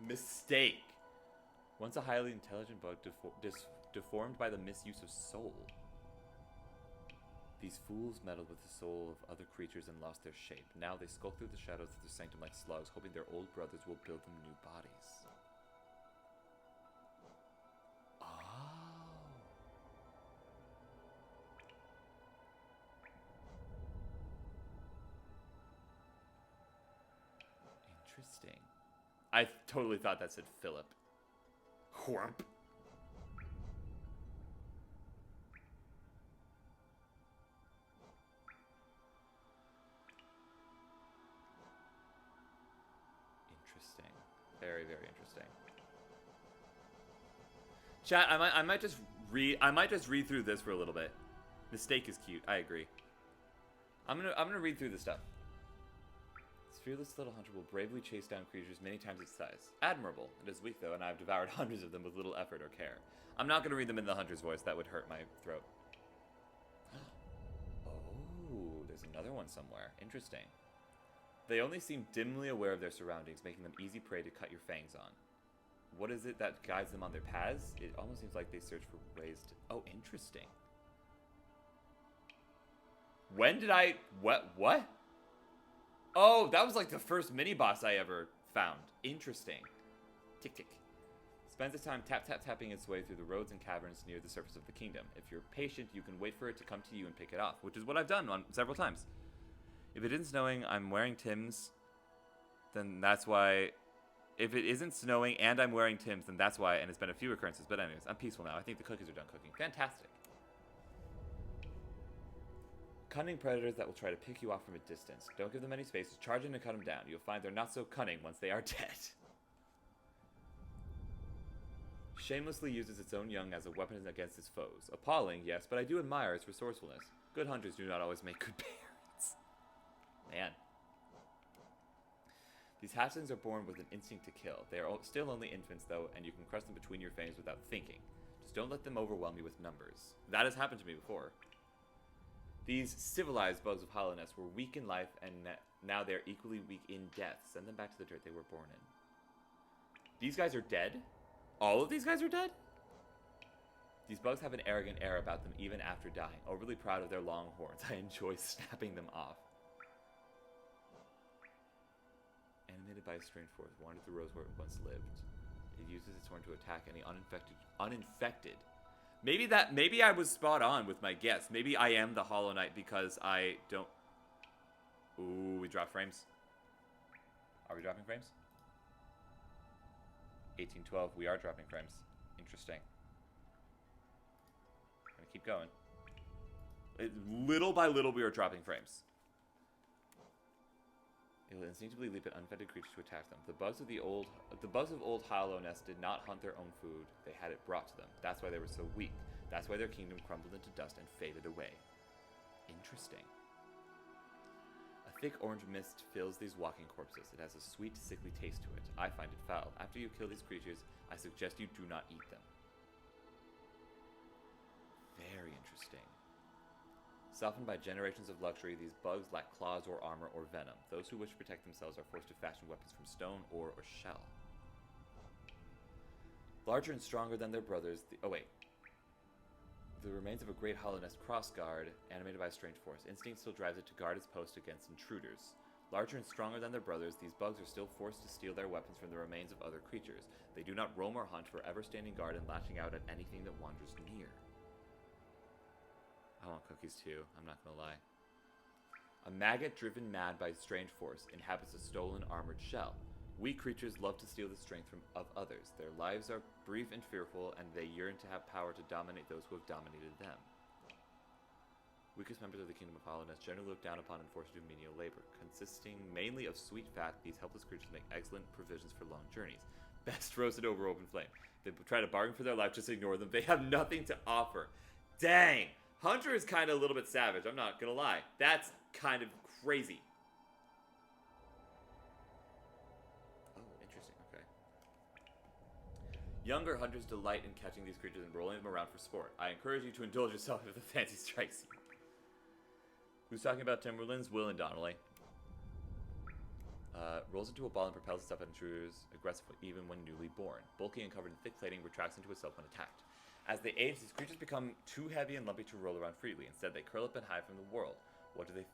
Mistake. Once a highly intelligent bug deformed by the misuse of soul. These fools meddled with the soul of other creatures and lost their shape. Now they skulk through the shadows of the sanctum like slugs, hoping their old brothers will build them new bodies. Interesting. I totally thought that said Philip. Whomp. Interesting. Very, very interesting. Chat, I might just read through this for a little bit. Mistake is cute. I agree. I'm gonna read through this stuff. This fearless little hunter will bravely chase down creatures many times its size. Admirable. It is weak though, and I have devoured hundreds of them with little effort or care. I'm not gonna read them in the hunter's voice. That would hurt my throat. Oh, there's another one somewhere. Interesting. They only seem dimly aware of their surroundings, making them easy prey to cut your fangs on. What is it that guides them on their paths? It almost seems like they search for ways to... Oh, interesting. When did I... What? Oh, that was like the first mini-boss I ever found. Interesting. Tick, tick. Spends its time tapping its way through the roads and caverns near the surface of the kingdom. If you're patient, you can wait for it to come to you and pick it off, which is what I've done on several times. If it isn't snowing, I'm wearing Tim's, then that's why... If it isn't snowing and I'm wearing Tim's, then that's why, and it's been a few occurrences. But anyways, I'm peaceful now. I think the cookies are done cooking. Fantastic. Cunning predators that will try to pick you off from a distance. Don't give them any space. Just charge in and cut them down. You'll find they're not so cunning once they are dead. Shamelessly uses its own young as a weapon against its foes. Appalling, yes, but I do admire its resourcefulness. Good hunters do not always make good parents. Man. These hatchlings are born with an instinct to kill. They are still only infants, though, and you can crush them between your fangs without thinking. Just don't let them overwhelm you with numbers. That has happened to me before. These civilized bugs of Hollowness were weak in life, and now they're equally weak in death. Send them back to the dirt they were born in. These guys are dead? All of these guys are dead? These bugs have an arrogant air about them even after dying. Overly proud of their long horns. I enjoy snapping them off. Animated by a strange force, wandered through Rose where it once lived. It uses its horn to attack any uninfected. Maybe I was spot on with my guess. Maybe I am the Hollow Knight because I don't... Ooh, we dropped frames. Are we dropping frames? 1812, we are dropping frames. Interesting. I'm gonna keep going. Little by little, we are dropping frames. It will instinctively leap at unfettered creatures to attack them. The bugs of old Hollowness did not hunt their own food. They had it brought to them. That's why they were so weak. That's why their kingdom crumbled into dust and faded away. Interesting. A thick orange mist fills these walking corpses. It has a sweet, sickly taste to it. I find it foul. After you kill these creatures, I suggest you do not eat them. Very interesting. Softened by generations of luxury, these bugs lack claws or armor or venom. Those who wish to protect themselves are forced to fashion weapons from stone, ore, or shell. Larger and stronger than their brothers, the remains of a great Hollowness cross guard, animated by a strange force. Instinct still drives it to guard its post against intruders. Larger and stronger than their brothers, these bugs are still forced to steal their weapons from the remains of other creatures. They do not roam or hunt, forever standing guard and lashing out at anything that wanders near. I want cookies too, I'm not gonna lie. A maggot driven mad by a strange force inhabits a stolen armored shell. Weak creatures love to steal the strength of others. Their lives are brief and fearful, and they yearn to have power to dominate those who have dominated them. Weakest members of the kingdom of Hollowness generally look down upon and forced to do menial labor. Consisting mainly of sweet fat, these helpless creatures make excellent provisions for long journeys. Best roasted over open flame. They try to bargain for their life, just ignore them. They have nothing to offer. Dang! Hunter is kind of a little bit savage, I'm not gonna lie. That's kind of crazy. Oh, interesting, okay. Younger hunters delight in catching these creatures and rolling them around for sport. I encourage you to indulge yourself if the fancy strikes you. Who's talking about Timberlands? Will and Donnelly. Rolls into a ball and propels itself at intruders aggressively, even when newly born. Bulky and covered in thick plating, retracts into itself when attacked. As they age, these creatures become too heavy and lumpy to roll around freely. Instead, they curl up and hide from the world. What do they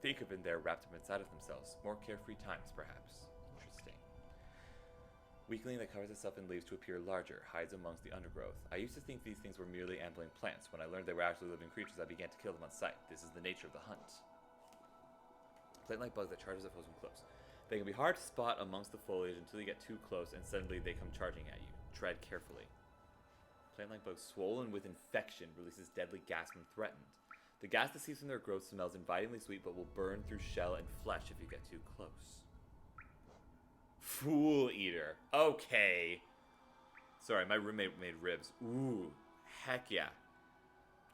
think of in there, wrapped up inside of themselves? More carefree times, perhaps. Interesting. Weakling that covers itself in leaves to appear larger, hides amongst the undergrowth. I used to think these things were merely ambling plants. When I learned they were actually living creatures, I began to kill them on sight. This is the nature of the hunt. Plant-like bug that charges at foes from close. They can be hard to spot amongst the foliage until you get too close and suddenly they come charging at you. Tread carefully. Plant-like bug swollen with infection releases deadly gas when threatened. The gas that seeps from their growth smells invitingly sweet but will burn through shell and flesh if you get too close. Fool Eater. Okay. Sorry, my roommate made ribs. Ooh, heck yeah.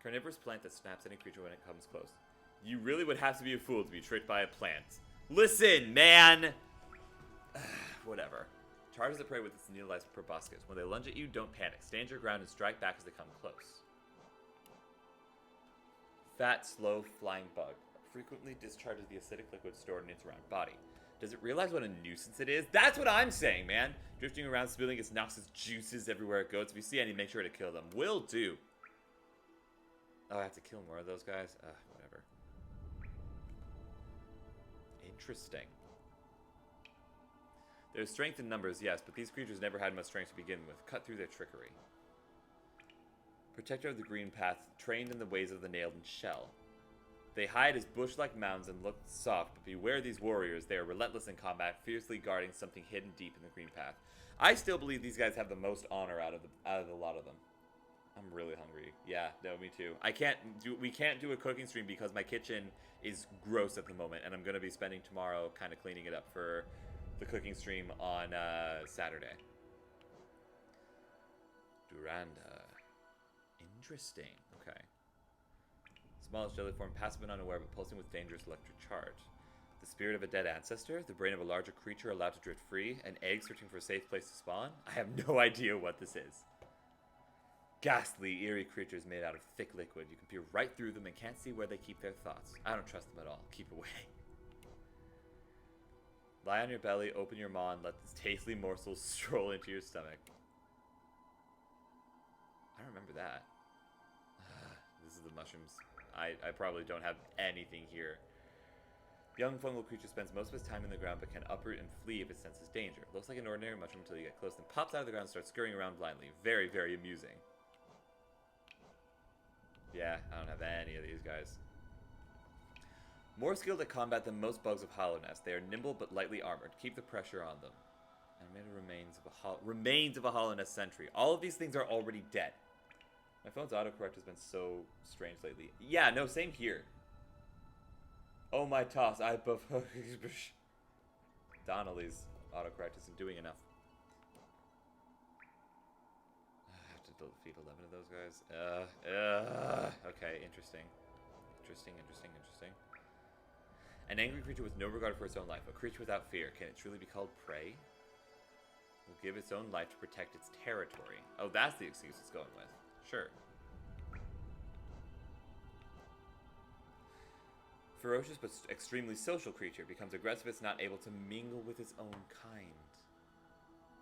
Carnivorous plant that snaps any creature when it comes close. You really would have to be a fool to be tricked by a plant. Listen, man! Whatever. Charges the prey with its needle-like proboscis. When they lunge at you, don't panic. Stand your ground and strike back as they come close. Fat, slow, flying bug. Frequently discharges the acidic liquid stored in its round body. Does it realize what a nuisance it is? That's what I'm saying, man! Drifting around, spilling its noxious juices everywhere it goes. If you see any, make sure to kill them. Will do. Oh, I have to kill more of those guys? Whatever. Interesting. There's strength in numbers, yes, but these creatures never had much strength to begin with. Cut through their trickery. Protector of the green path, trained in the ways of the nailed and shell. They hide as bush-like mounds and look soft, but beware these warriors. They are relentless in combat, fiercely guarding something hidden deep in the green path. I still believe these guys have the most honor out of a lot of them. I'm really hungry. Yeah, no, me too. We can't do a cooking stream because my kitchen is gross at the moment, and I'm going to be spending tomorrow kind of cleaning it up for the cooking stream on Saturday. Duranda. Interesting. Okay. Smallest jelly form, passive and unaware, but pulsing with dangerous electric charge. The spirit of a dead ancestor, the brain of a larger creature allowed to drift free, an egg searching for a safe place to spawn. I have no idea what this is. Ghastly, eerie creatures made out of thick liquid. You can peer right through them and can't see where they keep their thoughts. I don't trust them at all. Keep away. Lie on your belly, open your maw, and let this tasty morsel stroll into your stomach. I remember that. This is the mushrooms. I probably don't have anything here. Young fungal creature spends most of its time in the ground but can uproot and flee if it senses danger. Looks like an ordinary mushroom until you get close, then pops out of the ground and starts scurrying around blindly. Very, very amusing. Yeah, I don't have any of these guys. More skilled at combat than most bugs of Hollowness. They are nimble but lightly armored. Keep the pressure on them. Animated remains of a Hollowness sentry. All of these things are already dead. My phone's autocorrect has been so strange lately. Yeah, no, same here. Oh my toss, Donnelly's autocorrect isn't doing enough. I have to defeat 11 of those guys. Okay, interesting. Interesting. An angry creature with no regard for its own life. A creature without fear. Can it truly be called prey? Will give its own life to protect its territory. Oh, that's the excuse it's going with. Sure. Ferocious but extremely social creature. Becomes aggressive if it's not able to mingle with its own kind.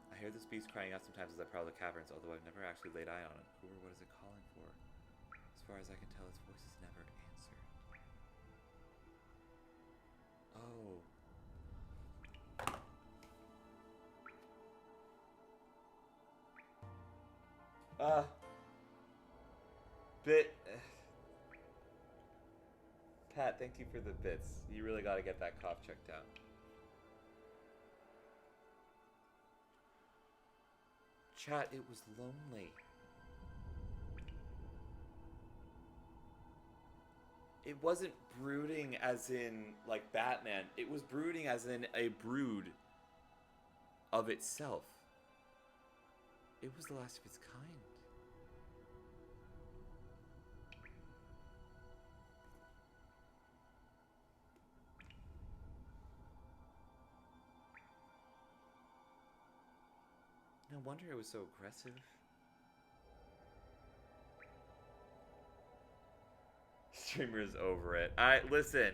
I hear this beast crying out sometimes as I prowl the caverns, although I've never actually laid eye on it. Who or what is it calling for? As far as I can tell, its voice is never answered. Oh. Bit. Pat, thank you for the bits. You really got to get that cough checked out. Chat, it was lonely. It wasn't brooding as in, like, Batman. It was brooding as in a brood of itself. It was the last of its kind. No wonder it was so aggressive. Streamer's over it. Alright, listen.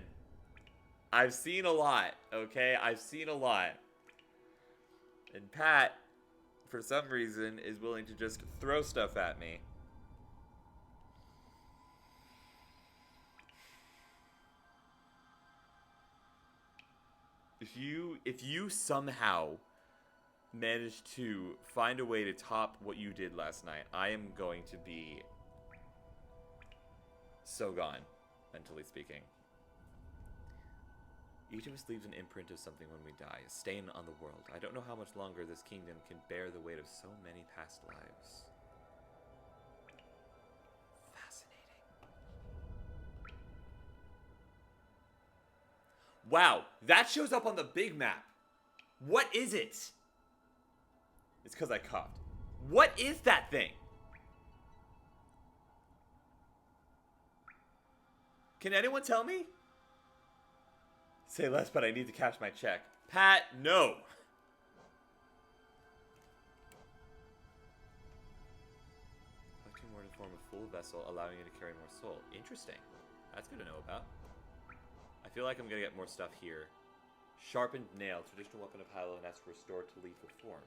I've seen a lot, okay? I've seen a lot. And Pat, for some reason, is willing to just throw stuff at me. If you somehow manage to find a way to top what you did last night, I am going to be so gone, mentally speaking. Each of us leaves an imprint of something when we die, a stain on the world. I don't know how much longer this kingdom can bear the weight of so many past lives. Fascinating. Wow, that shows up on the big map. What is it? It's because I coughed. What is that thing? Can anyone tell me? Say less, but I need to cash my check. Pat, no. Collecting more to form a full vessel, allowing you to carry more soul. Interesting. That's good to know about. I feel like I'm gonna get more stuff here. Sharpened nail, traditional weapon of Hilo and S restored to lethal form.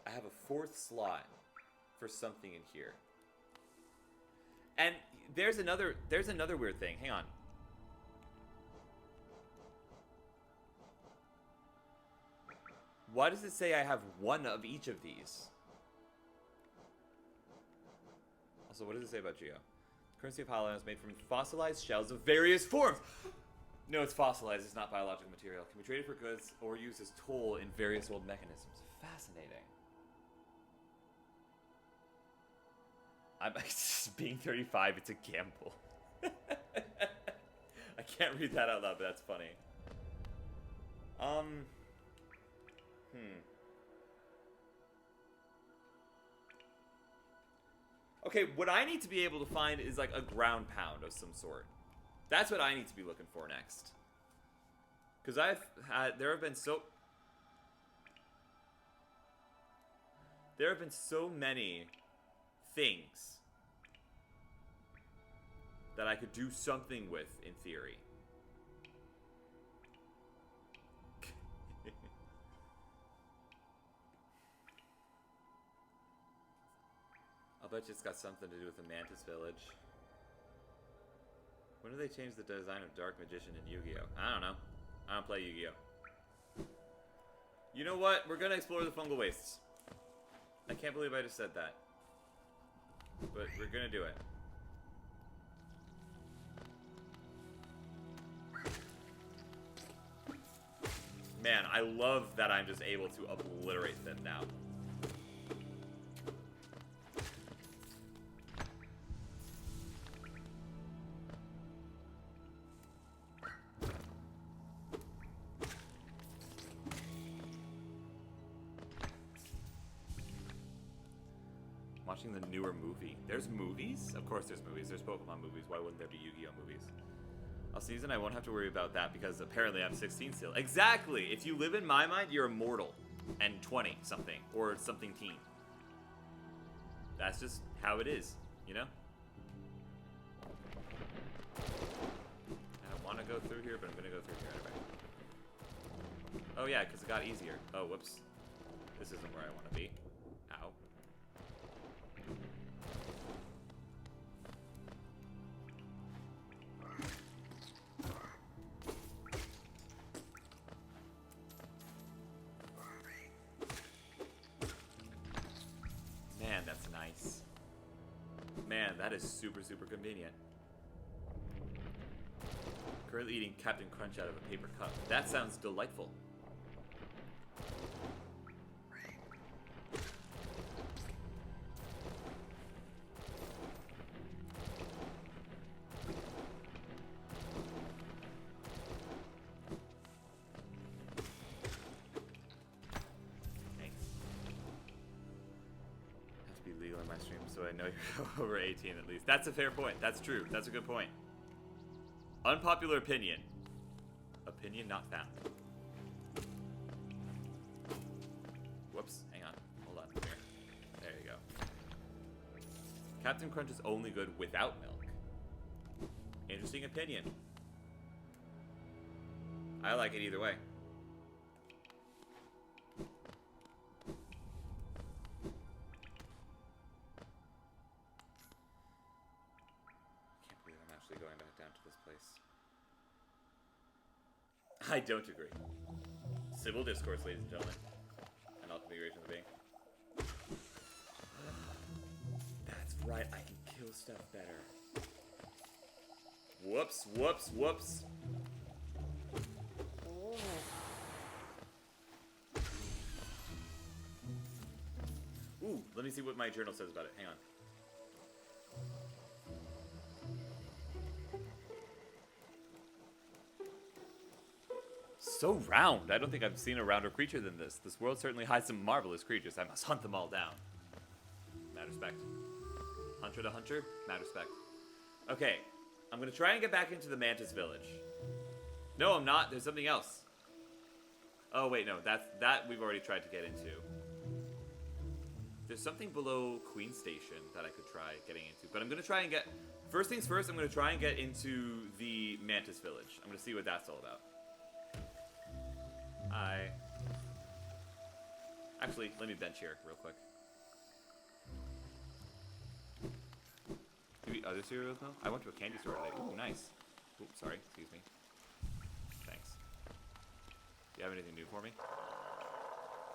I have a fourth slot for something in here. And there's another weird thing. Hang on. Why does it say I have one of each of these? Also, what does it say about Geo? Currency of Highland is made from fossilized shells of various forms. No, it's fossilized. It's not biological material. Can be traded for goods or used as toll in various old mechanisms. Fascinating. I'm being 35. It's a gamble. I can't read that out loud, but that's funny. Okay, what I need to be able to find is like a ground pound of some sort. That's what I need to be looking for next. Because there have been so many things that I could do something with in theory. I'll bet you it's got something to do with the Mantis Village. When do they change the design of Dark Magician in Yu-Gi-Oh? I don't know. I don't play Yu-Gi-Oh. You know what? We're gonna explore the fungal wastes. I can't believe I just said that. But we're gonna do it. Man, I love that I'm just able to obliterate them now. Watching the newer movie. There's movies? Of course there's movies. There's Pokemon movies. Why wouldn't there be Yu-Gi-Oh movies? I'll season, I won't have to worry about that because apparently I'm 16 still. Exactly! If you live in my mind, you're immortal. And 20 something. Or something teen. That's just how it is, you know? I don't want to go through here, but I'm going to go through here anyway. Oh yeah, because it got easier. Oh, whoops. This isn't where I want to be. Ow. That is super, super convenient. Currently eating Captain Crunch out of a paper cup. That sounds delightful. So I know you're over 18 at least. That's a fair point. That's true. That's a good point. Unpopular opinion. Opinion not found. Whoops. Hang on. Hold on. Here. There you go. Captain Crunch is only good without milk. Interesting opinion. I like it either way. Going back down to this place. I don't agree. Civil discourse, ladies and gentlemen. And all configurations of being. That's right, I can kill stuff better. Whoops, whoops, whoops. Ooh, let me see what my journal says about it. Hang on. So round. I don't think I've seen a rounder creature than this. This world certainly hides some marvelous creatures. I must hunt them all down. Mad respect. Hunter to hunter, mad respect. Okay, I'm gonna try and get back into the Mantis Village. No, I'm not. There's something else. Oh wait, no. That we've already tried to get into. There's something below Queen Station that I could try getting into, but I'm gonna try and get. First things first, I'm gonna try and get into the Mantis Village. I'm gonna see what that's all about. Actually, let me bench here real quick. Do we other cereals now? I went to a candy store today. Ooh, nice. Ooh, sorry. Excuse me. Thanks. Do you have anything new for me?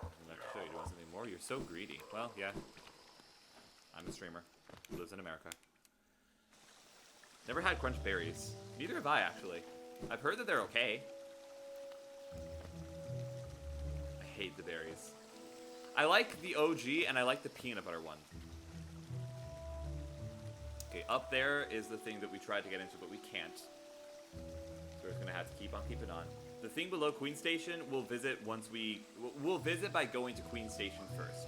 I'm not sure you want something more. You're so greedy. Well, yeah. I'm a streamer who lives in America. Never had crunch berries. Neither have I, actually. I've heard that they're okay. I hate the berries. I like the OG and I like the peanut butter one. Okay, up there is the thing that we tried to get into, but we can't. So we're just gonna have to keep on keeping on. The thing below Queen Station, we'll visit once we'll visit by going to Queen Station first.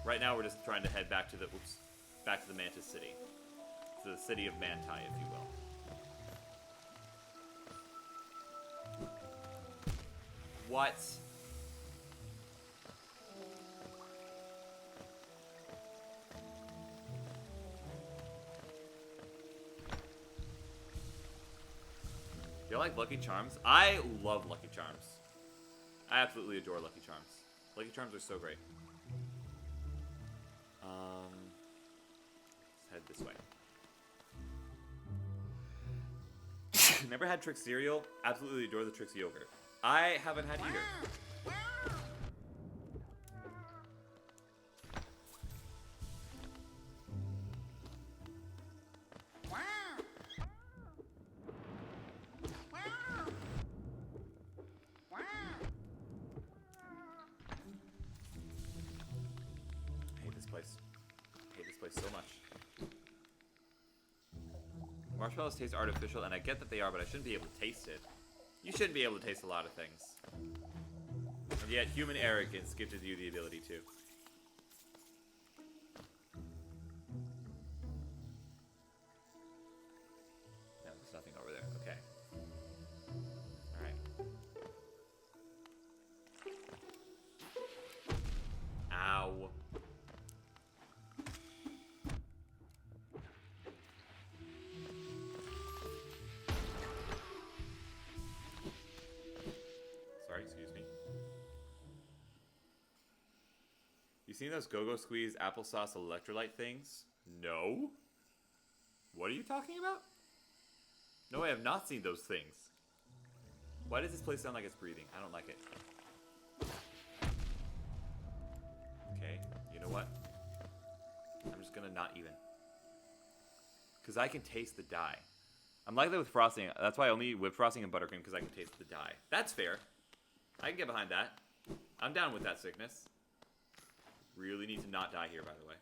Right now, we're just trying to head back to the back to the Mantis City, to the city of Manti, if you will. What? Do you like Lucky Charms? I love Lucky Charms. I absolutely adore Lucky Charms. Lucky Charms are so great. Let's head this way. Never had Trix cereal. Absolutely adore the Trix yogurt. I haven't had either. So much. Marshmallows taste artificial, and I get that they are, but I shouldn't be able to taste it. You shouldn't be able to taste a lot of things. And yet, human arrogance gives you the ability to. No, there's nothing over there. Okay. Alright. Ow. Excuse me. You seen those Go-Go Squeeze applesauce electrolyte things? No? What are you talking about? No, I have not seen those things. Why does this place sound like it's breathing? I don't like it. Okay, you know what? I'm just gonna not even. Because I can taste the dye. I'm like that with frosting. That's why I only eat whipped frosting and buttercream, because I can taste the dye. That's fair. I can get behind that. I'm down with that sickness. Really need to not die here, by the way.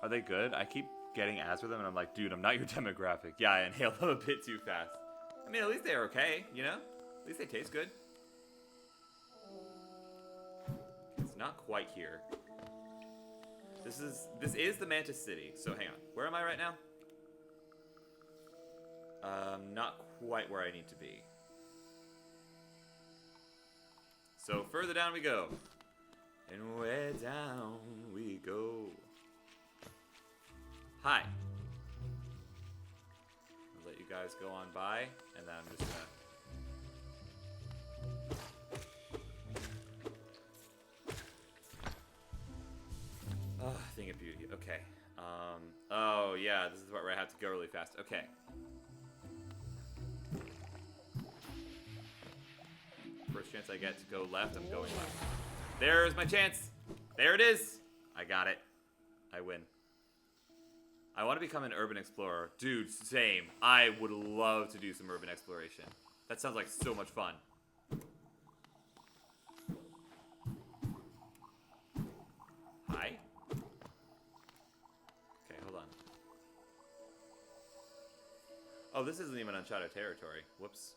Are they good? I keep getting ads for them, and I'm like, dude, I'm not your demographic. Yeah, I inhaled them a bit too fast. I mean, at least they're okay, you know? At least they taste good. It's not quite here. This is the Mantis City, so hang on. Where am I right now? Not quite where I need to be. So further down we go. And where down we go. Hi. I'll let you guys go on by, and then I'm just gonna... Oh, thing of beauty. Okay. Oh, yeah, this is the part where I have to go really fast. Okay. First chance I get to go left, I'm going left. There's my chance. There it is. I got it. I win. I want to become an urban explorer. Dude, same. I would love to do some urban exploration. That sounds like so much fun. Hi? Okay, hold on. Oh, this isn't even uncharted territory. Whoops.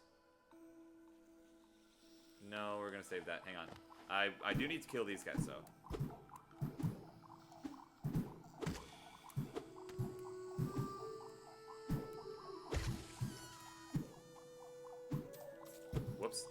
No, we're gonna save that. Hang on. I do need to kill these guys, though. Whoops.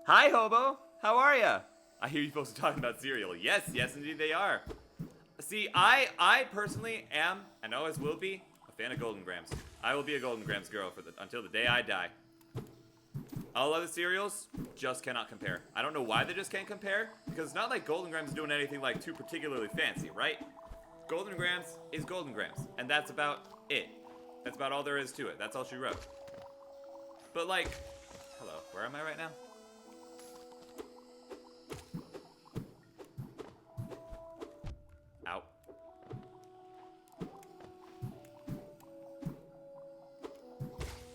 Hi, Hobo! How are ya? I hear you folks are talking about cereal. Yes, yes, indeed they are. See, I personally am, and always will be, a fan of Golden Grams. I will be a Golden Grams girl until the day I die. All other cereals just cannot compare. I don't know why they just can't compare, because it's not like Golden Grams is doing anything like too particularly fancy, right? Golden Grams is Golden Grams, and that's about it. That's about all there is to it. That's all she wrote. But like, hello, where am I right now? Out.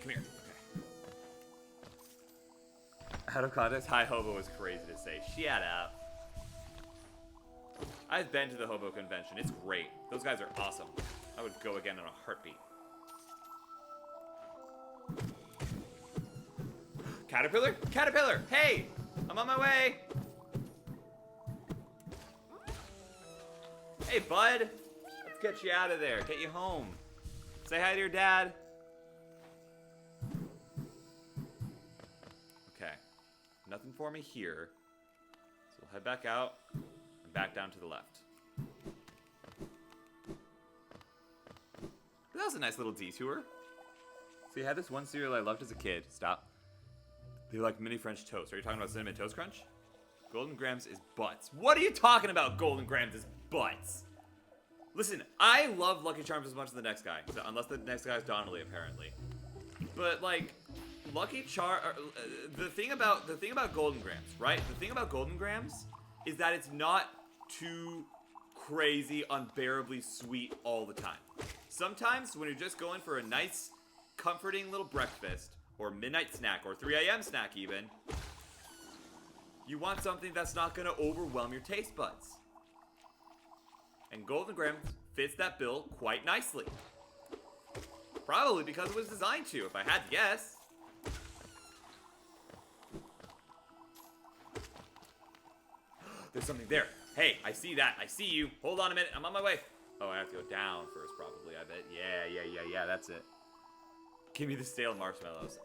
Come here. Okay. Out of context, hi Hobo was crazy to say. Shut up. I've been to the Hobo convention. It's great. Those guys are awesome. I would go again in a heartbeat. Caterpillar? Caterpillar! Hey! I'm on my way! Hey, bud! Let's get you out of there. Get you home. Say hi to your dad. Okay. Nothing for me here. So we'll head back out and back down to the left. That was a nice little detour. See, I had this one cereal I loved as a kid. Stop. They were like mini French toast. Are you talking about Cinnamon Toast Crunch? Golden Grams is butts. What are you talking about? Golden Grams is butts. Listen, I love Lucky Charms as much as the next guy, unless the next guy is Donnelly, apparently. But like, Lucky Charm. The thing about Golden Grams, right? The thing about Golden Grams is that it's not too crazy, unbearably sweet all the time. Sometimes when you're just going for a nice, comforting little breakfast, or midnight snack, or 3 a.m. snack even, you want something that's not going to overwhelm your taste buds. And Golden Grams fits that bill quite nicely. Probably because it was designed to, if I had to guess. There's something there. Hey, I see that. I see you. Hold on a minute. I'm on my way. Oh, I have to go down first, probably. I bet. Yeah. That's it. Give me the stale marshmallows.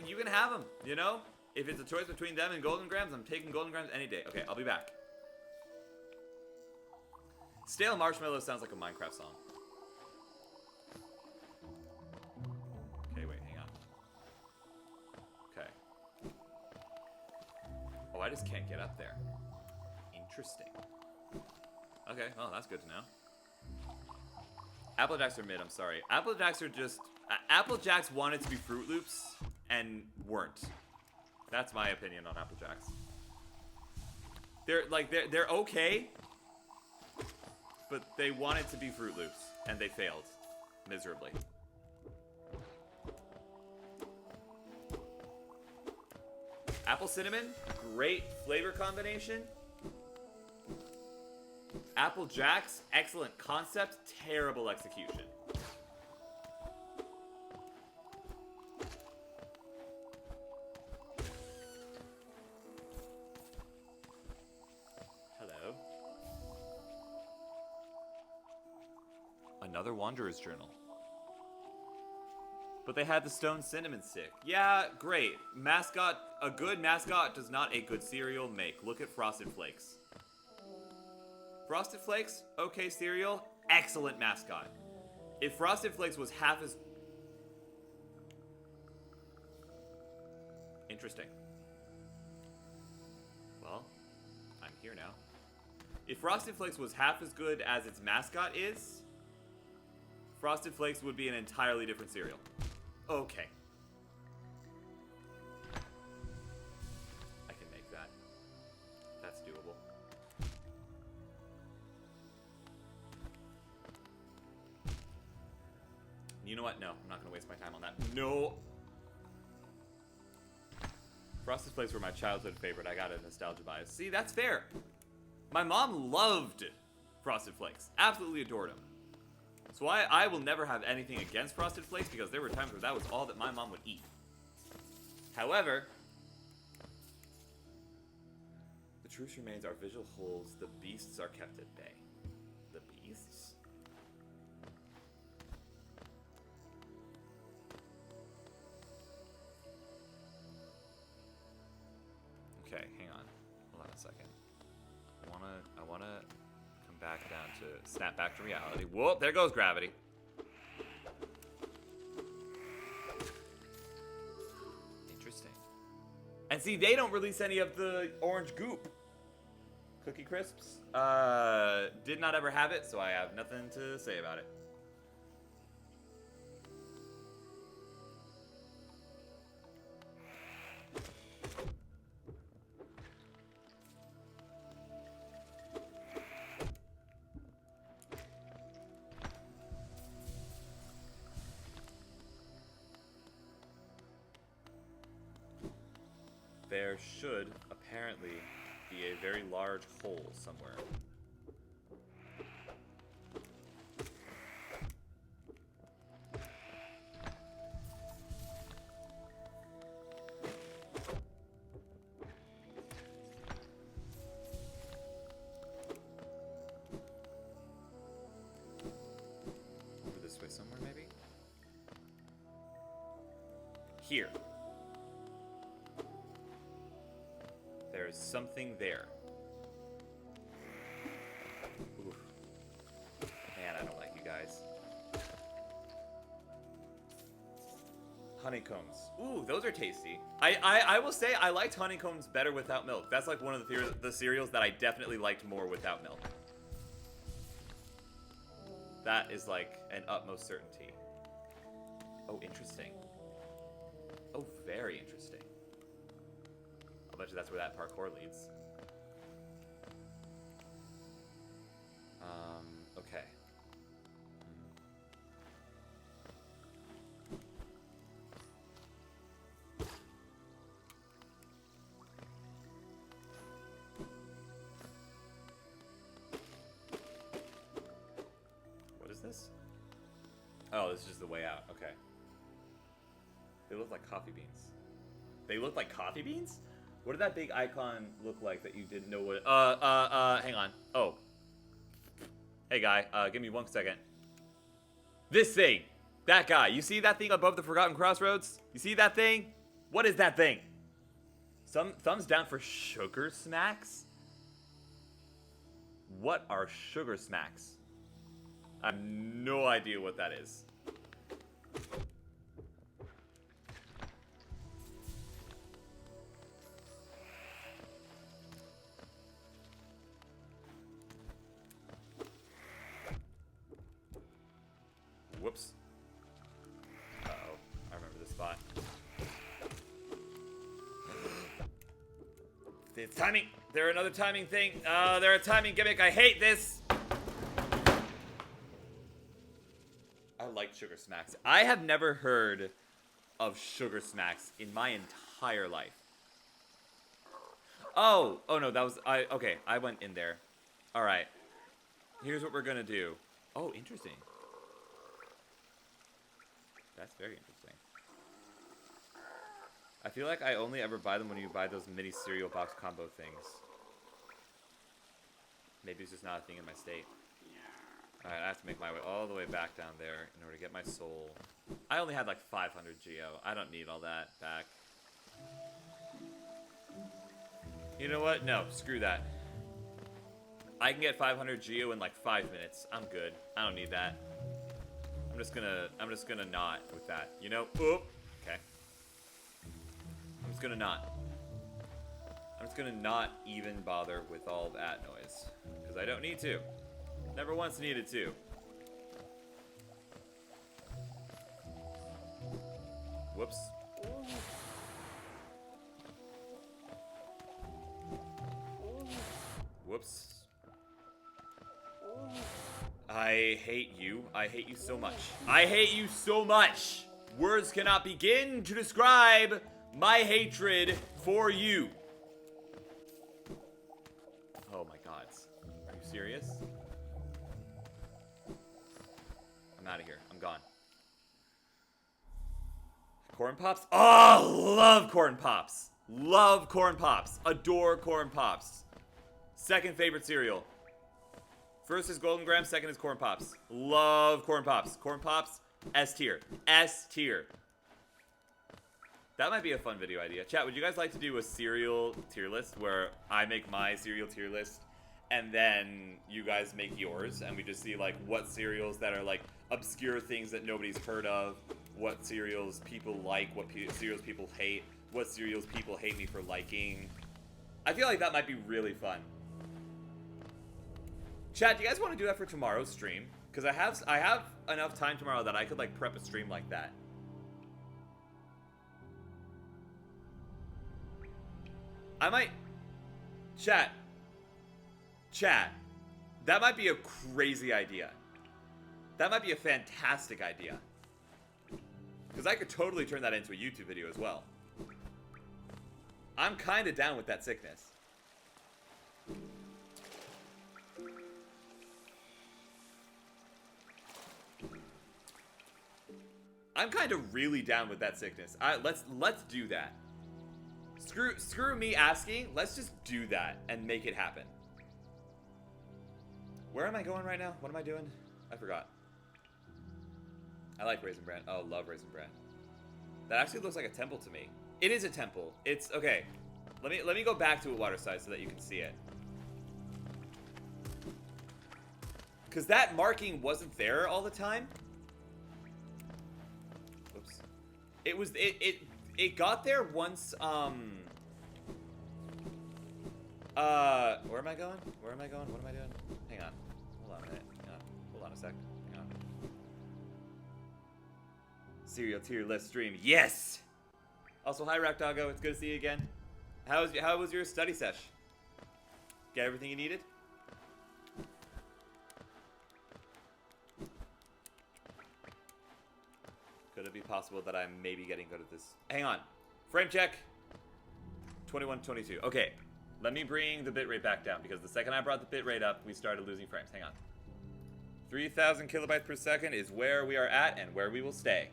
You can have them, you know? If it's a choice between them and Golden Grams, I'm taking Golden Grams any day. Okay, I'll be back. Stale marshmallows sounds like a Minecraft song. Okay, wait, hang on. Okay. Oh, I just can't get up there. Interesting. Okay, well, that's good to know. Applejacks are mid, I'm sorry. Applejacks are just... Applejacks wanted to be Fruit Loops and weren't. That's my opinion on Applejacks. They're okay, but they wanted to be Fruit Loops and they failed miserably. Apple cinnamon, great flavor combination. Applejacks, excellent concept, terrible execution. Hello. Another Wanderer's Journal. But they had the stone cinnamon stick. Yeah, great. Mascot, a good mascot does not a good cereal make. Look at Frosted Flakes. Frosted Flakes, okay cereal, excellent mascot. If Frosted Flakes was half as... Interesting. Well, I'm here now. If Frosted Flakes was half as good as its mascot is, Frosted Flakes would be an entirely different cereal. Okay. I can make that. That's doable. You know what? No, I'm not going to waste my time on that. No! Frosted Flakes were my childhood favorite. I got a nostalgia bias. See, that's fair. My mom loved Frosted Flakes. Absolutely adored them. So I will never have anything against Frosted Flakes because there were times where that was all that my mom would eat. However, the truth remains our visual holds, the beasts are kept at bay. The beasts? Okay, hang on. Hold on a second. I wanna come back down to snap back to reality. Whoa, there goes gravity. Interesting. And see, they don't release any of the orange goop. Cookie Crisps. Did not ever have it, so I have nothing to say about it. There should apparently be a very large hole somewhere. Over this way somewhere, maybe? Here. There's something there. Oof. Man, I don't like you guys. Honeycombs. Ooh, those are tasty. I will say I liked honeycombs better without milk. That's like one of the cereals that I definitely liked more without milk. That is like an utmost certainty. Oh, interesting. Oh, very interesting. I'll bet you that's where that parkour leads. Okay. What is this? Oh, this is just the way out. Okay. They look like coffee beans. They look like coffee beans? What did that big icon look like that you didn't know what? Hang on. Oh. Hey, guy. Give me 1 second. This thing. That guy. You see that thing above the Forgotten Crossroads? You see that thing? What is that thing? Some thumbs down for sugar smacks? What are sugar smacks? I have no idea what that is. Whoops. Uh-oh. I remember this spot. It's timing. They're another timing thing. They're a timing gimmick. I hate this. I like sugar smacks. I have never heard of sugar smacks in my entire life. Oh no, that was okay, I went in there. All right. Here's what we're going to do. Oh, interesting. That's very interesting. I feel like I only ever buy them when you buy those mini cereal box combo things. Maybe it's just not a thing in my state. Alright, I have to make my way all the way back down there in order to get my soul. I only had like 500 Geo. I don't need all that back. You know what? No, screw that. I can get 500 Geo in like 5 minutes. I'm good. I don't need that. I'm just gonna not with that. You know? Oop. Okay. I'm just gonna not. I'm just gonna not even bother with all that noise. Because I don't need to. Never once needed to. Whoops. Whoops. I hate you. I hate you so much. I hate you so much. Words cannot begin to describe my hatred for you. Oh my god. Are you serious? I'm out of here. I'm gone. Corn Pops? Oh, love Corn Pops. Love Corn Pops. Adore Corn Pops. Second favorite cereal. First is Golden Graham, second is Corn Pops. Love Corn Pops. Corn Pops, S tier. S tier. That might be a fun video idea. Chat, would you guys like to do a cereal tier list where I make my cereal tier list and then you guys make yours and we just see like what cereals that are like obscure things that nobody's heard of, what cereals people like, what cereals people hate, what cereals people hate me for liking. I feel like that might be really fun. Chat, do you guys want to do that for tomorrow's stream? Because I have enough time tomorrow that I could like prep a stream like that. I might... Chat. That might be a crazy idea. That might be a fantastic idea. Because I could totally turn that into a YouTube video as well. I'm kind of down with that sickness. I'm kind of really down with that sickness. Let's do that. Screw me asking. Let's just do that and make it happen. Where am I going right now? What am I doing? I forgot. I like Raisin Bran. Oh, love Raisin Bran. That actually looks like a temple to me. It is a temple. It's okay. Let me go back to a water side so that you can see it. Cause that marking wasn't there all the time. Whoops. It got there once. Where am I going? Where am I going? What am I doing? Hang on. Hold on a minute. Hang on. Hold on a sec. Hang on. Serial tier list stream. Yes. Also, hi Rack Doggo. It's good to see you again. How was your study sesh? Get everything you needed? Could it be possible that I'm maybe getting good at this? Hang on. Frame check. 2122. Okay. Let me bring the bitrate back down because the second I brought the bitrate up, we started losing frames. Hang on. 3,000 kilobytes per second is where we are at and where we will stay.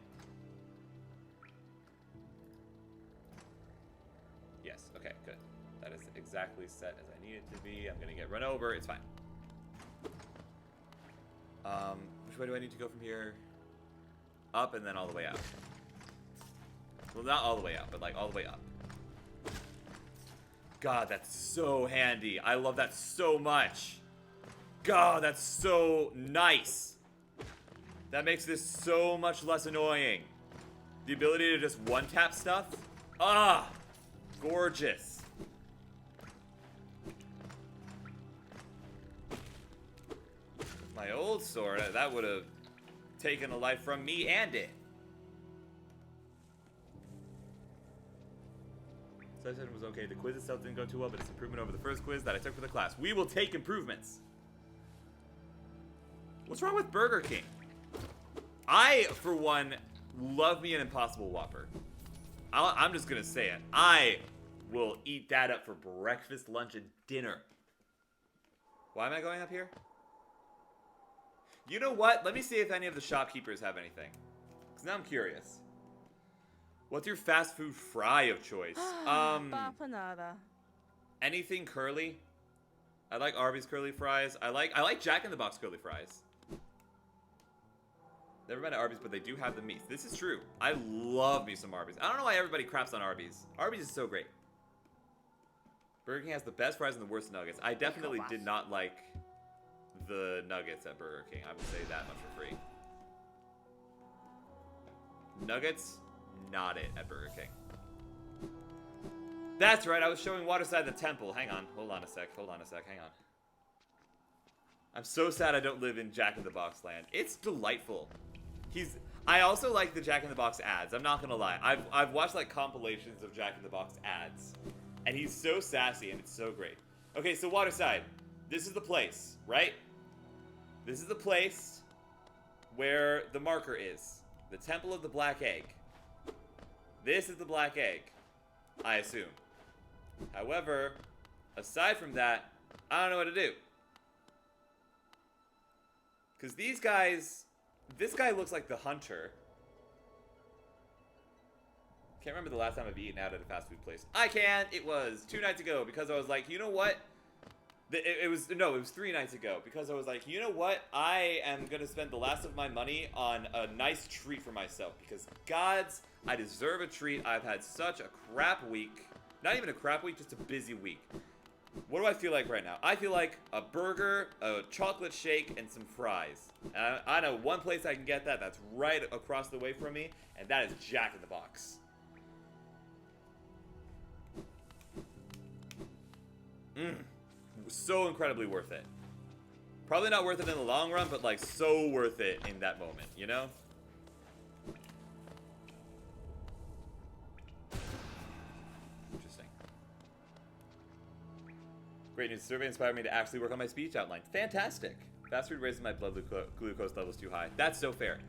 Yes. Okay, good. That is exactly set as I need it to be. I'm gonna get run over. It's fine. Which way do I need to go from here? Up and then all the way out. Well, not all the way out, but like all the way up. God, that's so handy. I love that so much. God, that's so nice. That makes this so much less annoying. The ability to just one-tap stuff. Ah, gorgeous. My old sword, that would have taken a life from me and it. So I said it was okay. The quiz itself didn't go too well, but it's improvement over the first quiz that I took for the class. We will take improvements. What's wrong with Burger King? I, for one, love me an Impossible Whopper. I'm just gonna say it. I will eat that up for breakfast, lunch, and dinner. Why am I going up here? You know what? Let me see if any of the shopkeepers have anything. Because now I'm curious. What's your fast food fry of choice? Anything curly? I like Arby's curly fries. I like Jack in the Box curly fries. Never been to Arby's, but they do have the meats. This is true. I love me some Arby's. I don't know why everybody craps on Arby's. Arby's is so great. Burger King has the best fries and the worst nuggets. I definitely did not like the nuggets at Burger King. I would say that much for free. Nuggets, not it at Burger King. That's right, I was showing Waterside the temple. Hang on, hold on a sec, hang on. I'm so sad I don't live in Jack in the Box land. It's delightful. I also like the Jack in the Box ads, I'm not gonna lie. I've watched like compilations of Jack in the Box ads. And he's so sassy and it's so great. Okay, so Waterside, this is the place, right? This is the place where the marker is. The Temple of the Black Egg. This is the Black Egg, I assume. However, aside from that, I don't know what to do. Because these guys... This guy looks like the hunter. Can't remember the last time I've eaten out at a fast food place. I can! It was 2 nights ago because I was like, you know what? It was 3 nights ago because I was like, you know what? I am going to spend the last of my money on a nice treat for myself because gods, I deserve a treat. I've had such a crap week. Not even a crap week, just a busy week. What do I feel like right now? I feel like a burger, a chocolate shake, and some fries. I know one place I can get that that's right across the way from me, and that is Jack in the Box. So incredibly worth it. Probably not worth it in the long run, but like so worth it in that moment, you know? Interesting. Great news. The survey inspired me to actually work on my speech outline. Fantastic. Fast food raises my blood glucose levels too high. That's so fair.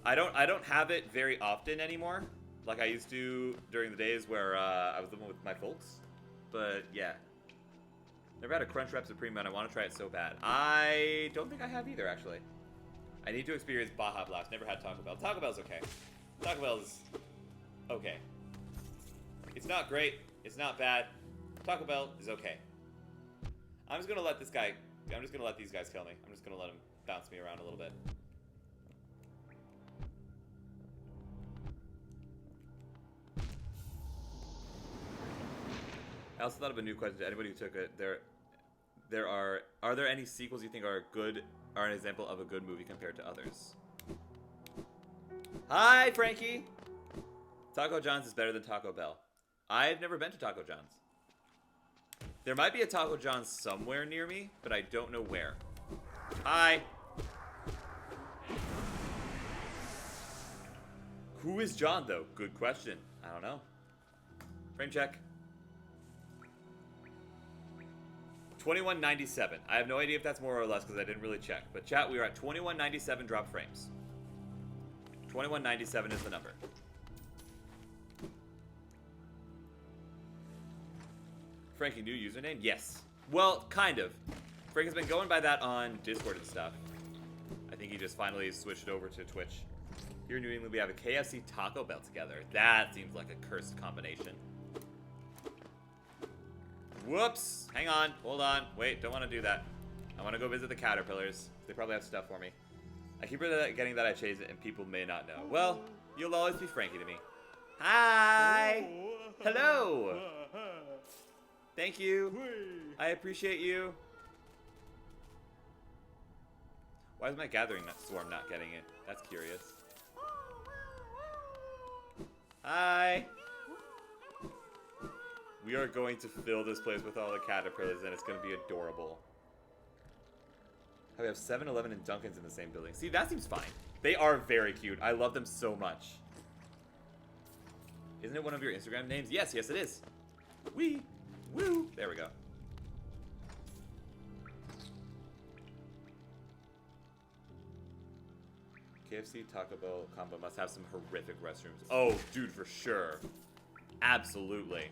I don't have it very often anymore, like I used to during the days where I was living with my folks. But yeah. Never had a Crunchwrap Supreme, and I want to try it so bad. I don't think I have either, actually. I need to experience Baja Blast. Never had Taco Bell. Taco Bell's okay. Taco Bell's okay. It's not great. It's not bad. Taco Bell is okay. I'm just gonna let these guys kill me. I'm just gonna let them bounce me around a little bit. I also thought of a new question to anybody who took it. Are there any sequels you think are an example of a good movie compared to others? Hi, Frankie! Taco John's is better than Taco Bell. I've never been to Taco John's. There might be a Taco John's somewhere near me, but I don't know where. Hi! Who is John, though? Good question. I don't know. Frame check. 2197. I have no idea if that's more or less because I didn't really check. But chat, we are at 2197 drop frames. 2197 is the number. Frankie, new username? Yes. Well, kind of. Frank has been going by that on Discord and stuff. I think he just finally switched over to Twitch. Here in New England, we have a KFC Taco Bell together. That seems like a cursed combination. Whoops. Hang on. Hold on. Wait, don't want to do that. I want to go visit the caterpillars. They probably have stuff for me. I keep getting that I chase it and people may not know. Well, you'll always be Frankie to me. Hi. Hello. Thank you. I appreciate you. Why is my gathering swarm not getting it? That's curious. Hi. We are going to fill this place with all the caterpillars and it's going to be adorable. We have 7-Eleven and Dunkin's in the same building. See, that seems fine. They are very cute. I love them so much. Isn't it one of your Instagram names? Yes, yes it is. Wee. Woo. There we go. KFC Taco Bell combo must have some horrific restrooms. Oh, dude, for sure. Absolutely.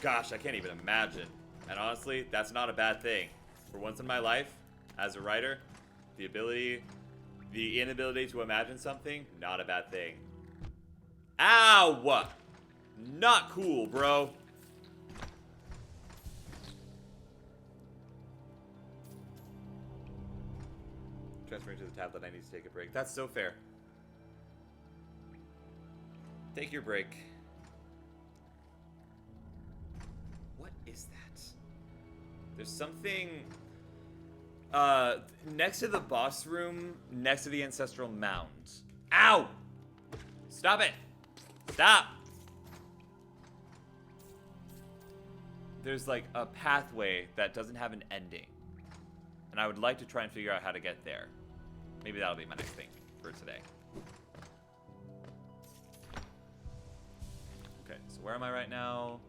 Gosh, I can't even imagine. And honestly, that's not a bad thing. For once in my life, as a writer, the inability to imagine something, not a bad thing. Ow! Not cool, bro. Transferring to the tablet, I need to take a break. That's so fair. Take your break. What is that? There's something next to the boss room, next to the ancestral mound. Ow! Stop it! Stop! There's like a pathway that doesn't have an ending. And I would like to try and figure out how to get there. Maybe that'll be my next thing for today. Okay, so where am I right now?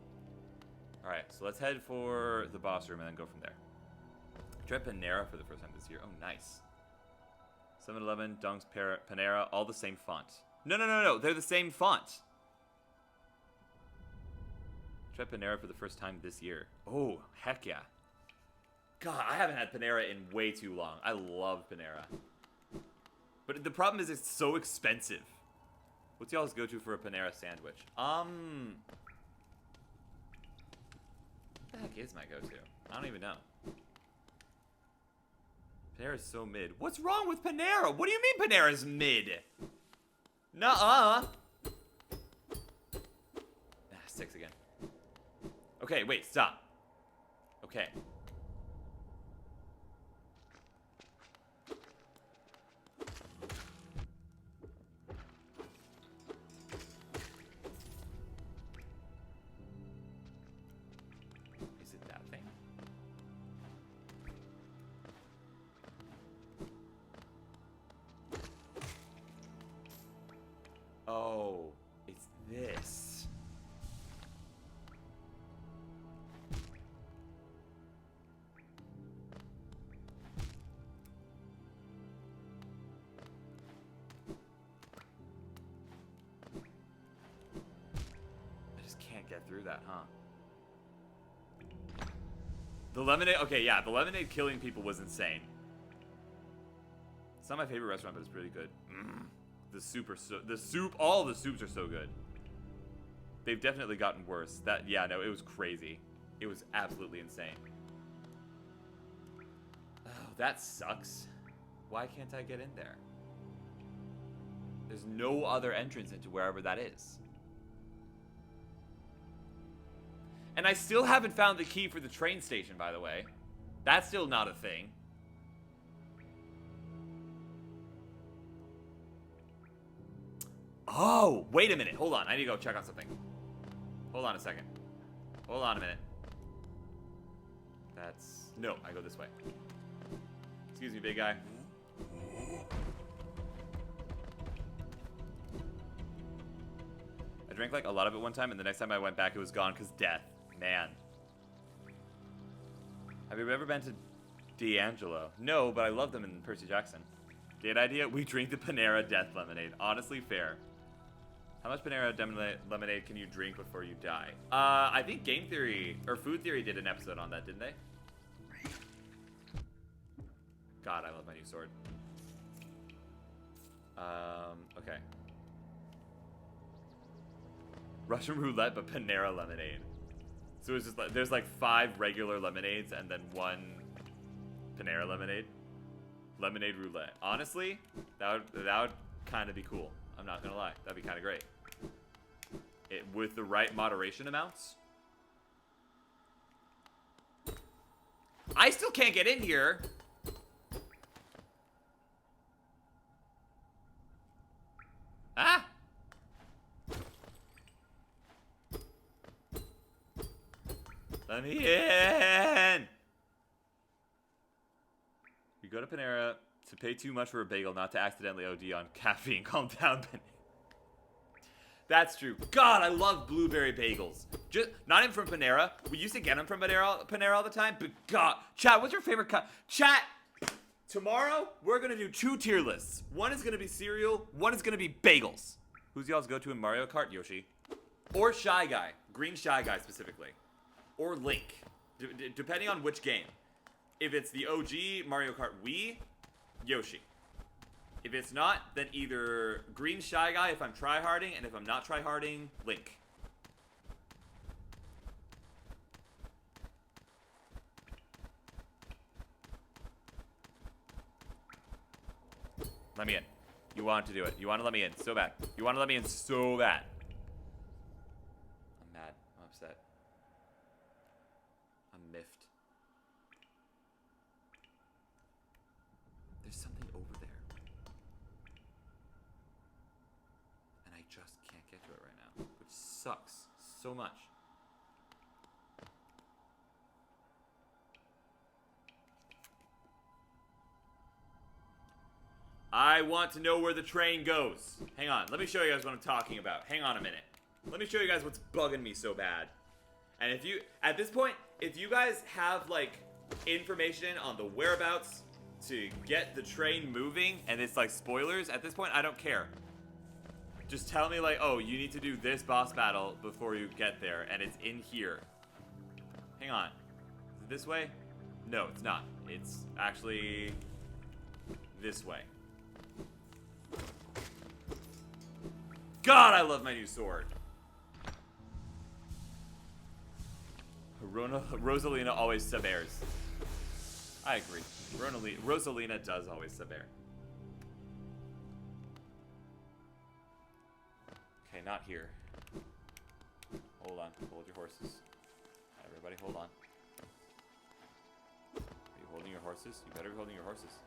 Alright, so let's head for the boss room and then go from there. Tried Panera for the first time this year. Oh, nice. 7-Eleven, Dunk's, Panera, all the same font. No, they're the same font. Tried Panera for the first time this year. Oh, heck yeah. God, I haven't had Panera in way too long. I love Panera. But the problem is it's so expensive. What's y'all's go-to for a Panera sandwich? What the heck is my go-to? I don't even know. Panera's so mid. What's wrong with Panera? What do you mean Panera's mid? Nuh-uh. 6 again. Okay, wait, stop. Okay. Is it that thing? Oh, it's this. Get through that, huh? The lemonade, okay, yeah, the lemonade killing people was insane. It's not my favorite restaurant, but it's really good. The soup, all the soups are so good. They've definitely gotten worse. Yeah, no, it was crazy. It was absolutely insane. Oh, that sucks. Why can't I get in there? There's no other entrance into wherever that is. And I still haven't found the key for the train station, by the way. That's still not a thing. Oh, wait a minute. Hold on. I need to go check on something. Hold on a second. Hold on a minute. That's... No, I go this way. Excuse me, big guy. I drank like a lot of it one time, and the next time I went back, it was gone because death. Man. Have you ever been to D'Angelo? No, but I love them in Percy Jackson. Date idea? We drink the Panera Death Lemonade. Honestly, fair. How much Panera Lemonade can you drink before you die? I think Game Theory, or Food Theory did an episode on that, didn't they? God, I love my new sword. Okay. Russian roulette, but Panera Lemonade. So it's just like there's like 5 regular lemonades and then 1 Panera lemonade. Lemonade roulette. Honestly, that would kind of be cool. I'm not gonna lie, that'd be kind of great. It with the right moderation amounts. I still can't get in here. Ah! Let me in! You go to Panera to pay too much for a bagel, not to accidentally OD on caffeine. Calm down, Panera. That's true. God, I love blueberry bagels. Just not even from Panera. We used to get them from Panera all the time. But God, chat, what's your favorite cut? Chat. Tomorrow we're gonna do 2 tier lists. One is gonna be cereal. One is gonna be bagels. Who's y'all's go-to in Mario Kart? Yoshi, or Shy Guy, Green Shy Guy specifically, or Link, depending on which game. If it's the OG Mario Kart Wii, Yoshi. If it's not, then either Green Shy Guy if I'm tryharding, and if I'm not tryharding, Link. Let me in. You want to do it. You want to let me in so bad. You want to let me in so bad. I'm mad. I'm upset. I'm miffed. There's something over there. And I just can't get to it right now, which sucks so much. I want to know where the train goes. Hang on, let me show you guys what I'm talking about. Hang on a minute. Let me show you guys what's bugging me so bad. And if you, at this point, if you guys have like information on the whereabouts to get the train moving, and it's like spoilers, at this point I don't care. Just tell me like, oh, you need to do this boss battle before you get there, and it's in here. Hang on, is it this way? No, it's not. It's actually this way. God, I love my new sword. Rosalina always sub-airs. I agree. Rosalina does always sub-air. Okay, not here. Hold on. Hold your horses. Everybody hold on. Are you holding your horses? You better be holding your horses.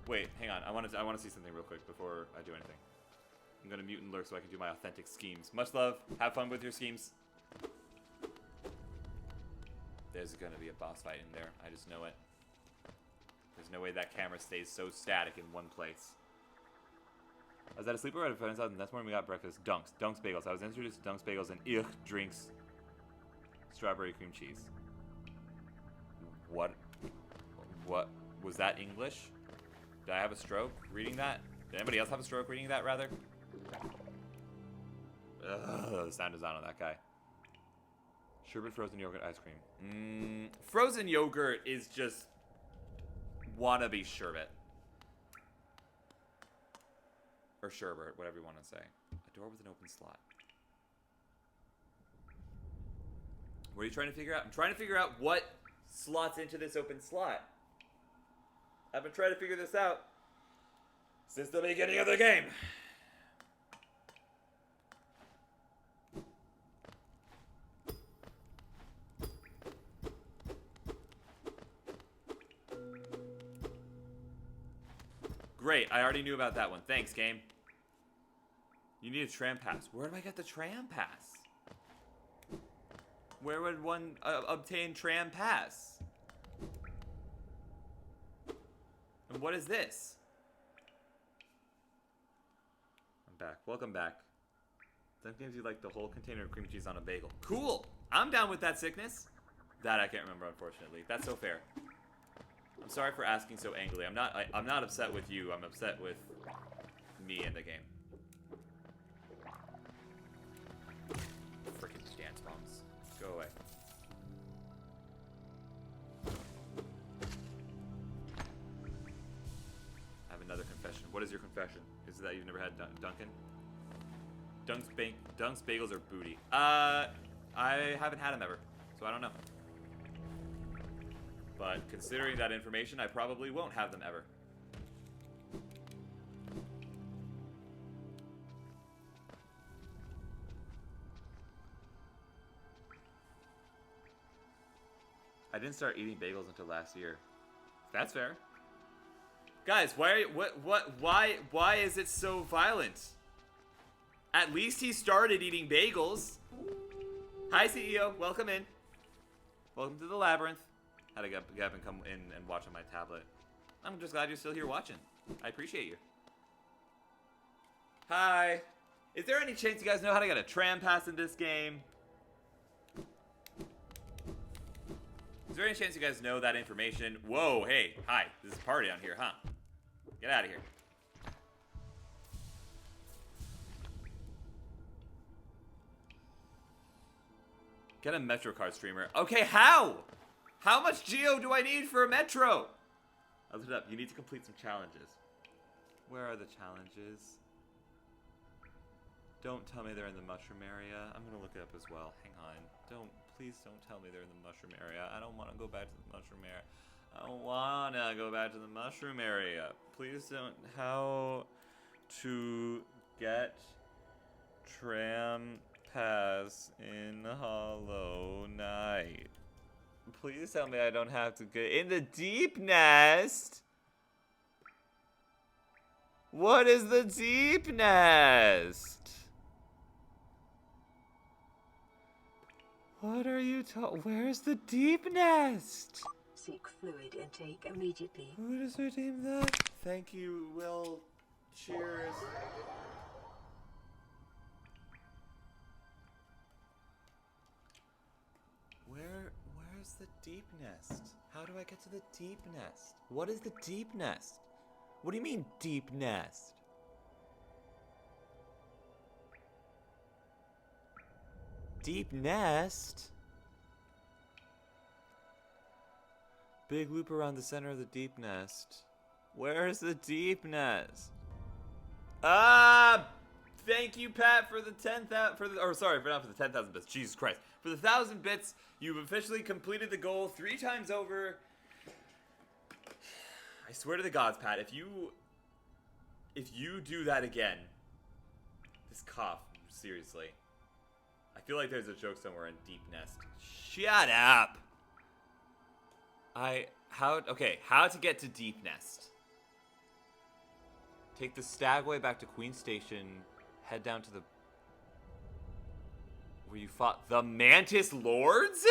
Wait, hang on. I want to see something real quick before I do anything. I'm gonna mute and lurk so I can do my authentic schemes. Much love. Have fun with your schemes. There's gonna be a boss fight in there. I just know it. There's no way that camera stays so static in one place. I was at a sleepover at a friend's house, and that's when we got breakfast. Dunks bagels. I was introduced to Dunks bagels and drinks. Strawberry cream cheese. What was that English? Did I have a stroke reading that? Did anybody else have a stroke reading that, rather? Ugh, the sound design on that guy. Sherbet frozen yogurt ice cream. Frozen yogurt is just wannabe sherbet. Or sherbet, whatever you want to say. A door with an open slot. What are you trying to figure out? I'm trying to figure out what slots into this open slot. I've been trying to figure this out since the beginning of the game. Great, I already knew about that one. Thanks, game. You need a tram pass. Where do I get the tram pass? Where would one obtain tram pass? And what is this? I'm back. Welcome back. That gives you like the whole container of cream cheese on a bagel. Cool! I'm down with that sickness. That I can't remember, unfortunately. That's so fair. I'm sorry for asking so angrily. I'm not upset with you. I'm upset with me and the game. Freaking dance bombs. Go away. I have another confession. What is your confession? Is it that you've never had Dunkin'? Dunks, bagels, or booty? I haven't had them ever, so I don't know. But considering that information, I probably won't have them ever. I didn't start eating bagels until last year. That's fair. Guys, why is it so violent? At least he started eating bagels. Hi, CEO. Welcome in. Welcome to the labyrinth. Had to get up and come in and watch on my tablet. I'm just glad you're still here watching. I appreciate you. Hi. Is there any chance you guys know how to get a tram pass in this game? Is there any chance you guys know that information? Whoa, hey, hi. This is a party on here, huh? Get out of here. Get a Metro card streamer. Okay, how? How much geo do I need for a Metro? I looked it up. You need to complete some challenges. Where are the challenges? Don't tell me they're in the mushroom area. I'm gonna look it up as well. Hang on. Please don't tell me they're in the mushroom area. I don't want to go back to the mushroom area. I don't want to go back to the mushroom area. Please don't. How to get tram pass in Hollow Knight. Please tell me I don't have to get in the deep nest. What is the deep nest? What are you talking? Where's the deep nest? Seek fluid intake immediately. Who does redeem that? Thank you, Will. Cheers. Where's the deep nest? How do I get to the deep nest? What is the deep nest? What do you mean deep nest? Deep nest? Big loop around the center of the deep nest. Where's the deep nest? Ah! Thank you, Pat, for the 10,000 sorry, not for the 10,000 bits. Jesus Christ. For the 1,000 bits, you've officially completed the goal 3 times over. I swear to the gods, Pat, if you do that again, this cough, seriously. I feel like there's a joke somewhere in Deep Nest. Shut up. How to get to Deep Nest. Take the Stagway back to Queen Station, head down to the where you fought the Mantis Lords?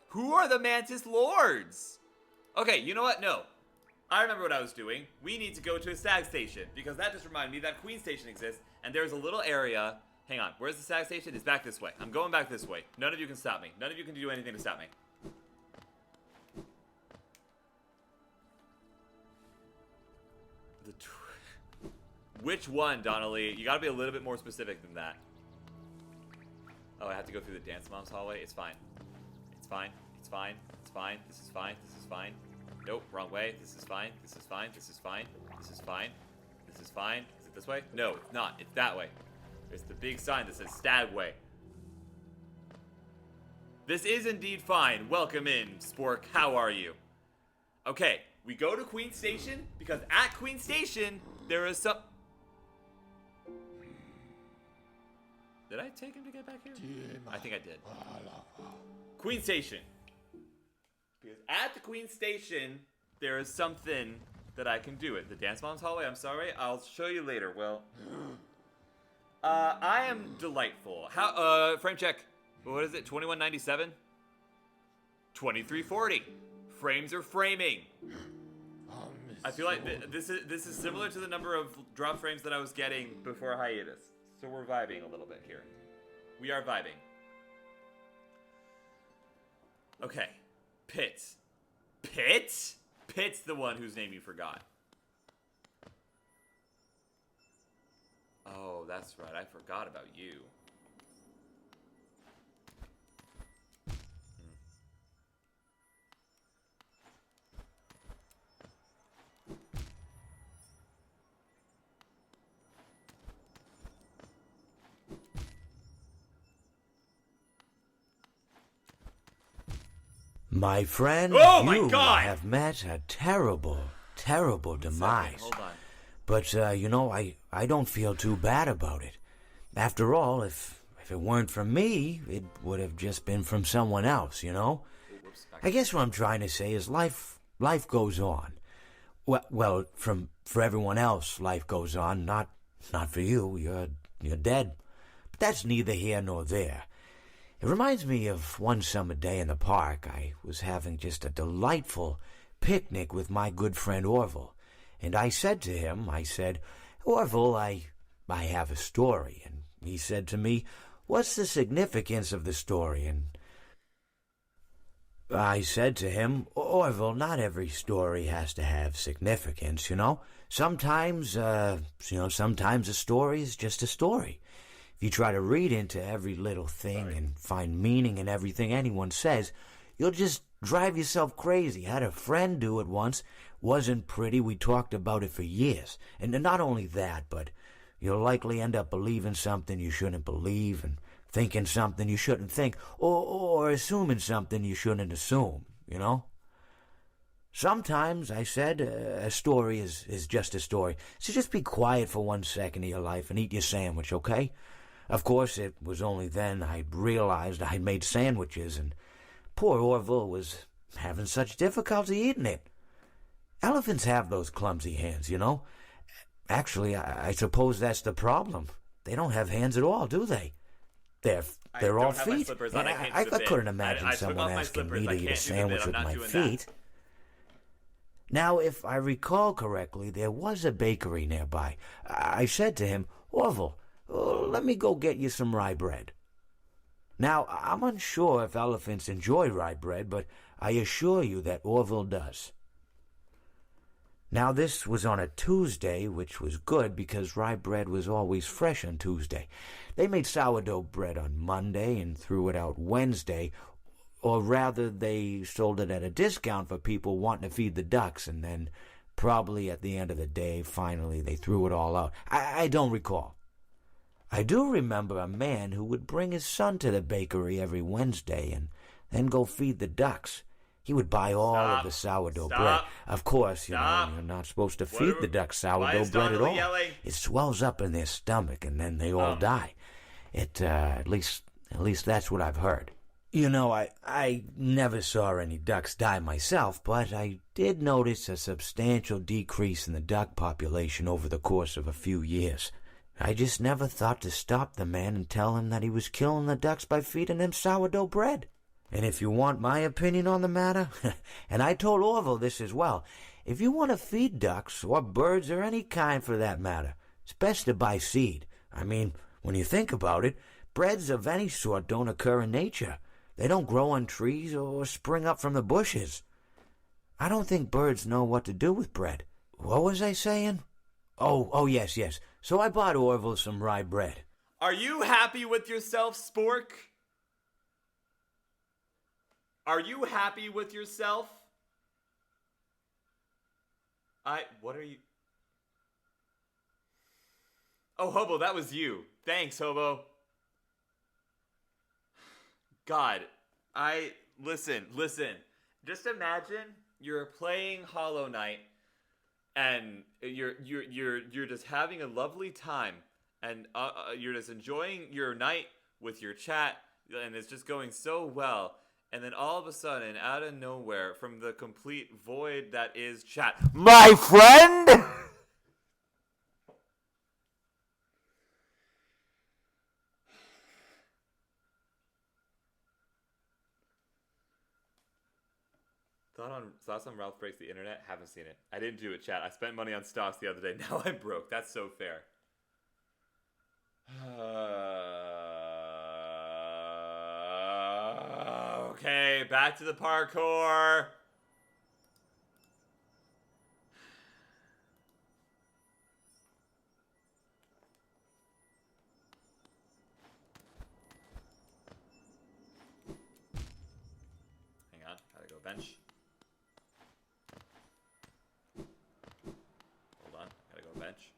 Who are the Mantis Lords? Okay, you know what? No. I remember what I was doing. We need to go to a Stag Station, because that just reminded me that Queen Station exists, and there's a little area. Hang on, where's the Stag Station? It's back this way. I'm going back this way. None of you can stop me. None of you can do anything to stop me. Which one, Donnelly? You gotta be a little bit more specific than that. Oh, I have to go through the Dance Mom's hallway? It's fine. It's fine. It's fine. It's fine. This is fine. This is fine. Nope, wrong way. This is fine. This is fine. This is fine. This is fine. This is fine. Is it this way? No, it's not. It's that way. There's the big sign that says Stagway. This is indeed fine. Welcome in, Spork. How are you? Okay, we go to Queen Station because at Queen Station there is some... Did I take him to get back here? I think I did. Queen Station. Because at the Queen Station, there is something that I can do. The Dance Mom's hallway, I'm sorry. I'll show you later. Well, I am delightful. How, frame check. What is it, 2197? 2340. Frames are framing. I feel like this is similar to the number of drop frames that I was getting before hiatus. So we're vibing a little bit here. We are vibing. Okay. Pit. Pit? Pit's the one whose name you forgot. Oh, that's right. I forgot about you. My friend, Oh my you God! have met a terrible, terrible demise. Hold on. But, I don't feel too bad about it. After all, if it weren't from me, it would have just been from someone else, you know? Whoops, I guess what I'm trying to say is life goes on. Well, for everyone else, life goes on. Not for you. You're dead. But that's neither here nor there. It reminds me of one summer day in the park. I was having just a delightful picnic with my good friend Orville. And I said to him, Orville, I have a story. And he said to me, what's the significance of the story? And I said to him, Orville, not every story has to have significance, you know? Sometimes a story is just a story. If you try to read into every little thing and find meaning in everything anyone says, you'll just drive yourself crazy. I had a friend do it once. Wasn't pretty. We talked about it for years. And not only that, but you'll likely end up believing something you shouldn't believe and thinking something you shouldn't think, or assuming something you shouldn't assume, you know? Sometimes, I said, a story is just a story. So just be quiet for 1 second of your life and eat your sandwich, okay? Of course, it was only then I realized I'd made sandwiches, and poor Orville was having such difficulty eating it. Elephants have those clumsy hands, you know? Actually, I suppose that's the problem. They don't have hands at all, do they? They're all feet. I couldn't imagine someone asking me to eat a sandwich with my feet. Now, if I recall correctly, there was a bakery nearby. I said to him, Orville, let me go get you some rye bread. Now, I'm unsure if elephants enjoy rye bread, but I assure you that Orville does. Now, this was on a Tuesday, which was good because rye bread was always fresh on Tuesday. They made sourdough bread on Monday and threw it out Wednesday, or rather, they sold it at a discount for people wanting to feed the ducks, and then probably at the end of the day, finally, they threw it all out. I don't recall. I do remember a man who would bring his son to the bakery every Wednesday and then go feed the ducks. He would buy all of the sourdough bread. Of course, you're not supposed to feed the ducks sourdough bread at all. Yelling? It swells up in their stomach and then they all die. At least that's what I've heard. You know, I never saw any ducks die myself, but I did notice a substantial decrease in the duck population over the course of a few years. I just never thought to stop the man and tell him that he was killing the ducks by feeding them sourdough bread. And if you want my opinion on the matter, and I told Orville this as well, if you want to feed ducks, or birds, or any kind for that matter, it's best to buy seed. I mean, when you think about it, breads of any sort don't occur in nature. They don't grow on trees or spring up from the bushes. I don't think birds know what to do with bread. What was I saying? Oh, yes. So I bought Orville some rye bread. Are you happy with yourself, Spork? Are you happy with yourself? What are you? Oh, Hobo, that was you. Thanks, Hobo. God, listen. Just imagine you're playing Hollow Knight and you're just having a lovely time and you're just enjoying your night with your chat and it's just going so well. And then all of a sudden, out of nowhere, from the complete void that is chat, My friend? Thoughts on Ralph Breaks the Internet? Haven't seen it. I didn't do it, chat. I spent money on stocks the other day. Now I'm broke. That's so fair. Okay, back to the parkour. Hang on, gotta go bench. Hold on, gotta go bench.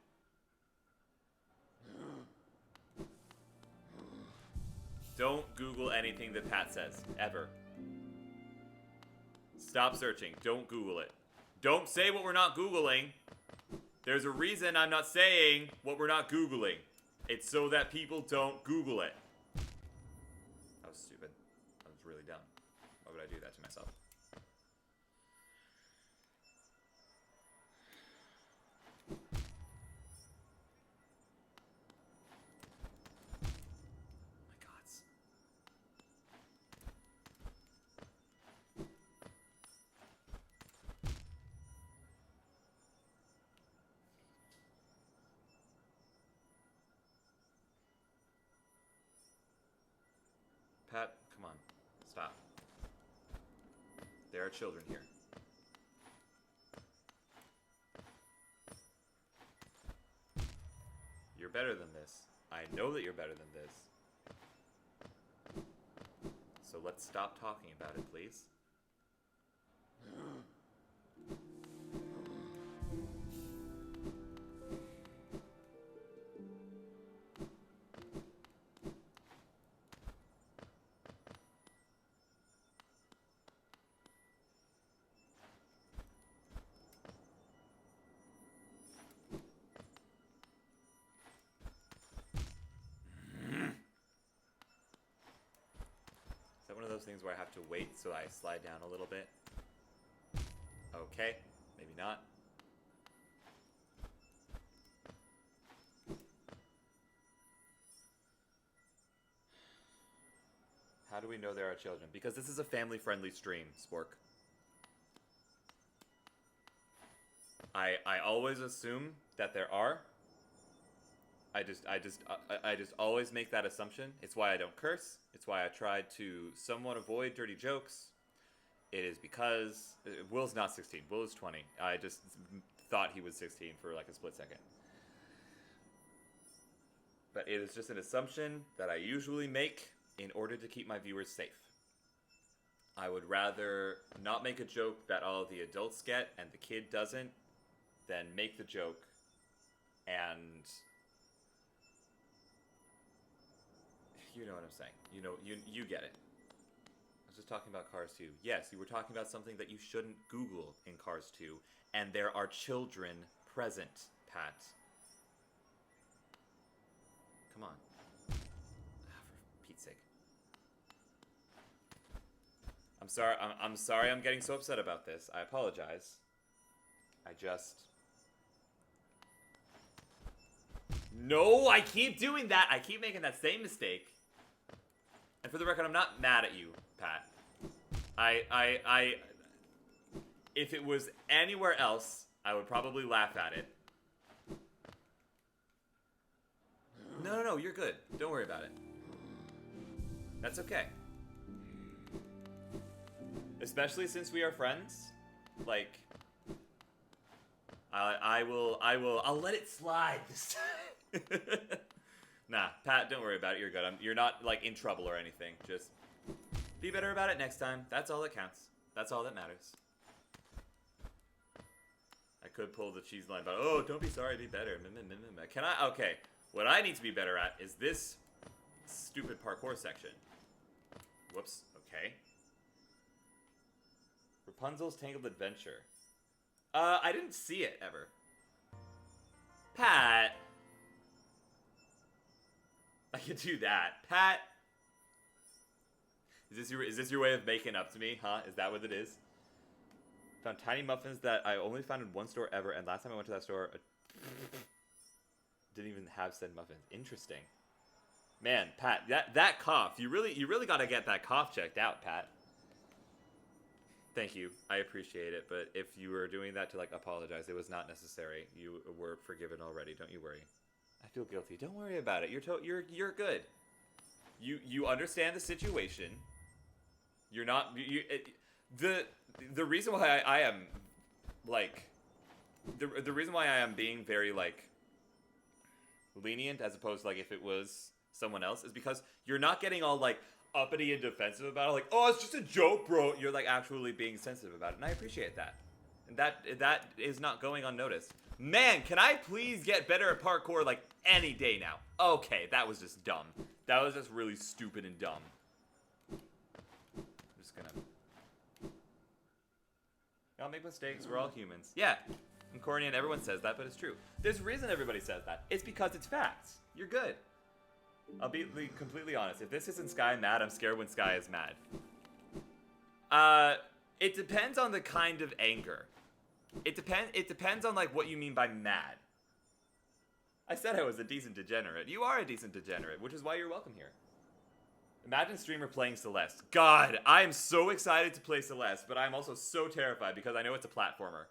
Don't Google anything that Pat says, ever. Stop searching. Don't Google it. Don't say what we're not Googling. There's a reason I'm not saying what we're not Googling. It's so that people don't Google it. That was stupid. That was really dumb. Why would I do that to myself? Pat, come on. Stop. There are children here. You're better than this. I know that you're better than this. So let's stop talking about it, please. Those things where I have to wait so I slide down a little bit. Okay, maybe not. How do we know there are children? Because this is a family-friendly stream, Spork. I always assume that there are. I just always make that assumption. It's why I don't curse. It's why I tried to somewhat avoid dirty jokes. It is because Will's not 16. Will is 20. I just thought he was 16 for like a split second. But it is just an assumption that I usually make in order to keep my viewers safe. I would rather not make a joke that all of the adults get and the kid doesn't than make the joke and... You know what I'm saying. You know, you get it. I was just talking about Cars 2. Yes, you were talking about something that you shouldn't Google in Cars 2, and there are children present, Pat. Come on. For Pete's sake. I'm sorry. I'm sorry. I'm getting so upset about this. I apologize. I just. No, I keep doing that. I keep making that same mistake. And for the record, I'm not mad at you, Pat. If it was anywhere else, I would probably laugh at it. No, you're good. Don't worry about it. That's okay. Especially since we are friends. Like, I'll let it slide this time. Nah, Pat, don't worry about it. You're good. You're not, like, in trouble or anything. Just be better about it next time. That's all that counts. That's all that matters. I could pull the cheese line, but, oh, don't be sorry, be better. Can I? Okay. What I need to be better at is this stupid parkour section. Whoops. Okay. Rapunzel's Tangled Adventure. I didn't see it, ever. Pat. I could do that. Pat. Is this your way of making up to me, huh? Is that what it is? Found tiny muffins that I only found in one store ever, and last time I went to that store, didn't even have said muffins. Interesting. Man, Pat, that cough, you really got to get that cough checked out, Pat. Thank you. I appreciate it, but if you were doing that to, like, apologize, it was not necessary. You were forgiven already. Don't you worry. I feel guilty. Don't worry about it. You're good. You understand the situation. You're not the reason why I am like the reason why I am being very like lenient as opposed to like if it was someone else is because you're not getting all like uppity and defensive about it, like, oh, it's just a joke, bro. You're like actually being sensitive about it, and I appreciate that. And that is not going unnoticed. Man, can I please get better at parkour like any day now? Okay, that was just dumb. That was just really stupid and dumb. I'm just gonna... We all make mistakes. We're all humans. Yeah. I'm corny and everyone says that, but it's true. There's a reason everybody says that. It's because it's facts. You're good. I'll be completely honest. If this isn't Sky mad, I'm scared when Sky is mad. It depends on the kind of anger. It depends on like what you mean by mad. I said I was a decent degenerate. You are a decent degenerate, which is why you're welcome here. Imagine streamer playing Celeste. God, I am so excited to play Celeste, but I'm also so terrified because I know it's a platformer.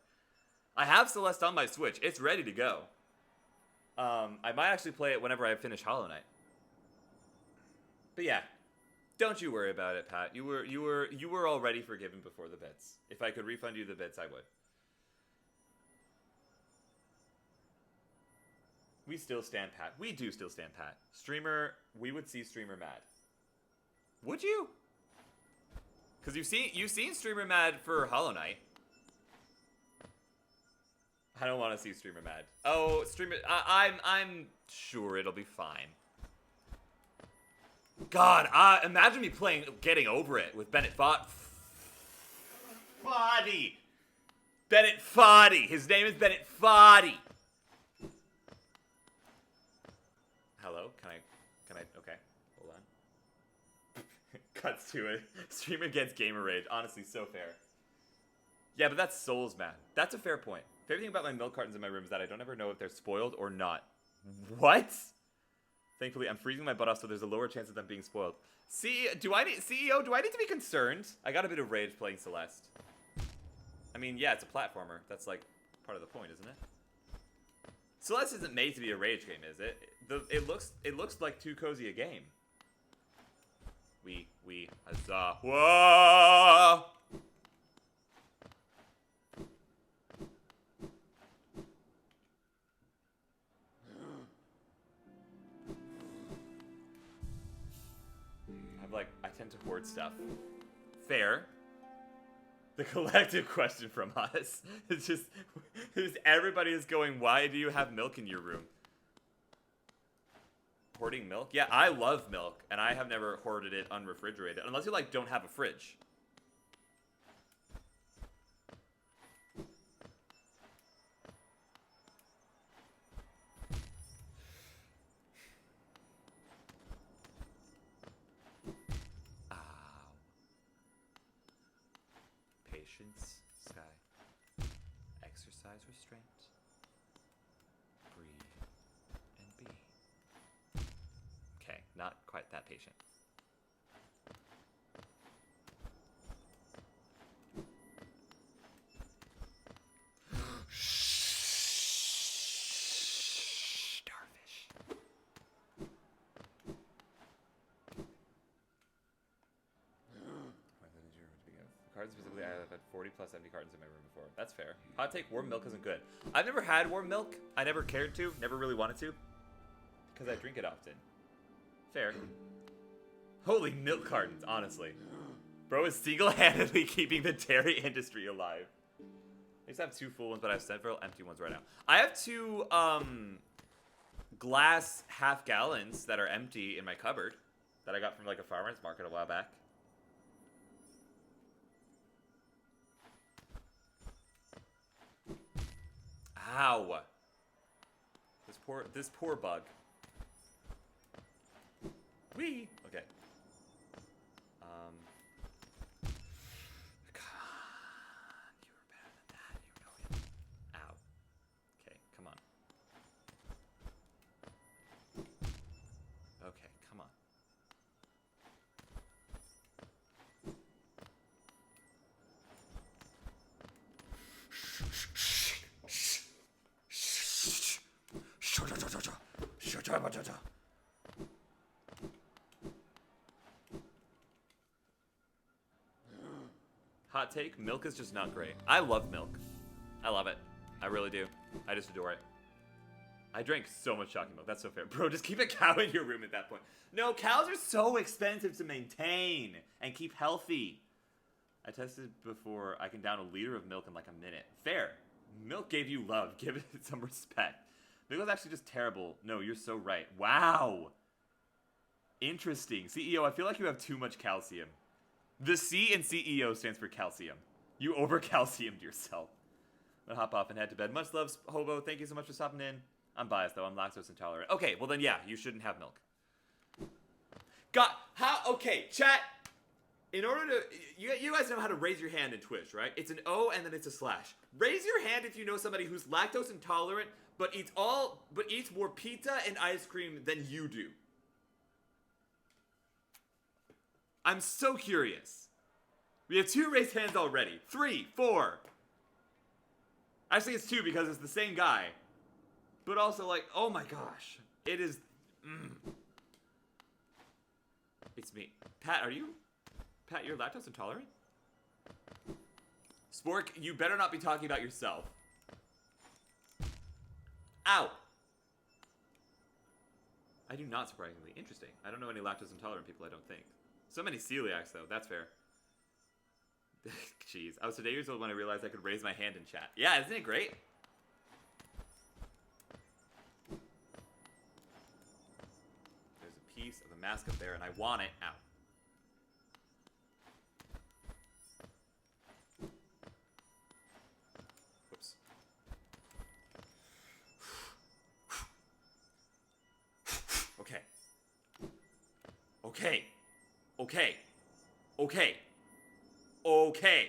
I have Celeste on my Switch. It's ready to go. I might actually play it whenever I finish Hollow Knight. But yeah, don't you worry about it, Pat. You were already forgiven before the bits. If I could refund you the bits, I would. We still stand pat. We do still stand pat. Streamer, we would see streamer mad. Would you? Because you've seen streamer mad for Hollow Knight. I don't want to see streamer mad. Oh, streamer, I'm sure it'll be fine. God, imagine me playing Getting Over It with Bennett Foddy. Bennett Foddy. His name is Bennett Foddy. Hello? Can I, okay, hold on. Cuts to it. Streamer gets gamer rage. Honestly, so fair. Yeah, but that's Souls, man. That's a fair point. Favorite thing about my milk cartons in my room is that I don't ever know if they're spoiled or not. What? Thankfully, I'm freezing my butt off, so there's a lower chance of them being spoiled. CEO, do I need to be concerned? I got a bit of rage playing Celeste. I mean, yeah, it's a platformer. That's, like, part of the point, isn't it? Celeste isn't made to be a rage game, is it? It looks like too cozy a game. Huzzah. Whoa! I tend to hoard stuff. Fair. The collective question from us is just everybody is going, why do you have milk in your room? Hoarding milk? Yeah, I love milk, and I have never hoarded it unrefrigerated, unless you, like, don't have a fridge. Patience, Sky. Exercise restraint. Breathe and be. Okay, not quite that patient. Starfish. Cards specifically, I have had 40 plus empty cartons in my room before. That's fair. Hot take, warm milk isn't good. I've never had warm milk. I never cared to. Never really wanted to. Because I drink it often. Fair. Holy milk cartons, honestly. Bro is single-handedly keeping the dairy industry alive. I used to have 2 full ones, but I have several empty ones right now. I have 2 glass half gallons that are empty in my cupboard that I got from like a farmer's market a while back. Ow. This poor bug. Whee! Okay. Come on. You were better than that. You know it. Ow. Okay, come on. Okay, come on. Hot take, milk is just not great. I love milk. I love it. I really do. I just adore it. I drank so much chocolate milk. That's so fair. Bro, just keep a cow in your room at that point. No, cows are so expensive to maintain and keep healthy. I tested before. I can down a liter of milk in like a minute. Fair. Milk gave you love. Give it some respect. Milk is actually just terrible. No, you're so right. Wow. Interesting. CEO, I feel like you have too much calcium. The C in CEO stands for calcium. You over-calciumed yourself. I'm gonna hop off and head to bed. Much love, Hobo. Thank you so much for stopping in. I'm biased, though. I'm lactose intolerant. Okay, well then, yeah, you shouldn't have milk. Okay, chat. In order to... You guys know how to raise your hand in Twitch, right? It's an O and then it's a slash. Raise your hand if you know somebody who's lactose intolerant, but eats more pizza and ice cream than you do. I'm so curious. We have 2 raised hands already. 3, 4. Actually, it's 2 because it's the same guy. But also, like, oh my gosh. It is... It's me. Pat, Pat, you're lactose intolerant? Spork, you better not be talking about yourself. Ow! I do not, surprisingly. Interesting. I don't know any lactose intolerant people, I don't think. So many celiacs, though. That's fair. Jeez. I was today years old when I realized I could raise my hand in chat. Yeah, isn't it great? There's a piece of a mask up there, and I want it. Ow. Whoops. Okay. Okay. Okay. Okay. Okay.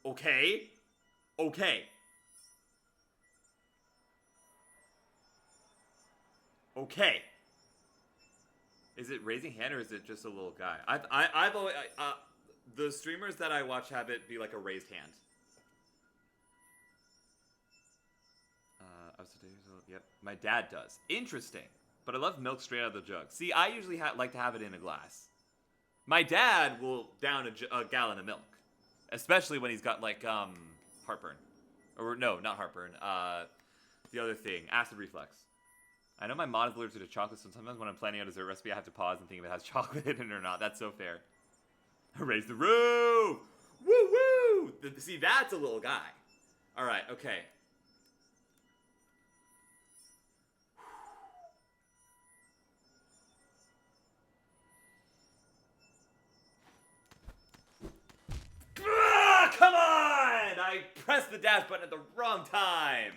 Okay. Okay. Okay. Is it raising hand or is it just a little guy? I've always the streamers that I watch have it be like a raised hand. I was today years old. Yep, my dad does. Interesting. But I love milk straight out of the jug. See, I usually like to have it in a glass. My dad will down a gallon of milk, especially when he's got like heartburn, or no, not heartburn. The other thing, acid reflux. I know my mom is allergic to chocolate, so sometimes when I'm planning a dessert recipe, I have to pause and think if it has chocolate in it or not. That's so fair. Raise the roof! Woo woo! See, that's a little guy. All right, okay. Come on! I pressed the dash button at the wrong time.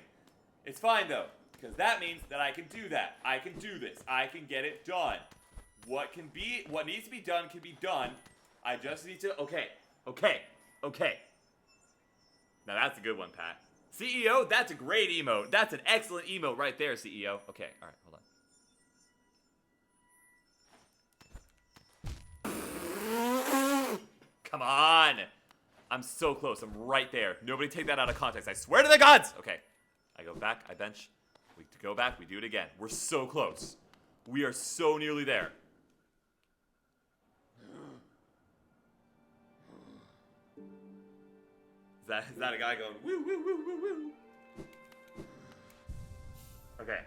It's fine though, because that means that I can do that. I can do this. I can get it done. What needs to be done can be done. I just need to, okay. Now that's a good one, Pat. CEO, that's a great emote. That's an excellent emote right there, CEO. Okay, all right, hold on. Come on. I'm so close. I'm right there. Nobody take that out of context. I swear to the gods. Okay. I go back. I bench. We go back. We do it again. We're so close. We are so nearly there. Is that a guy going, woo, woo, woo, woo, woo? Okay.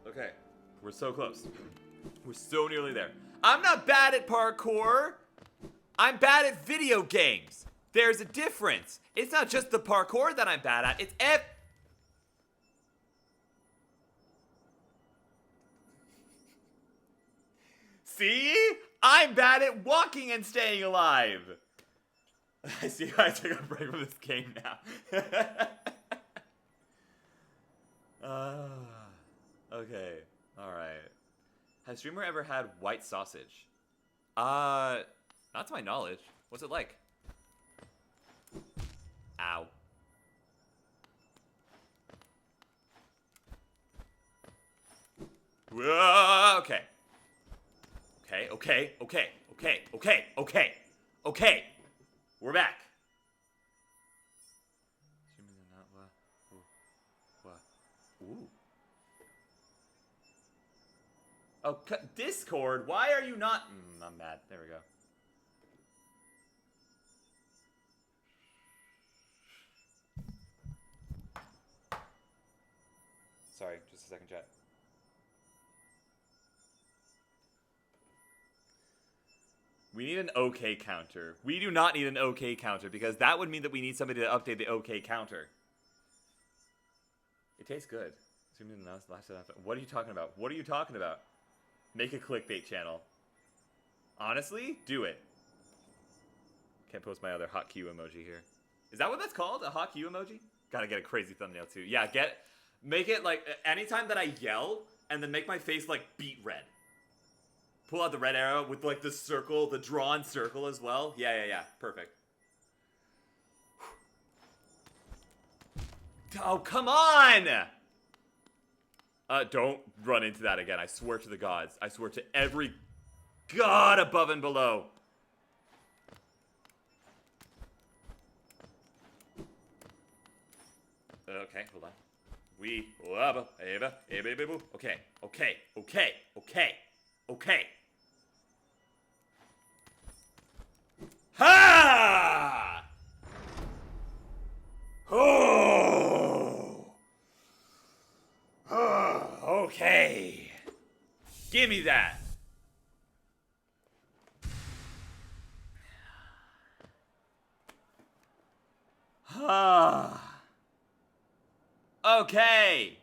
Okay. We're so close. We're so nearly there. I'm not bad at parkour. I'm bad at video games. There's a difference. It's not just the parkour that I'm bad at. It's See? I'm bad at walking and staying alive. I see I took a break from this game now. Okay. Alright. Has streamer ever had white sausage? Not to my knowledge. What's it like? Ow. Whoa, okay. Okay. We're back. Ooh. Oh, Discord, why are you not? I'm mad. There we go. Sorry, just a second, chat. We need an OK counter. We do not need an OK counter because that would mean that we need somebody to update the OK counter. It tastes good. What are you talking about? What are you talking about? Make a clickbait channel. Honestly, do it. Can't post my other hot Q emoji here. Is that what that's called? A hot Q emoji? Gotta get a crazy thumbnail too. Yeah, make it like anytime that I yell and then make my face like beet red. Pull out the red arrow with like the circle, the drawn circle as well. Yeah. Perfect. Oh, come on! Don't run into that again. I swear to the gods. I swear to every god above and below. Okay, hold on. Okay. Ha! Oh! Okay. Give me that. Okay.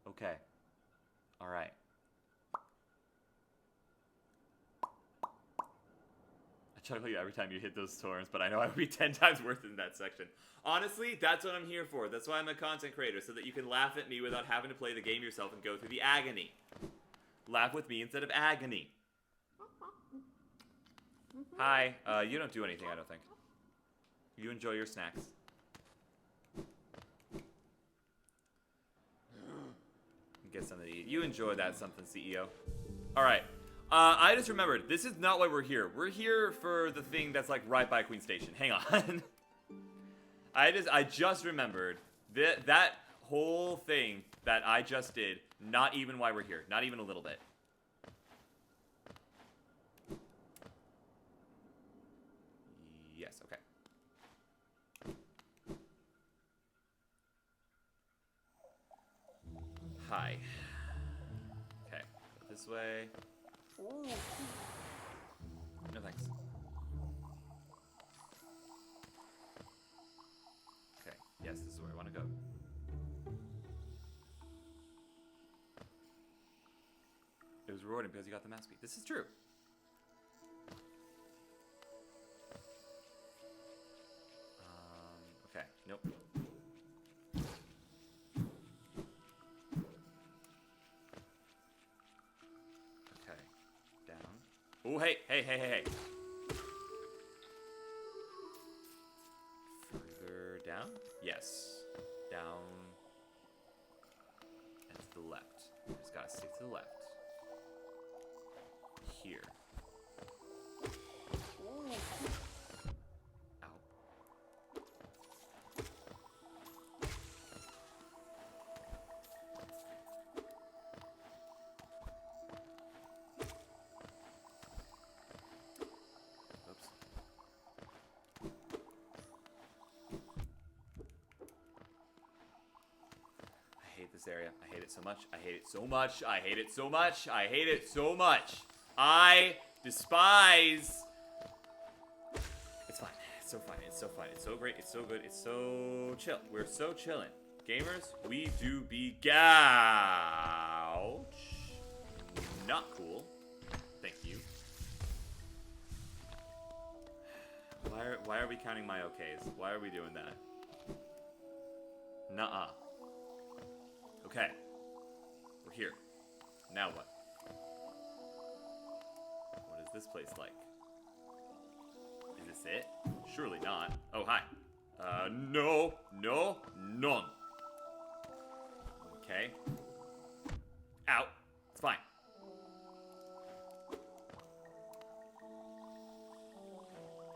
Okay. All right. I chuckle you every time you hit those storms, but I know I would be 10 times worse in that section. Honestly, that's what I'm here for. That's why I'm a content creator, so that you can laugh at me without having to play the game yourself and go through the agony. Laugh with me instead of agony. Hi. You don't do anything, I don't think. You enjoy your snacks. Get something to eat. You enjoy that something, CEO. Alright. I just remembered, this is not why we're here. We're here for the thing that's like right by Queen Station. Hang on. I just remembered that whole thing that I just did, not even why we're here. Not even a little bit. Yes, okay. Hi. Okay, go this way. No thanks. Okay, yes, this is where I want to go. It was rewarding because you got the mass beat. This is true. Okay, nope. Oh, hey. Further down? Yes. Down. And to the left. Just gotta stick to the left. Here. Ow. This area. I hate it so much. I hate it so much. I hate it so much. I hate it so much. I despise. It's fine. It's so fine. It's so fine. It's so great. It's so good. It's so chill. We're so chilling. Gamers, we do be gouch. Not cool. Thank you. Why are we counting my okays? Why are we doing that? Nuh-uh. Okay. We're here. Now what? What is this place like? Is this it? Surely not. Oh, hi. No. None. Okay. Ow. It's fine.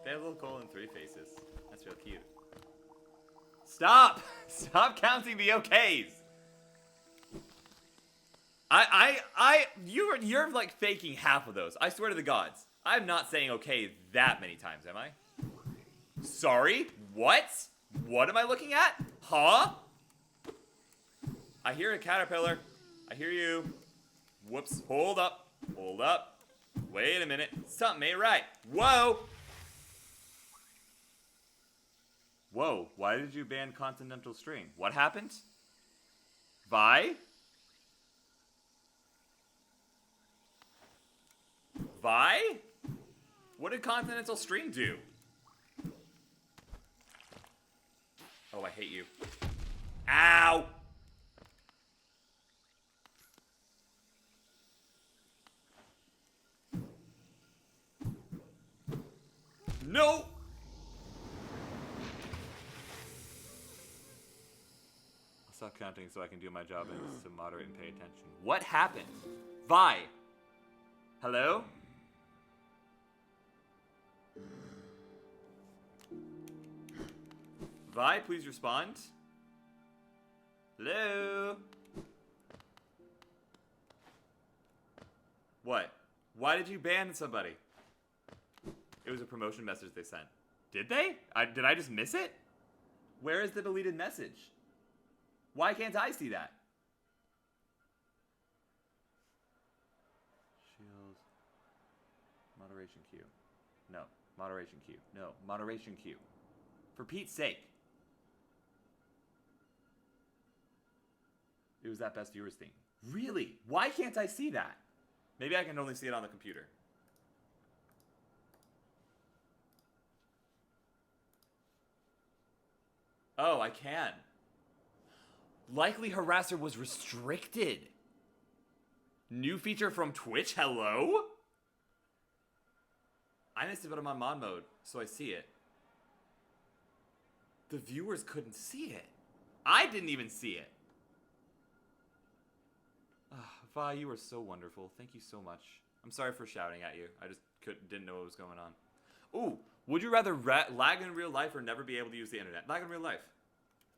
They have a little coal and 3 faces. That's real cute. Stop! Stop counting the okays! You're like faking half of those. I swear to the gods. I'm not saying okay that many times, am I? Sorry? What? What am I looking at? Huh? I hear a caterpillar. I hear you. Whoops. Hold up. Hold up. Wait a minute. Something ain't right. Whoa! Whoa, why did you ban Continental String? What happened? Vi? Vi? What did Continental String do? Oh, I hate you. Ow! No! I'll stop counting so I can do my job and to moderate and pay attention. What happened? Vi! Hello? Vi, please respond. Hello? What? Why did you ban somebody? It was a promotion message they sent. Did they? Did I just miss it? Where is the deleted message? Why can't I see that? Shield. Moderation queue. No. Moderation queue. No. Moderation queue. For Pete's sake. It was that best viewers thing. Really? Why can't I see that? Maybe I can only see it on the computer. Oh, I can. Likely Harasser was restricted. New feature from Twitch? Hello? I missed it, but I'm on mod mode, so I see it. The viewers couldn't see it. I didn't even see it. Vi, you are so wonderful. Thank you so much. I'm sorry for shouting at you. I just didn't know what was going on. Ooh, would you rather lag in real life or never be able to use the internet? Lag in real life.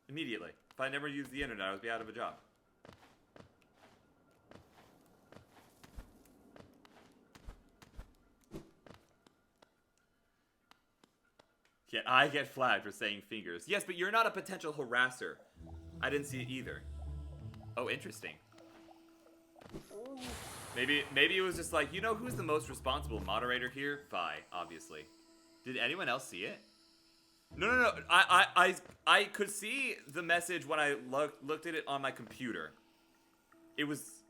Immediately. If I never used the internet, I would be out of a job. Yeah, I get flagged for saying fingers. Yes, but you're not a potential harasser. I didn't see it either. Oh, interesting. Maybe it was just like, you know who's the most responsible moderator here? Vi, obviously. Did anyone else see it? No. I could see the message when I looked at it on my computer. It was...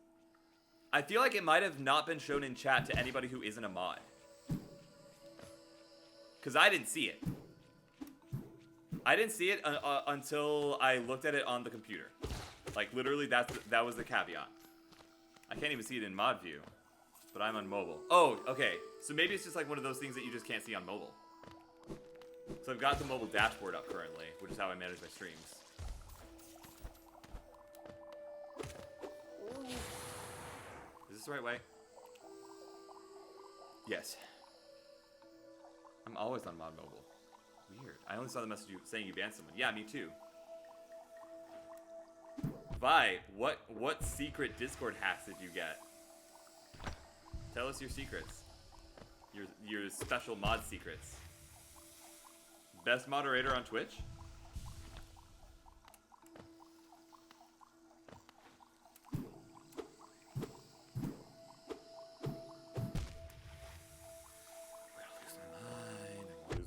I feel like it might have not been shown in chat to anybody who isn't a mod. Because I didn't see it. I didn't see it until I looked at it on the computer. Like, literally, that was the caveat. I can't even see it in mod view, but I'm on mobile. Oh, okay. So maybe it's just like one of those things that you just can't see on mobile. So I've got the mobile dashboard up currently, which is how I manage my streams. Is this the right way? Yes. I'm always on mod mobile. Weird. I only saw the message saying you banned someone. Yeah, me too. Vi, what secret Discord hacks did you get? Tell us your secrets. Your special mod secrets. Best moderator on Twitch?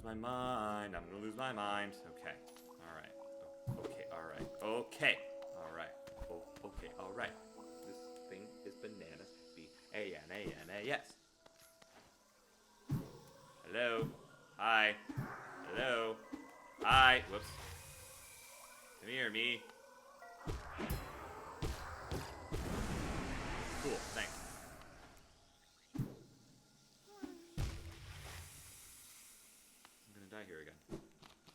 I'm gonna lose my mind. Okay. Alright. Okay, alright. Okay. Alright. Oh, okay, alright. This thing is bananas. B-A-N-A-N-A-S. Hello? Hi. Hello? Hi. Whoops. Come here, me. Cool, thanks. Here again.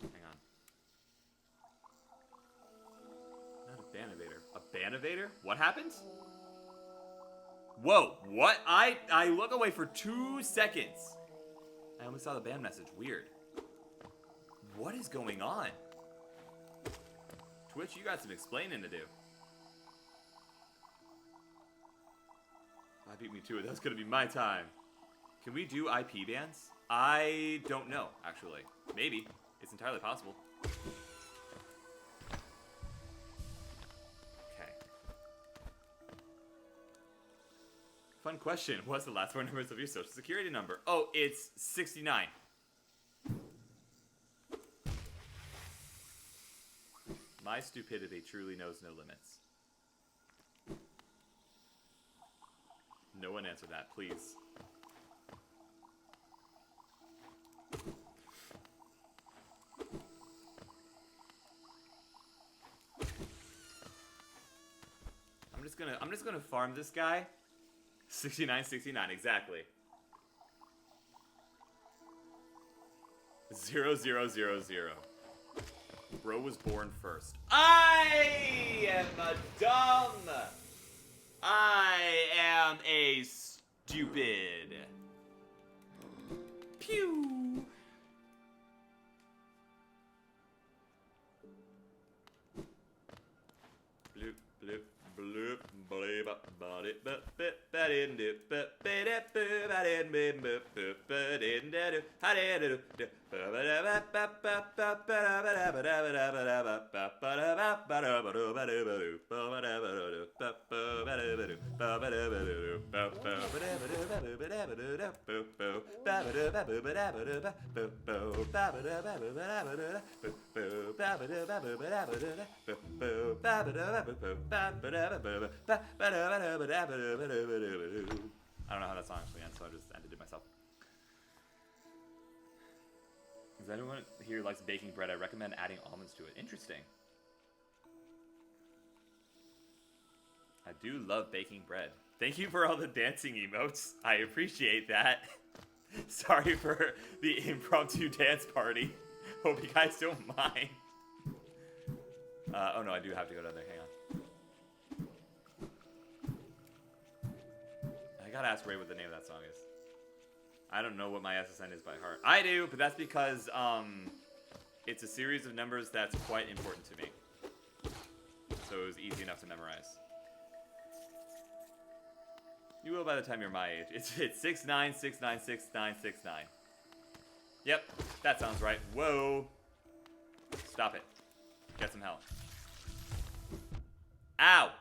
Hang on. Not a ban-evader. A ban-evader? What happens? Whoa, what? I look away for 2 seconds. I only saw the ban message. Weird. What is going on? Twitch, you got some explaining to do. I beat me to it. That's gonna be my time. Can we do IP bans? I don't know, actually. Maybe. It's entirely possible. Okay. Fun question. What's the last four numbers of your social security number? Oh, it's 69. My stupidity truly knows no limits. No one answer that, please. I'm just gonna farm this guy. 69, 69, exactly. 0, 0, 0, 0. Bro was born first. I am a dumb. I am a stupid. Pew. Bloop, bloop, bloop, bleep, body, but bit, but in do, but bit, boop, I didn't be, boop, boop, but in do, I didn't do. I don't know how that song actually ends, so I just ended it myself. Does anyone here likes baking bread? I recommend adding almonds to it. Interesting. I do love baking bread. Thank you for all the dancing emotes. I appreciate that. Sorry for the impromptu dance party. Hope you guys don't mind. Oh no, I do have to go down there. Hang on. I gotta ask Ray what the name of that song is. I don't know what my SSN is by heart. I do, but that's because it's a series of numbers that's quite important to me. So it was easy enough to memorize. You will by the time you're my age. It's 69696969. Yep, that sounds right. Whoa. Stop it. Get some help. Ow.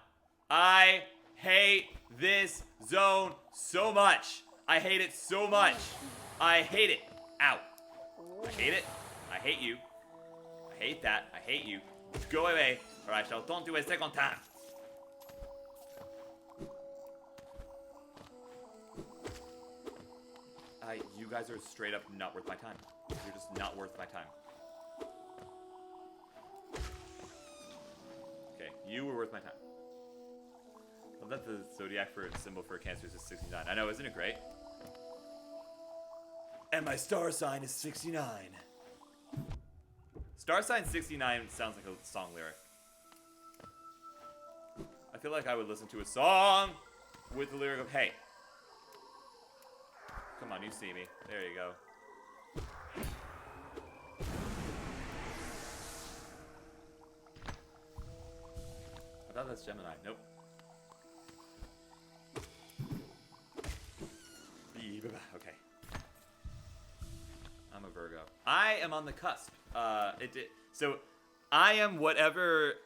I hate this zone so much. I hate it so much. I hate it. Ow. I hate it. I hate you. I hate that. I hate you. Go away, or I shall taunt you a second time. You guys are straight up not worth my time. You're just not worth my time. Okay, you were worth my time. I love that the zodiac symbol for Cancer is 69. I know, isn't it great? And my star sign is 69. Star sign 69 sounds like a song lyric. I feel like I would listen to a song with the lyric of, hey. Come on, you see me. There you go. I thought that's Gemini. Nope. Okay. I'm a Virgo. I am on the cusp. So I am whatever.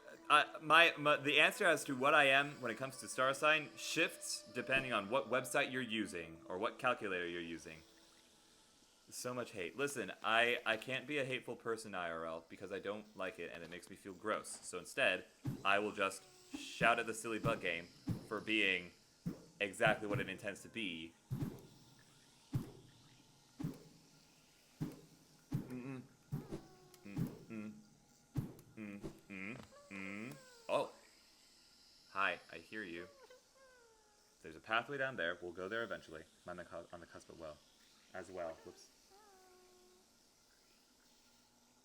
The answer as to what I am when it comes to star sign shifts depending on what website you're using or what calculator you're using. So much hate. Listen, I can't be a hateful person IRL because I don't like it and it makes me feel gross. So instead, I will just shout at the silly bug game for being exactly what it intends to be. Oh. Hi, I hear you. There's a pathway down there. We'll go there eventually. I'm on the cusp as well. Whoops.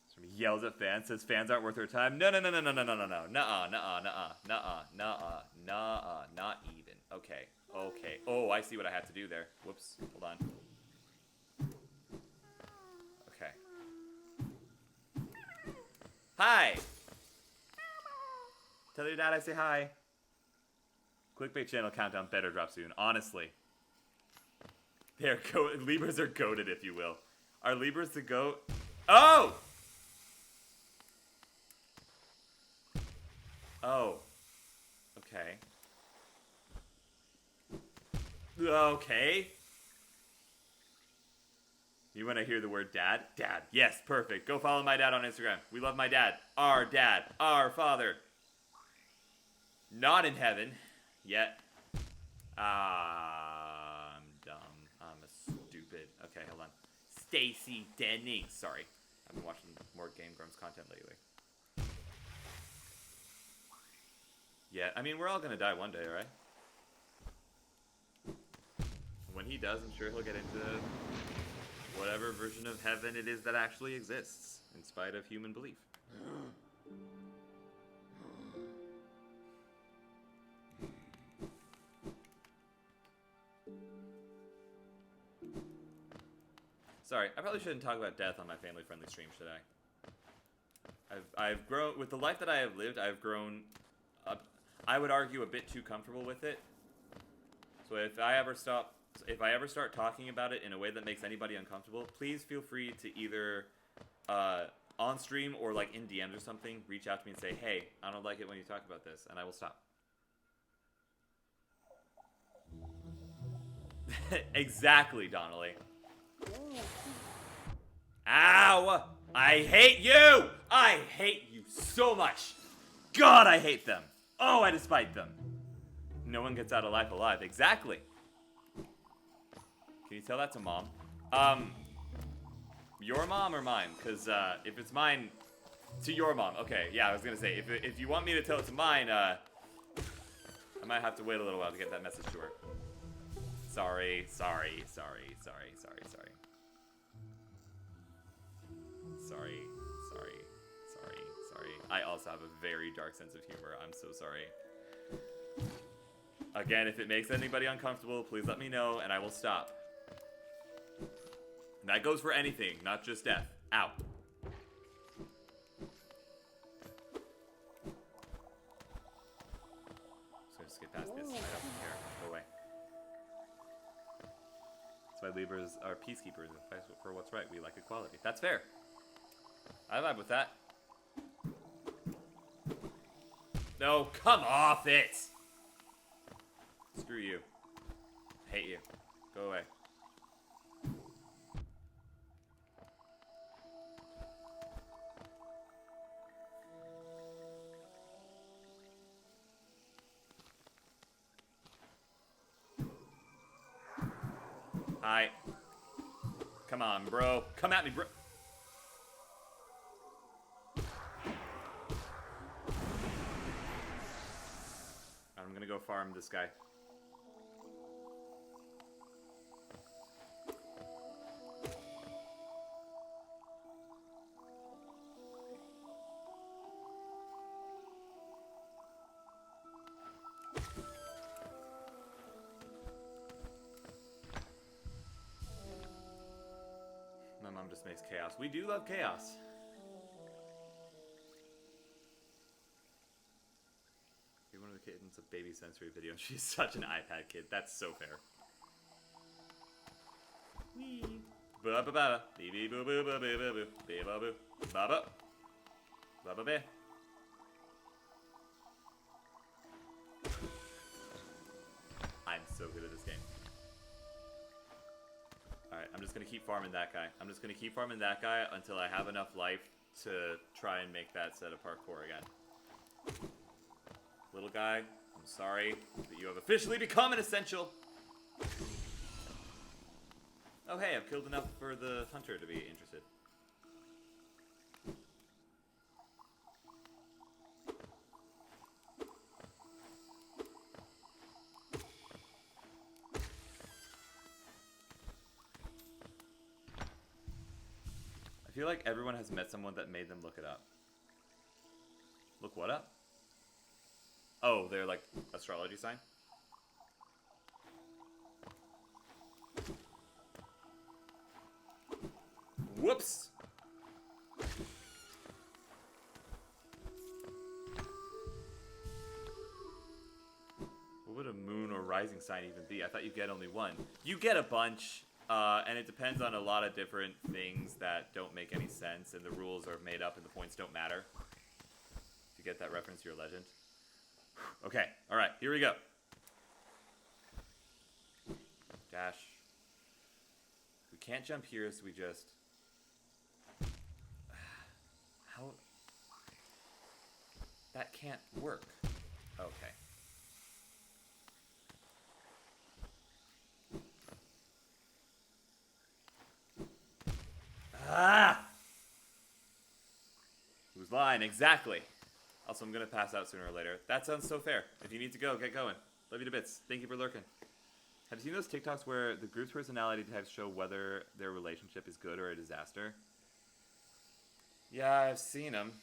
Somebody yells at fans, says fans aren't worth their time. No. Nuh-uh, not even. Okay. Oh, I see what I have to do there. Whoops, hold on. Okay. Hi! Tell your dad I say hi. Clickbait channel countdown better drop soon. Honestly. Libras are goated, if you will. Are Libras the goat? Oh! Oh. Okay. Okay. You want to hear the word dad? Dad. Yes, perfect. Go follow my dad on Instagram. We love my dad. Our dad. Our father. Not in heaven. Yet. I'm dumb. I'm a stupid. Okay, hold on. Stacy Denning. Sorry. I've been watching more Game Grumps content lately. Yeah, I mean, we're all gonna die one day, right? When he does, I'm sure he'll get into whatever version of heaven it is that actually exists, in spite of human belief. Sorry, I probably shouldn't talk about death on my family-friendly stream, should I? I've grown, with the life that I have lived, I've grown, I would argue, a bit too comfortable with it. So if I ever start talking about it in a way that makes anybody uncomfortable, please feel free to either, on stream or like in DMs or something, reach out to me and say, hey, I don't like it when you talk about this, and I will stop. Exactly, Donnelly. Ow! I hate you! I hate you so much! God, I hate them! Oh, I despise them! No one gets out of life alive. Exactly! Can you tell that to Mom? Your mom or mine? Because, if it's mine, to your mom. Okay, yeah, I was gonna say, if you want me to tell it to mine, I might have to wait a little while to get that message to her. Sorry. I also have a very dark sense of humor. I'm so sorry. Again, if it makes anybody uncomfortable, please let me know and I will stop. And that goes for anything, not just death. Ow. So just get past this. I don't care. Go away. That's why Libras are peacekeepers and fight for what's right. We like equality. That's fair. I vibe with that. No, come off it! Screw you. Hate you. Go away. Hi. Come on, bro. Come at me, bro. I'm gonna go farm this guy. My mom just makes chaos. We do love chaos. One of the kittens a baby sensory video. She's such an iPad kid. That's so fair. Wee. Ba ba ba. Bee bee boo boo boo boo boo boo. Bee ba boo. Ba ba. Ba ba ba. I'm so good at this game. Alright, I'm just gonna keep farming that guy. I'm just gonna keep farming that guy until I have enough life to try and make that set of parkour again. Little guy, I'm sorry that you have officially become an essential. Oh hey, I've killed enough for the hunter to be interested. I feel like everyone has met someone that made them look it up. Look what up? Oh, they're like astrology sign? Whoops! What would a moon or rising sign even be? I thought you get only one. You get a bunch, and it depends on a lot of different things that don't make any sense, and the rules are made up and the points don't matter. If you get that reference, you're a legend. Okay, alright, here we go. Dash. We can't jump here, so we just... How... That can't work. Okay. Ah! Who's lying? Exactly. Also, I'm gonna pass out sooner or later. That sounds so fair. If you need to go, get going. Love you to bits. Thank you for lurking. Have you seen those TikToks where the group's personality types show whether their relationship is good or a disaster? Yeah, I've seen them.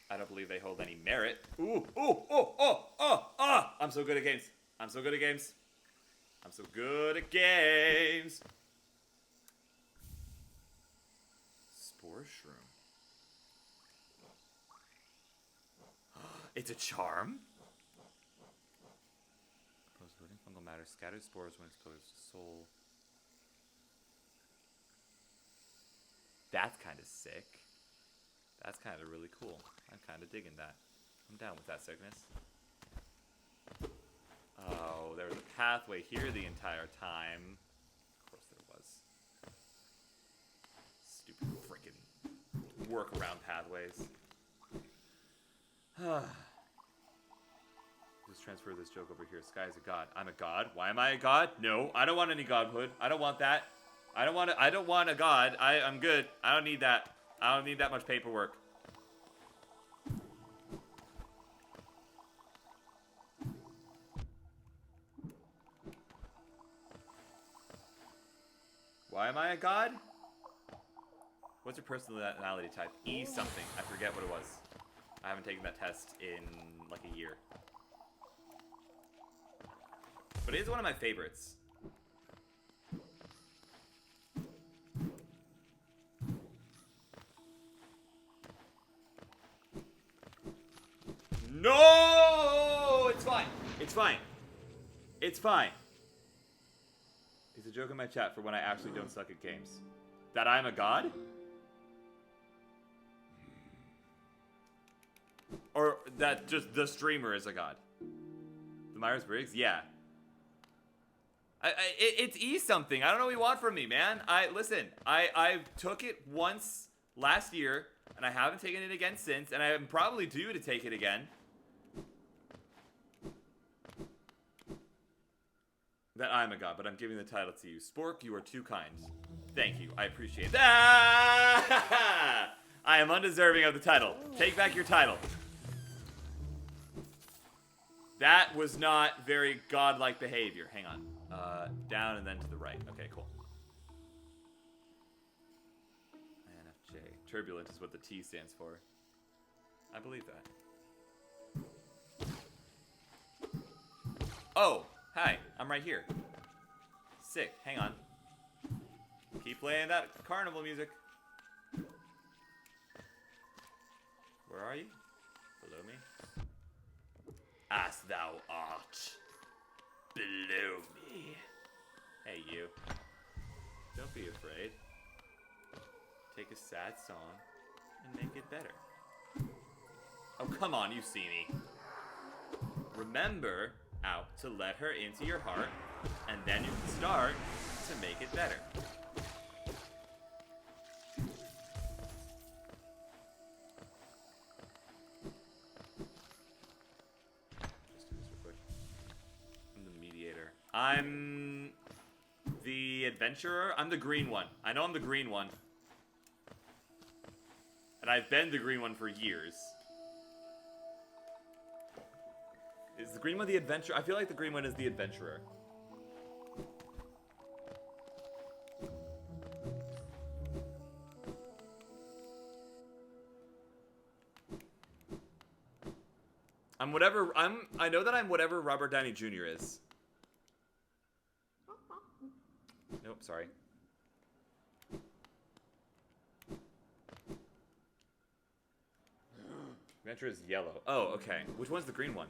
I don't believe they hold any merit. Ooh, ooh, oh, oh, oh, oh! I'm so good at games. I'm so good at games. I'm so good at games. Spore shroom. It's a charm? Opposed to living fungal matter. Scatters spores when exposed to soul. That's kind of sick. That's kind of really cool. I'm kind of digging that. I'm down with that sickness. Oh, there was a pathway here the entire time. Of course there was. Stupid freaking workaround pathways. Just transfer this joke over here. Sky is a god. I'm a god. Why am I a god? No, I don't want any godhood. I don't want that. I don't want a god. I'm good. I don't need that. I don't need that much paperwork. Why am I a god? What's your personality type? E something. I forget what it was. I haven't taken that test in like a year. But it is one of my favorites. No! It's fine. It's fine. It's fine. It's a joke in my chat for when I actually don't suck at games. That I'm a god? Or that just the streamer is a god? The Myers-Briggs? Yeah. It's E something. I don't know what you want from me, man. Listen, I took it once last year, and I haven't taken it again since, and I am probably due to take it again. That I'm a god, but I'm giving the title to you. Spork, you are too kind. Thank you. I appreciate that. I am undeserving of the title. Take back your title. That was not very godlike behavior. Hang on. Down and then to the right. Okay, cool. INFJ. Turbulent is what the T stands for. I believe that. Oh, hi. I'm right here. Sick. Hang on. Keep playing that carnival music. Where are you? Below me? As thou art. Below me. Hey, you. Don't be afraid. Take a sad song and make it better. Oh, come on, you see me. Remember out to let her into your heart, and then you can start to make it better. Just do this real quick. I'm the mediator. I'm the adventurer. I'm the green one. I know I'm the green one. And I've been the green one for years. Is the green one the adventurer? I feel like the green one is the adventurer. I know that I'm whatever Robert Downey Jr. is. Nope, sorry. Adventurer is yellow. Oh, okay. Which one's the green one?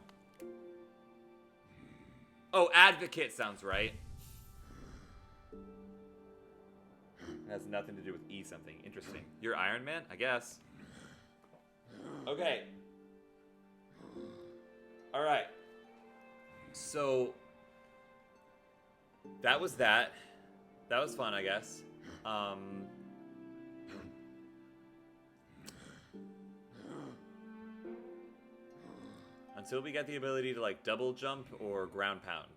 Oh, advocate sounds right. It has nothing to do with E something. Interesting. You're Iron Man? I guess. Okay. Alright. So, that was that. That was fun, I guess. Until we get the ability to, like, double jump or ground pound.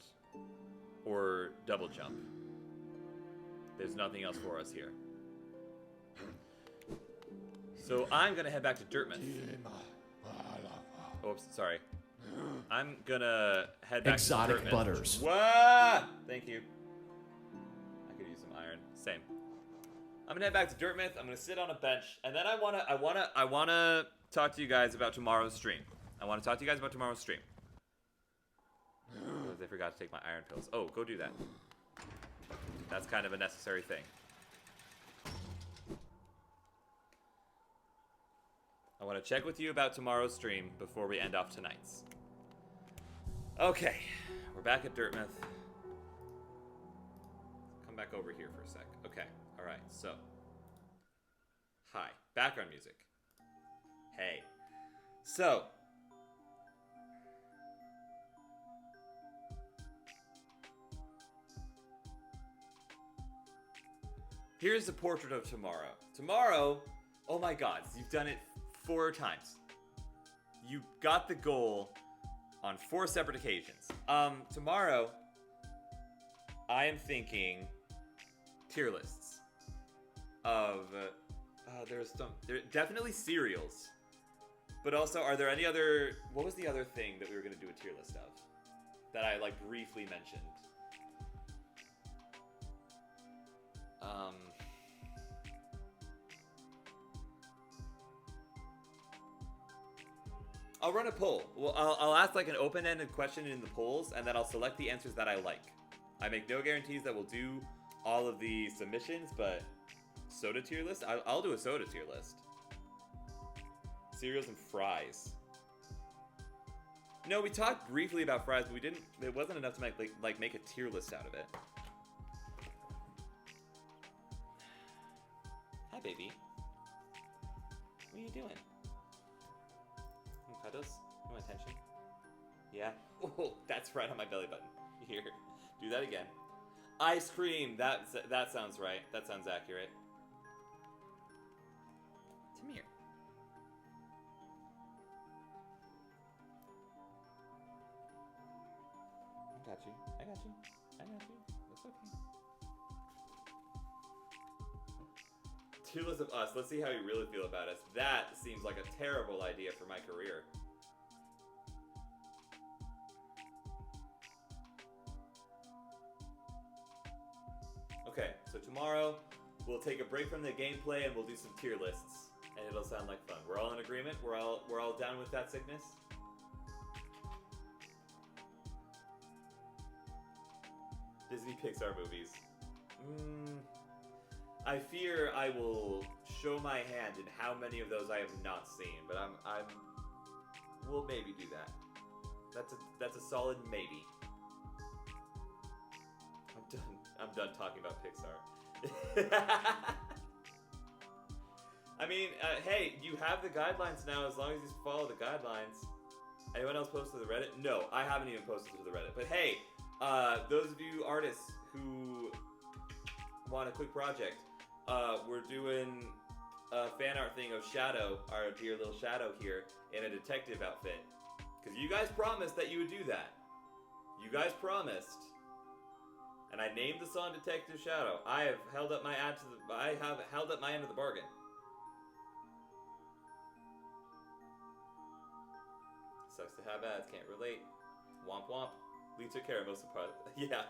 Or double jump. There's nothing else for us here. So I'm gonna head back to Dirtmouth. Oops, sorry. I'm gonna head back Exotic to Dirtmouth. butters. What? Thank you. I could use some iron. Same. I'm gonna head back to Dirtmouth. I'm gonna sit on a bench, and then I wanna talk to you guys about tomorrow's stream. I forgot to take my iron pills. Oh, go do that. That's kind of a necessary thing. I want to check with you about tomorrow's stream before we end off tonight's. Okay, we're back at Dirtmouth. Come back over here for a sec. Okay, alright, so. Hi, background music. Hey. So. Here's the portrait of tomorrow. Tomorrow, oh my god, you've done it 4 times. You got the goal on 4 separate occasions. Tomorrow, I am thinking tier lists of, there definitely cereals. But also, are there any other, what was the other thing that we were going to do a tier list of? That I, like, briefly mentioned. I'll run a poll. Well, I'll ask like an open-ended question in the polls, and then I'll select the answers that I like. I make no guarantees that we'll do all of the submissions, but soda tier list? I'll do a soda tier list. Cereals and fries. No, we talked briefly about fries, but we didn't. It wasn't enough to make a tier list out of it. Hi, baby. What are you doing? Cuddles? You want attention? Yeah? Oh, that's right on my belly button. Here. Do that again. Ice cream! That sounds right. That sounds accurate. Come here. I got you. I got you. I got you. It's okay. Tier list of us. Let's see how you really feel about us. That seems like a terrible idea for my career. Okay, so tomorrow we'll take a break from the gameplay and we'll do some tier lists, and it'll sound like fun. We're all in agreement. We're all down with that sickness. Disney Pixar movies. I fear I will show my hand in how many of those I have not seen, but we'll maybe do that. That's a solid maybe. I'm done talking about Pixar. I mean, hey, you have the guidelines now as long as you follow the guidelines. Anyone else posted to the Reddit? No, I haven't even posted to the Reddit. But hey, those of you artists who want a quick project, we're doing a fan art thing of Shadow, our dear little Shadow here, in a detective outfit. Because you guys promised that you would do that. You guys promised. And I named the song Detective Shadow. I have held up my end of the bargain. Sucks to have ads, can't relate. Womp womp. Lee took care of most of the part. Yeah.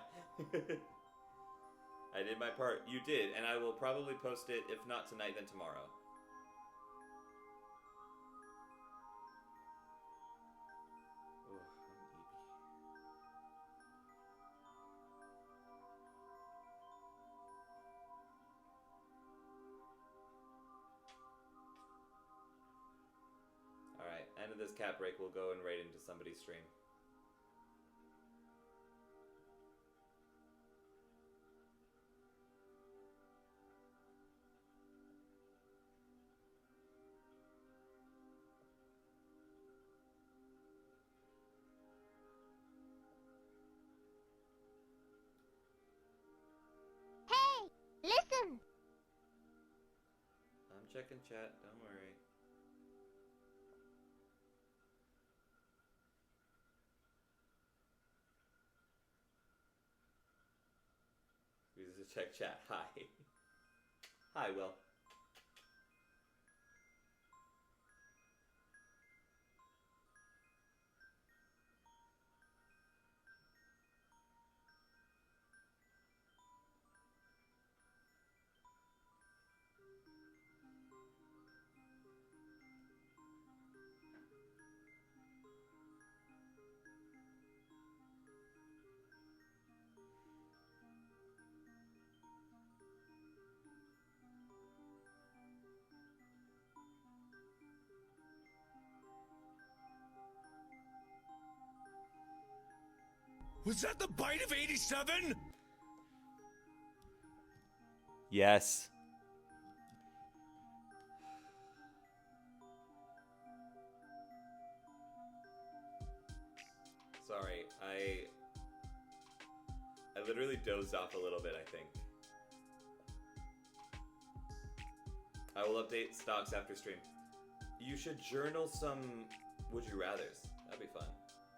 I did my part. You did, and I will probably post it, if not tonight, then tomorrow. Alright, end of this cat break, we'll go and raid into somebody's stream. Hey, listen! checking chat. Don't worry. We just check chat. Hi. Hi, Will. Was that the bite of 87? Yes. Sorry, I literally dozed off a little bit, I think. I will update stocks after stream. You should journal some would you rathers. That'd be fun.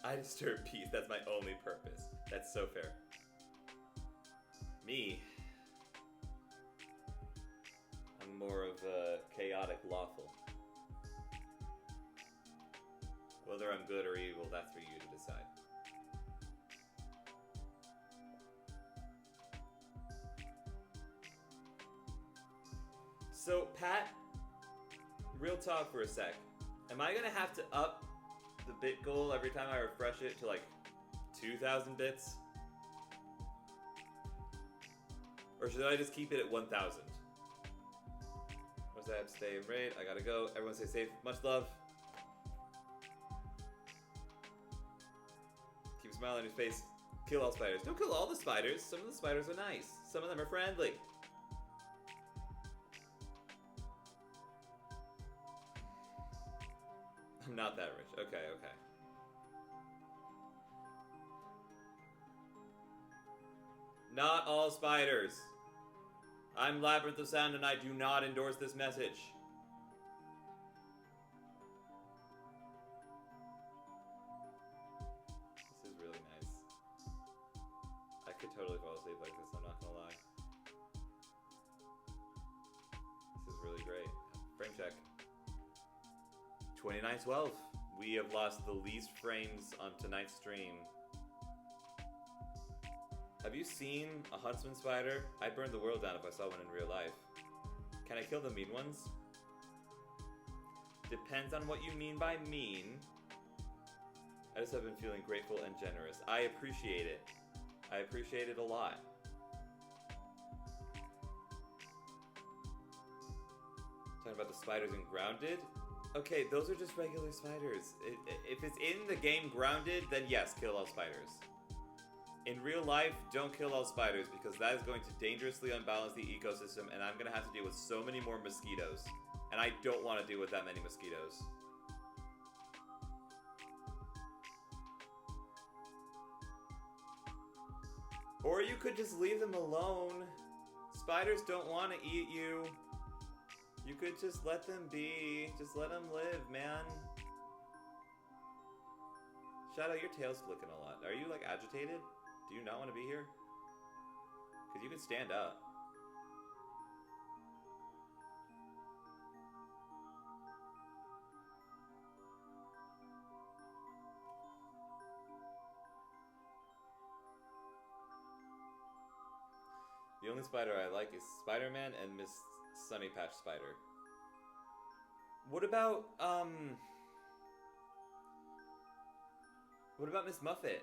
I disturb peace, that's my only purpose. That's so fair. Me. I'm more of a chaotic lawful. Whether I'm good or evil, that's for you to decide. So, Pat, real talk for a sec. Am I gonna have to up the bit goal every time I refresh it to like 2,000 bits? Or should I just keep it at 1,000? What's that? Stay and raid. I gotta go. Everyone stay safe. Much love. Keep a smile on your face. Kill all spiders. Don't kill all the spiders. Some of the spiders are nice. Some of them are friendly. I'm not that rich. Okay, okay. Not all spiders. I'm Labyrinth of Sound and I do not endorse this message. This is really nice. I could totally fall asleep like this, I'm not gonna lie. This is really great. Frame check. 2912. We have lost the least frames on tonight's stream. Have you seen a huntsman spider? I'd burn the world down if I saw one in real life. Can I kill the mean ones? Depends on what you mean by mean. I just have been feeling grateful and generous. I appreciate it. I appreciate it a lot. Talking about the spiders in Grounded? Okay, those are just regular spiders. If it's in the game Grounded, then yes, kill all spiders. In real life, don't kill all spiders because that is going to dangerously unbalance the ecosystem and I'm going to have to deal with so many more mosquitoes. And I don't want to deal with that many mosquitoes. Or you could just leave them alone. Spiders don't want to eat you. You could just let them be. Just let them live, man. Shadow, your tail's flicking a lot. Are you, like, agitated? Do you not want to be here? Because you can stand up. The only spider I like is Spider-Man and Miss Sunny Patch Spider. What about Miss Muffet?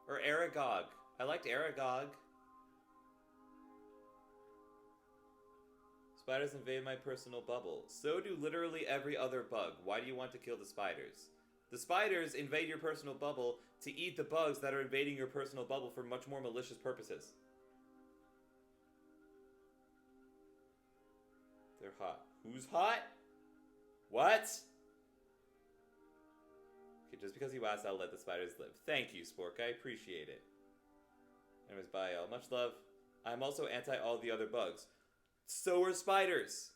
Or Aragog. I liked Aragog. Spiders invade my personal bubble. So do literally every other bug. Why do you want to kill the spiders? The spiders invade your personal bubble to eat the bugs that are invading your personal bubble for much more malicious purposes. They're hot. Who's hot? What? Okay, just because you asked, I'll let the spiders live. Thank you, Spork. I appreciate it. Anyways, bye, y'all. Much love. I'm also anti all the other bugs. So are spiders.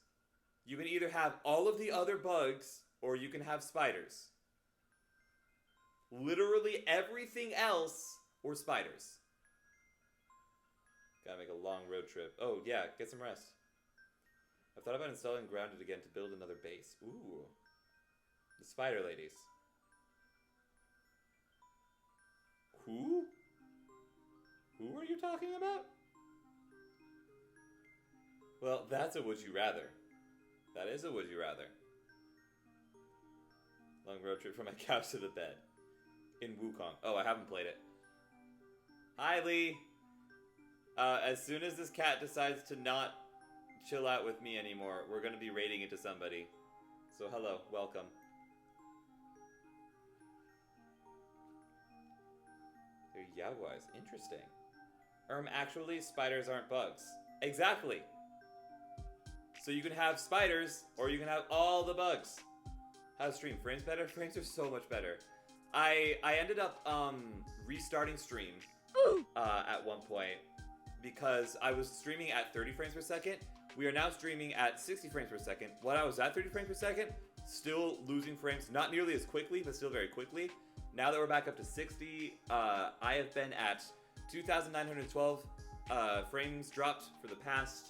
You can either have all of the other bugs, or you can have spiders. Literally everything else, or spiders. Gotta make a long road trip. Oh, yeah, get some rest. I've thought about installing Grounded again to build another base. Ooh. The spider ladies. Who? Who are you talking about? Well, that's a would you rather. That is a would you rather. Long road trip from my couch to the bed. In Wukong. Oh, I haven't played it. Hi, Lee. As soon as this cat decides to not chill out with me anymore, we're going to be raiding it to somebody. So hello, welcome. They're Yaguais. Interesting. Actually, spiders aren't bugs. Exactly. So you can have spiders, or you can have all the bugs. How's stream? Frames better? Frames are so much better. I ended up restarting stream at one point because I was streaming at 30 frames per second. We are now streaming at 60 frames per second. When I was at 30 frames per second, still losing frames, not nearly as quickly, but still very quickly. Now that we're back up to 60, I have been at 2,912 frames dropped for the past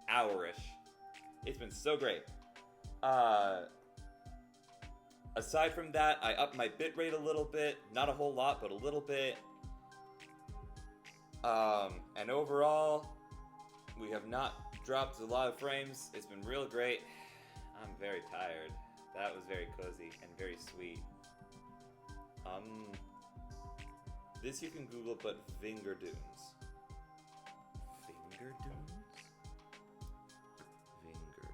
hour-ish. It's been so great. Aside from that, I upped my bitrate a little bit. Not a whole lot, but a little bit. And overall, we have not dropped a lot of frames. It's been real great. I'm very tired. That was very cozy and very sweet. This you can Google, but Vinger Dunes. Vinger Dunes? Vinger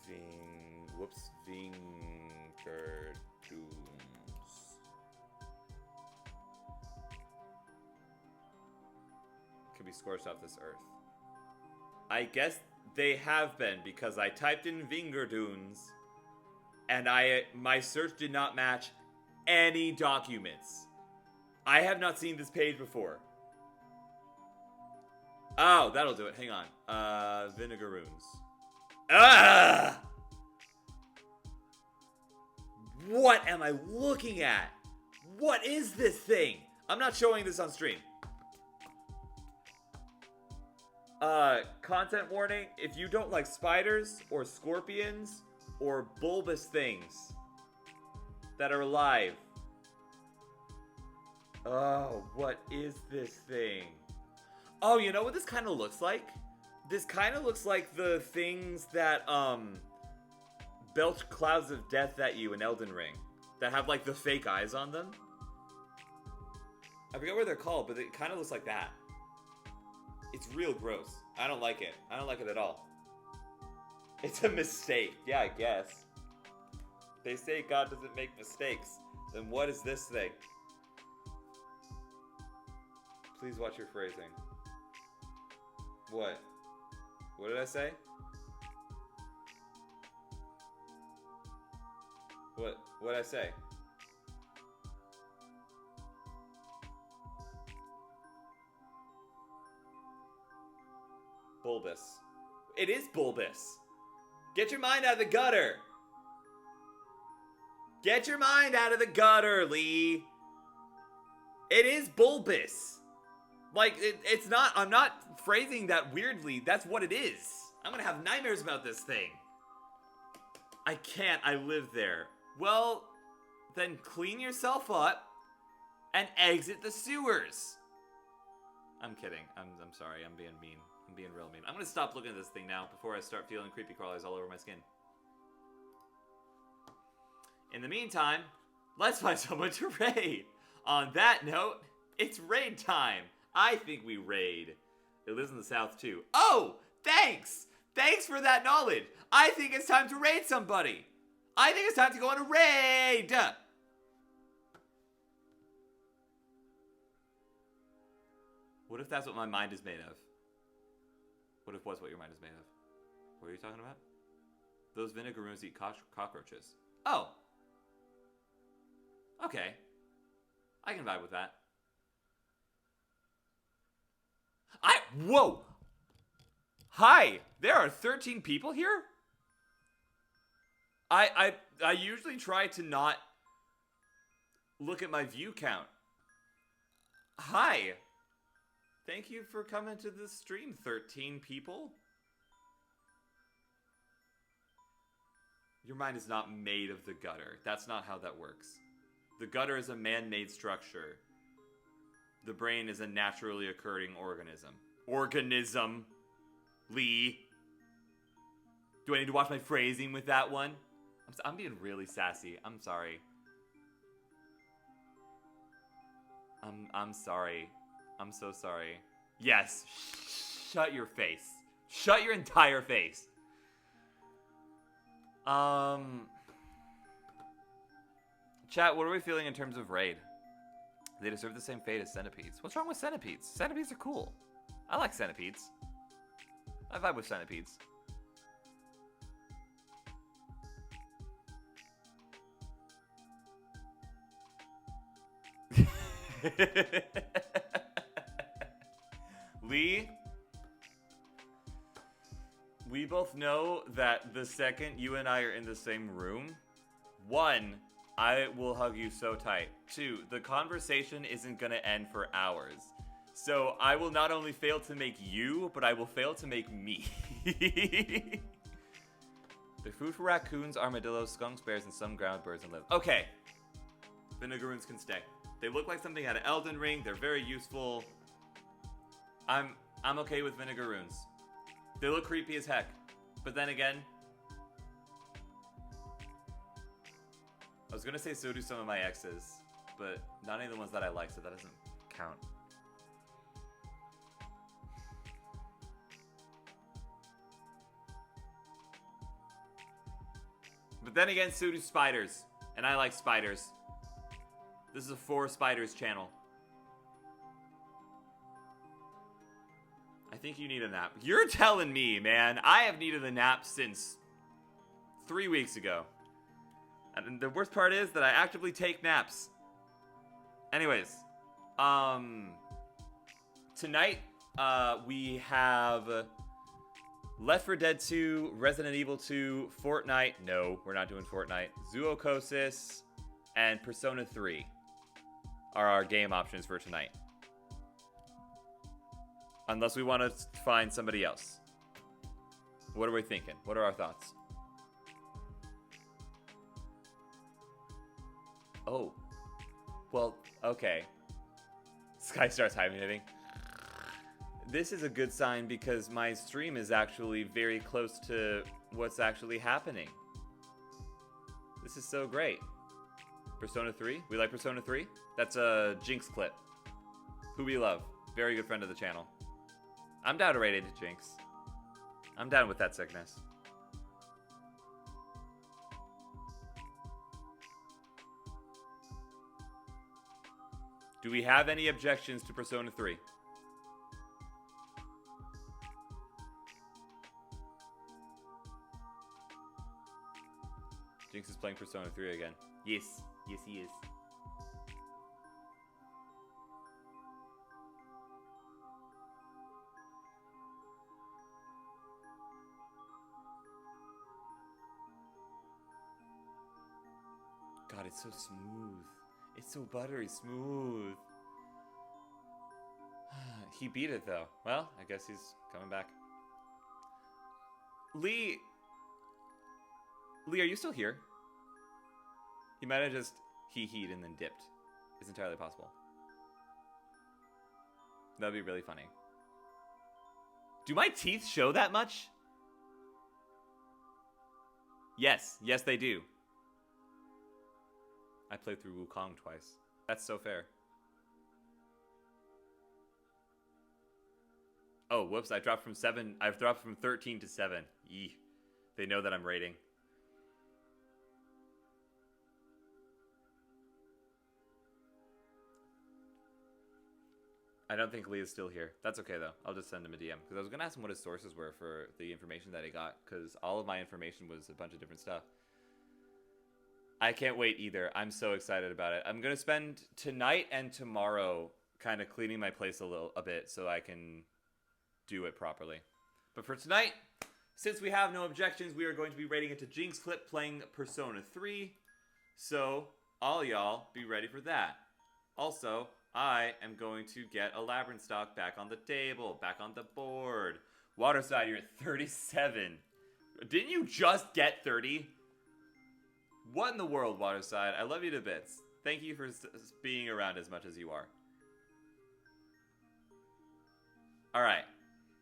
Dunes. Whoops. Vinger Dunes. Could be scorched off this earth. I guess they have been, because I typed in Vinger Dunes, and my search did not match any documents. I have not seen this page before. Oh, that'll do it. Hang on. Vinegaroons. Ah! What am I looking at? What is this thing? I'm not showing this on stream. Content warning. If you don't like spiders or scorpions or bulbous things that are alive. Oh, what is this thing? Oh, you know what this kind of looks like? This kind of looks like the things that, belch clouds of death at you in Elden Ring. That have, like, the fake eyes on them. I forget what they're called, but it kind of looks like that. It's real gross. I don't like it. I don't like it at all. It's a mistake. Yeah, I guess. They say God doesn't make mistakes. Then what is this thing? Please watch your phrasing. What? What did I say? What did I say? Bulbous. It is bulbous. Get your mind out of the gutter. Get your mind out of the gutter, Lee. It is bulbous. Like, it's not, I'm not phrasing that weirdly. That's what it is. I'm gonna have nightmares about this thing. I can't, I live there. Well, then clean yourself up and exit the sewers. I'm kidding. I'm sorry. I'm being mean. I'm being real mean. I'm gonna stop looking at this thing now before I start feeling creepy crawlers all over my skin. In the meantime, let's find someone to raid. On that note, it's raid time. I think we raid. It lives in the south too. Oh, thanks! Thanks for that knowledge. I think it's time to raid somebody. I think it's time to go on a raid. What if that's what my mind is made of? What if what's what your mind is made of? What are you talking about? Those vinegaroons eat cockroaches. Oh. Okay. I can vibe with that. Whoa! Hi! There are 13 people here? I usually try to not look at my view count. Hi! Thank you for coming to the stream, 13 people. Your mind is not made of the gutter. That's not how that works. The gutter is a man-made structure. The brain is a naturally occurring organism. Organism. Lee. Do I need to watch my phrasing with that one? I'm being really sassy. I'm sorry. I'm sorry. I'm so sorry. Yes. Shut your face. Shut your entire face. Chat, what are we feeling in terms of raid? They deserve the same fate as centipedes. What's wrong with centipedes? Centipedes are cool. I like centipedes. I vibe with centipedes. Lee, we both know that the second you and I are in the same room, 1, I will hug you so tight. 2, the conversation isn't gonna end for hours. So I will not only fail to make you, but I will fail to make me. They're food for raccoons, armadillos, skunks, bears, and some ground birds and live. Okay. Vinegaroons can stay. They look like something out of Elden Ring. They're very useful. I'm okay with vinegaroons. They look creepy as heck. But then again, I was gonna say so do some of my exes, but not any of the ones that I like, so that doesn't count. But then again, so do spiders. And I like spiders. This is a 4 spiders channel. I think you need a nap. You're telling me, man. I have needed a nap since 3 weeks ago. And the worst part is that I actively take naps. Anyways. Tonight, we have Left 4 Dead 2, Resident Evil 2, Fortnite. No, we're not doing Fortnite. Zoocosis, and Persona 3 are our game options for tonight. Unless we want to find somebody else. What are we thinking? What are our thoughts? Oh. Well, okay. Sky starts hibernating. This is a good sign because my stream is actually very close to what's actually happening. This is so great. Persona 3? We like Persona 3? That's a Jinx clip. Who we love. Very good friend of the channel. I'm down to raid into Jinx. I'm down with that sickness. Do we have any objections to Persona 3? Jinx is playing Persona 3 again. Yes. Yes, he is. God, it's so smooth. It's so buttery smooth. He beat it, though. Well, I guess he's coming back. Lee, are you still here? He might have just he-he'd and then dipped. It's entirely possible. That'd be really funny. Do my teeth show that much? Yes. Yes, they do. I played through Wukong twice. That's so fair. Oh, whoops, I've dropped from 13 to 7. Yee. They know that I'm raiding. I don't think Lee is still here. That's okay, though. I'll just send him a DM. Because I was going to ask him what his sources were for the information that he got. Because all of my information was a bunch of different stuff. I can't wait either. I'm so excited about it. I'm going to spend tonight and tomorrow kind of cleaning my place a bit so I can do it properly. But for tonight, since we have no objections, we are going to be rating it to Jinx Clip playing Persona 3. So, all y'all be ready for that. Also, I am going to get a Labyrinth stock back on the table, back on the board. Waterside, you're at 37. Didn't you just get 30? What in the world, Waterside? I love you to bits. Thank you for being around as much as you are. Alright,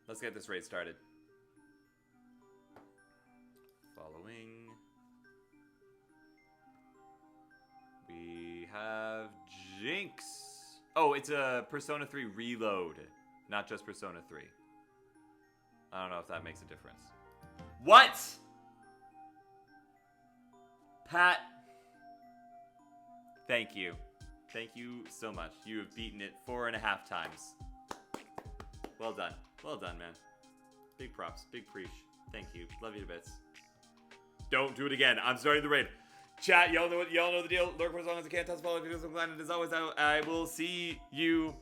let's get this raid started. Following. We have Jinx. Oh, it's a Persona 3 reload, not just Persona 3. I don't know if that makes a difference. What? Pat. Thank you. Thank you so much. You have beaten it 4.5 times. Well done. Well done, man. Big props. Big preach. Thank you. Love you to bits. Don't do it again. I'm starting the raid. Chat, y'all know the deal. Lurk for as long as I can. Toss follow videos. I'm glad. And as always, I will see you.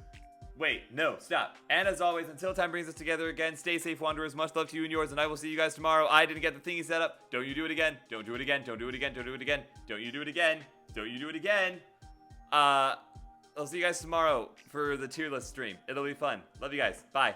Wait, no, stop. And as always, until time brings us together again, stay safe, Wanderers. Much love to you and yours, and I will see you guys tomorrow. I didn't get the thingy set up. Don't you do it again. Don't do it again. Don't do it again. Don't do it again. Don't you do it again. Don't you do it again. I'll see you guys tomorrow for the tier list stream. It'll be fun. Love you guys. Bye.